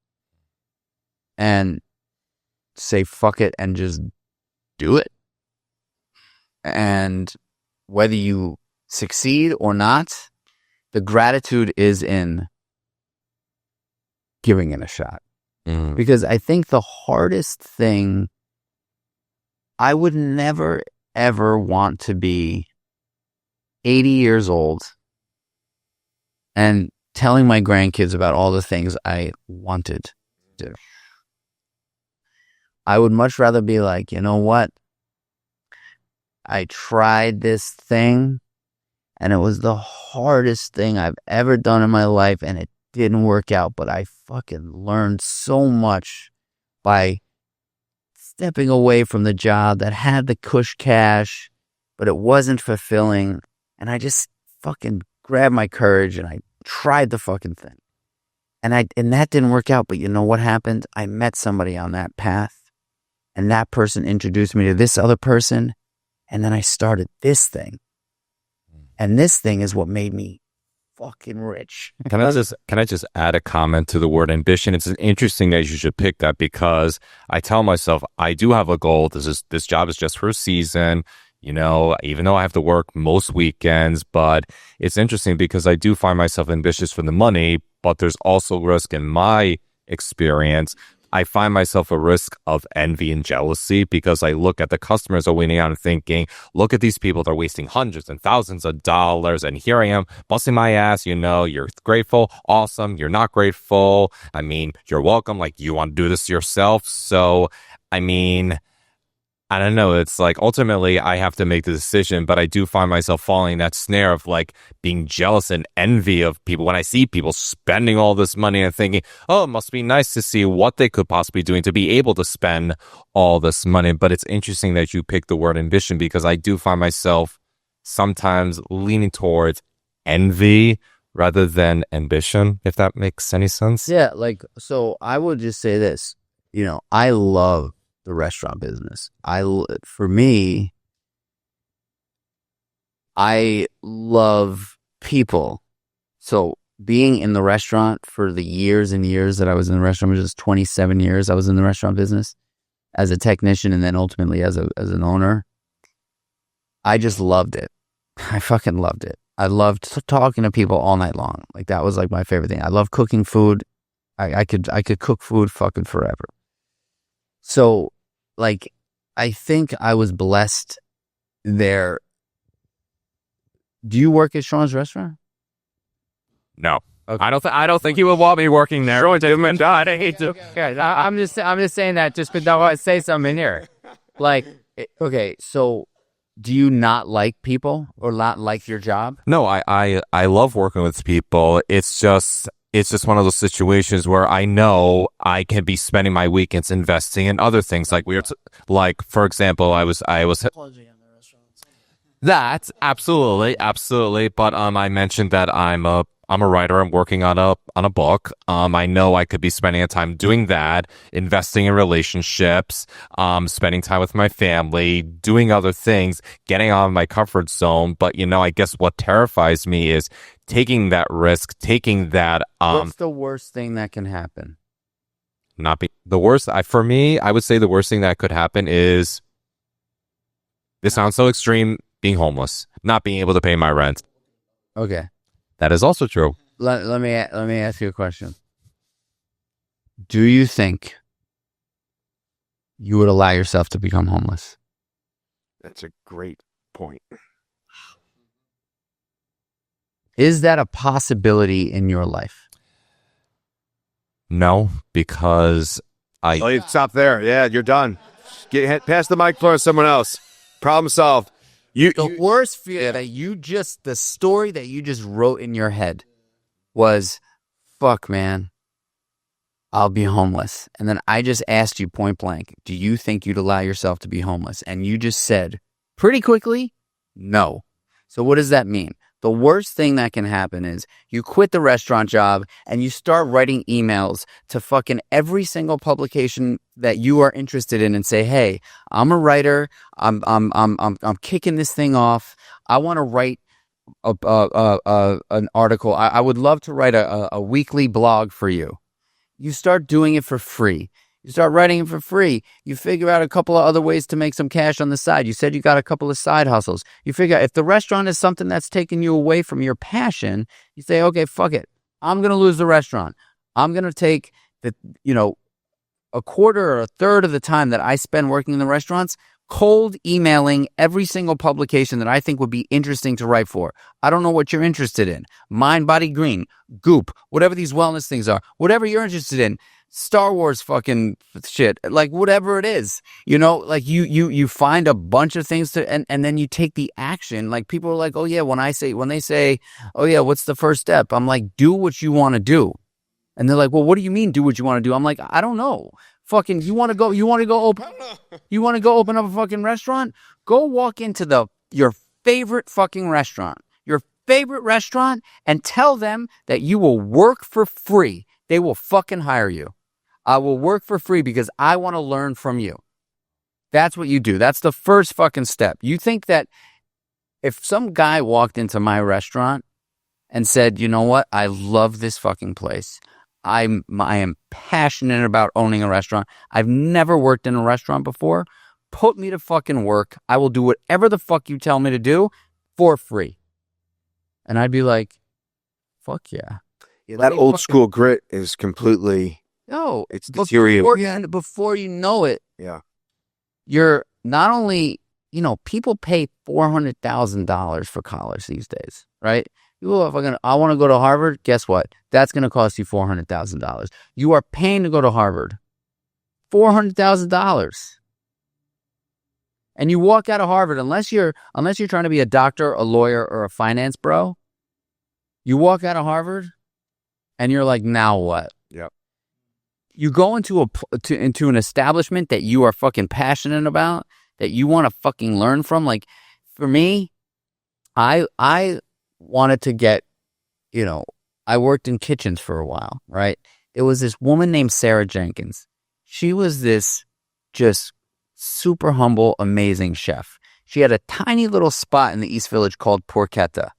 and say fuck it and just do it. And whether you succeed or not, the gratitude is in giving it a shot. Because I think the hardest thing, I would never ever want to be 80 years old and telling my grandkids about all the things I wanted to do. I would much rather be like, you know what? I tried this thing and it was the hardest thing I've ever done in my life and it didn't work out, but I fucking learned so much by stepping away from the job that had the cush cash, but it wasn't fulfilling. And I just fucking grabbed my courage and I tried the fucking thing. And that didn't work out. But you know what happened? I met somebody on that path and that person introduced me to this other person. And then I started this thing. And this thing is what made me fucking rich. Can I just add a comment to the word ambition? It's interesting that you should pick that, because I tell myself I do have a goal. This job is just for a season, you know, even though I have to work most weekends. But it's interesting because I do find myself ambitious for the money, but there's also risk in my experience. I find myself a risk of envy and jealousy because I look at the customers are waiting out and thinking, look at these people, they're wasting hundreds and thousands of dollars. And here I am busting my ass. You know, you're grateful. Awesome. You're not grateful. I mean, you're welcome. Like, you want to do this yourself. So, I mean, I don't know. It's like ultimately I have to make the decision, but I do find myself falling in that snare of like being jealous and envy of people when I see people spending all this money and thinking, oh, it must be nice to see what they could possibly be doing to be able to spend all this money. But it's interesting that you picked the word ambition, because I do find myself sometimes leaning towards envy rather than ambition, if that makes any sense. Yeah, like, so I would just say this, you know, I love the restaurant business. For me, I love people. So being in the restaurant for the years and years that I was in the restaurant business, 27 years I was in the restaurant business as a technician and then ultimately as an owner, I just loved it. I fucking loved it. I loved talking to people all night long. Like, that was like my favorite thing. I love cooking food. I could cook food fucking forever. So, like, I think I was blessed there. Do you work at Sean's restaurant? No. Okay. I don't think he would want me working there. I hate to. Guys, I'm just saying that just because I want to say something in here. Like, Okay, so do you not like people or not like your job? No, I love working with people. It's just one of those situations where I know I can be spending my weekends investing in other things. Like like for example, I was that absolutely. But I mentioned that I'm a writer. I'm working on a book. I know I could be spending time doing that, investing in relationships, spending time with my family, doing other things, getting out of my comfort zone. But you know, I guess what terrifies me is taking that risk, taking that. What's the worst thing that can happen? Not be the worst. For me, I would say the worst thing that could happen is. This sounds so extreme. Being homeless, not being able to pay my rent. Okay. That is also true. Let me ask you a question. Do you think you would allow yourself to become homeless? That's a great point. Is that a possibility in your life? No, because Oh, you stop there. Yeah, you're done. Pass the mic for someone else. Problem solved. The worst fear that the story that you just wrote in your head was, fuck, man, I'll be homeless. And then I just asked you point blank, do you think you'd allow yourself to be homeless? And you just said pretty quickly, no. So what does that mean? The worst thing that can happen is you quit the restaurant job and you start writing emails to fucking every single publication that you are interested in and say, hey, I'm a writer. I'm kicking this thing off. I want to write an article. I would love to write a weekly blog for you. You start doing it for free. You start writing it for free. You figure out a couple of other ways to make some cash on the side. You said you got a couple of side hustles. You figure out if the restaurant is something that's taking you away from your passion, you say, okay, fuck it. I'm going to lose the restaurant. I'm going to take a quarter or a third of the time that I spend working in the restaurants cold emailing every single publication that I think would be interesting to write for. I don't know what you're interested in. Mind, Body, Green, Goop, whatever these wellness things are, whatever you're interested in, Star Wars fucking shit, like whatever it is, like you find a bunch of things to, and then you take the action. Like people are like, oh yeah, when they say, oh yeah, what's the first step? I'm like, do what you want to do. And they're like, well, what do you mean do what you want to do? I'm like, I don't know. Fucking, you want to go open up a fucking restaurant? Go walk into your favorite fucking restaurant, and tell them that you will work for free. They will fucking hire you. I will work for free because I want to learn from you. That's what you do. That's the first fucking step. You think that if some guy walked into my restaurant and said, you know what? I love this fucking place. I am passionate about owning a restaurant. I've never worked in a restaurant before. Put me to fucking work. I will do whatever the fuck you tell me to do for free. And I'd be like, fuck yeah. That old school grit is completely... No, it's deteriorating. Before you know it, yeah, you're not only, people pay $400,000 for college these days, right? People are I want to go to Harvard. Guess what? That's going to cost you $400,000. You are paying to go to Harvard. $400,000. And you walk out of Harvard, unless you're trying to be a doctor, a lawyer, or a finance bro, you walk out of Harvard and you're like, now what? Yep. You go into an establishment that you are fucking passionate about, that you want to fucking learn from. Like for me, I wanted to get, I worked in kitchens for a while, right? There was this woman named Sarah Jenkins. She was this just super humble, amazing chef. She had a tiny little spot in the East Village called Porchetta.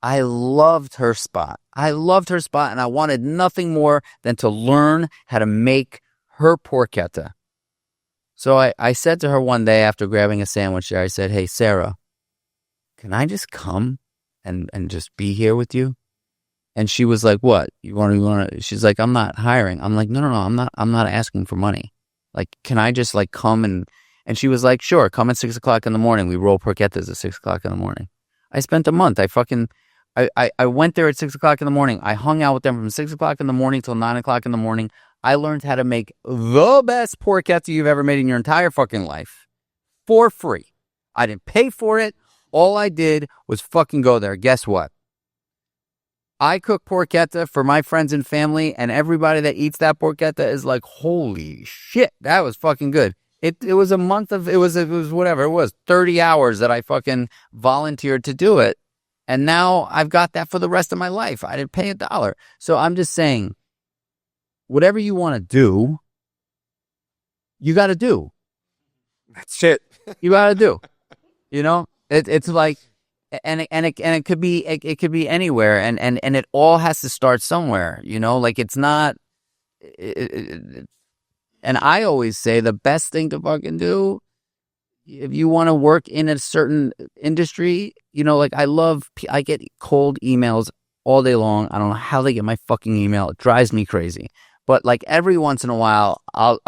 I loved her spot. And I wanted nothing more than to learn how to make her porchetta. So I said to her one day after grabbing a sandwich there, I said, hey, Sarah, can I just come and just be here with you? And she was like, what? You want to, she's like, I'm not hiring. I'm like, no, I'm not asking for money. Like, can I just like come and she was like, sure, come at 6 o'clock in the morning. We roll porchettas at 6 o'clock in the morning. I spent a month. I went there at 6 o'clock in the morning. I hung out with them from 6 o'clock in the morning till 9 o'clock in the morning. I learned how to make the best porchetta you've ever made in your entire fucking life for free. I didn't pay for it. All I did was fucking go there. Guess what? I cook porchetta for my friends and family, and everybody that eats that porchetta is like, holy shit, that was fucking good. It was a month of, it was whatever, it was 30 hours that I fucking volunteered to do it. And now I've got that for the rest of my life. I didn't pay $1. So I'm just saying, whatever you want to do, you got to do. That's it. You got to do. It's like, and it could be anywhere, and it all has to start somewhere. Like it's not. And I always say the best thing to fucking do, if you want to work in a certain industry, like I get cold emails all day long. I don't know how they get my fucking email. It drives me crazy. But like every once in a while, I'll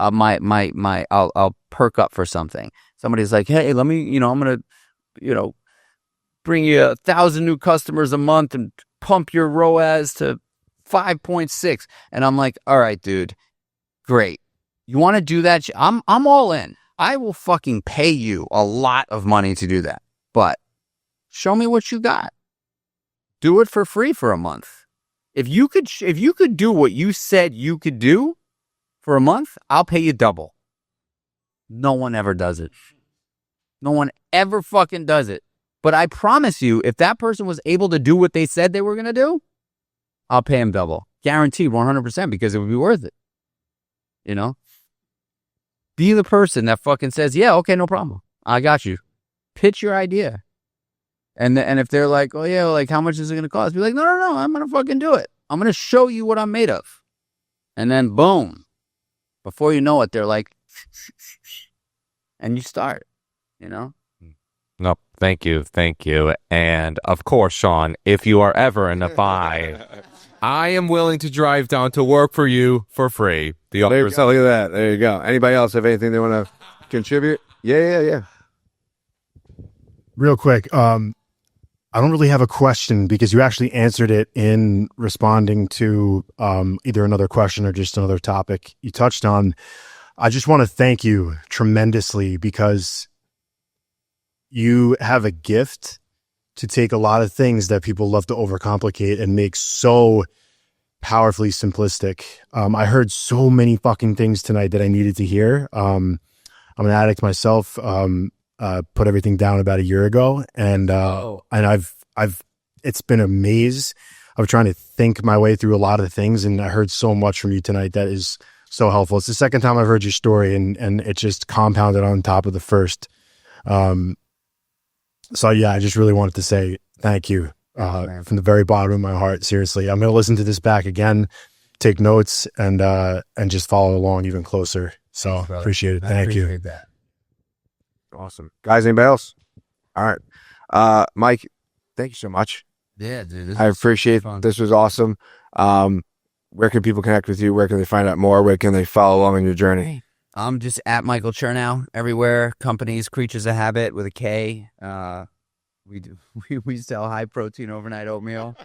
perk up for something. Somebody's like, hey, let me, I'm going to, bring you 1,000 new customers a month and pump your ROAS to 5.6. And I'm like, all right, dude, great. You want to do that? I'm all in. I will fucking pay you a lot of money to do that. But show me what you got. Do it for free for a month. If you could do what you said you could do for a month, I'll pay you double. No one ever does it. No one ever fucking does it. But I promise you, if that person was able to do what they said they were going to do, I'll pay him double. Guaranteed 100% because it would be worth it. You know? Be the person that fucking says, yeah, okay, no problem. I got you. Pitch your idea. And if they're like, oh yeah, like how much is it going to cost? Be like, no, I'm going to fucking do it. I'm going to show you what I'm made of. And then boom. Before you know it, they're like, and you start, you know? No, thank you. And of course, Sean, if you are ever in a bind, I am willing to drive down to work for you for free. Look at that. There you go. Anybody else have anything they want to contribute? Yeah. Real quick, I don't really have a question because you actually answered it in responding to either another question or just another topic you touched on. I just want to thank you tremendously because you have a gift to take a lot of things that people love to overcomplicate and make so powerfully simplistic. I heard so many fucking things tonight that I needed to hear. I'm an addict myself. Put everything down about a year ago, and I've it's been a maze of trying to think my way through a lot of things, and I heard so much from you tonight that is so helpful. It's the second time I've heard your story, and it just compounded on top of the first. So yeah, I just really wanted to say thank you from the very bottom of my heart. Seriously, I'm going to listen to this back again, take notes, and just follow along even closer. So appreciate it. Thank you. That. Awesome. Guys, anybody else? All right. Mike, thank you so much. Yeah, dude. I appreciate it. This was awesome. Where can people connect with you? Where can they find out more? Where can they follow along on your journey? I'm just at Michael Chernow everywhere. Companies, Kreatures of Habit with a K. We sell high protein overnight oatmeal.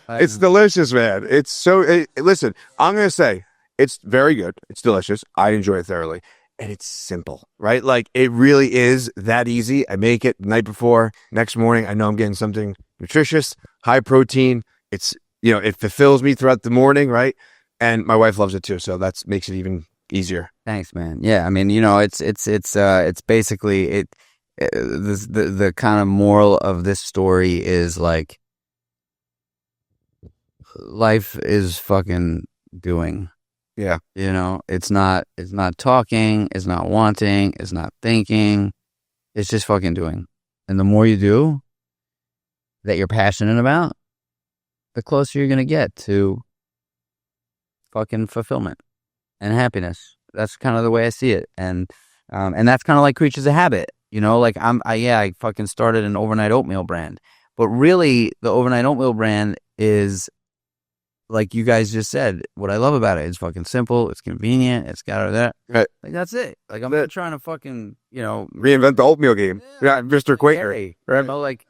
It's delicious, man. It's so, listen, I'm going to say it's very good. It's delicious. I enjoy it thoroughly. And it's simple, right? Like it really is that easy. I make it the night before, next morning. I know I'm getting something nutritious, high protein. It's, it fulfills me throughout the morning, right? And my wife loves it too. So that makes it even easier. Thanks, man. Yeah. I mean, it's basically the kind of moral of this story is like life is fucking doing. Yeah. It's not talking, it's not wanting, it's not thinking. It's just fucking doing. And the more you do that you're passionate about, the closer you're going to get to fucking fulfillment and happiness. That's kind of the way I see it. And that's kind of like Creatures of Habit, like I fucking started an overnight oatmeal brand, but really the overnight oatmeal brand is, like you guys just said, what I love about it is fucking simple. It's convenient. It's got all that. Right. Like that's it. Like I'm not trying to fucking, reinvent the oatmeal game. Yeah, Mr. Quaker. Right. Like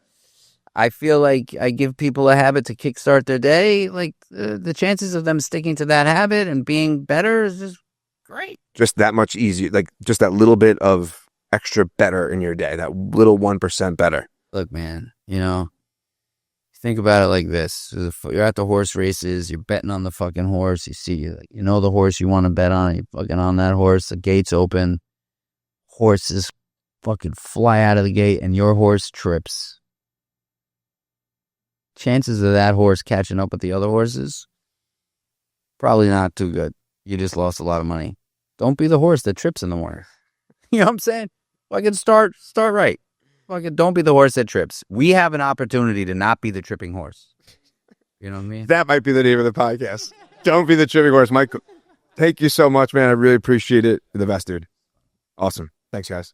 I feel like I give people a habit to kickstart their day. Like the chances of them sticking to that habit and being better is just great. Just that much easier. Like just that little bit of extra better in your day. That little 1% better. Look, man, think about it like this. You're at the horse races. You're betting on the fucking horse. You see, the horse you want to bet on. You're fucking on that horse. The gate's open. Horses fucking fly out of the gate and your horse trips. Chances of that horse catching up with the other horses? Probably not too good. You just lost a lot of money. Don't be the horse that trips in the morning. You know what I'm saying? Fucking start right. Fucking don't be the horse that trips. We have an opportunity to not be the tripping horse. You know what I mean? That might be the name of the podcast. Don't be the tripping horse. Michael, thank you so much, man. I really appreciate it. You're the best, dude. Awesome. Thanks, guys.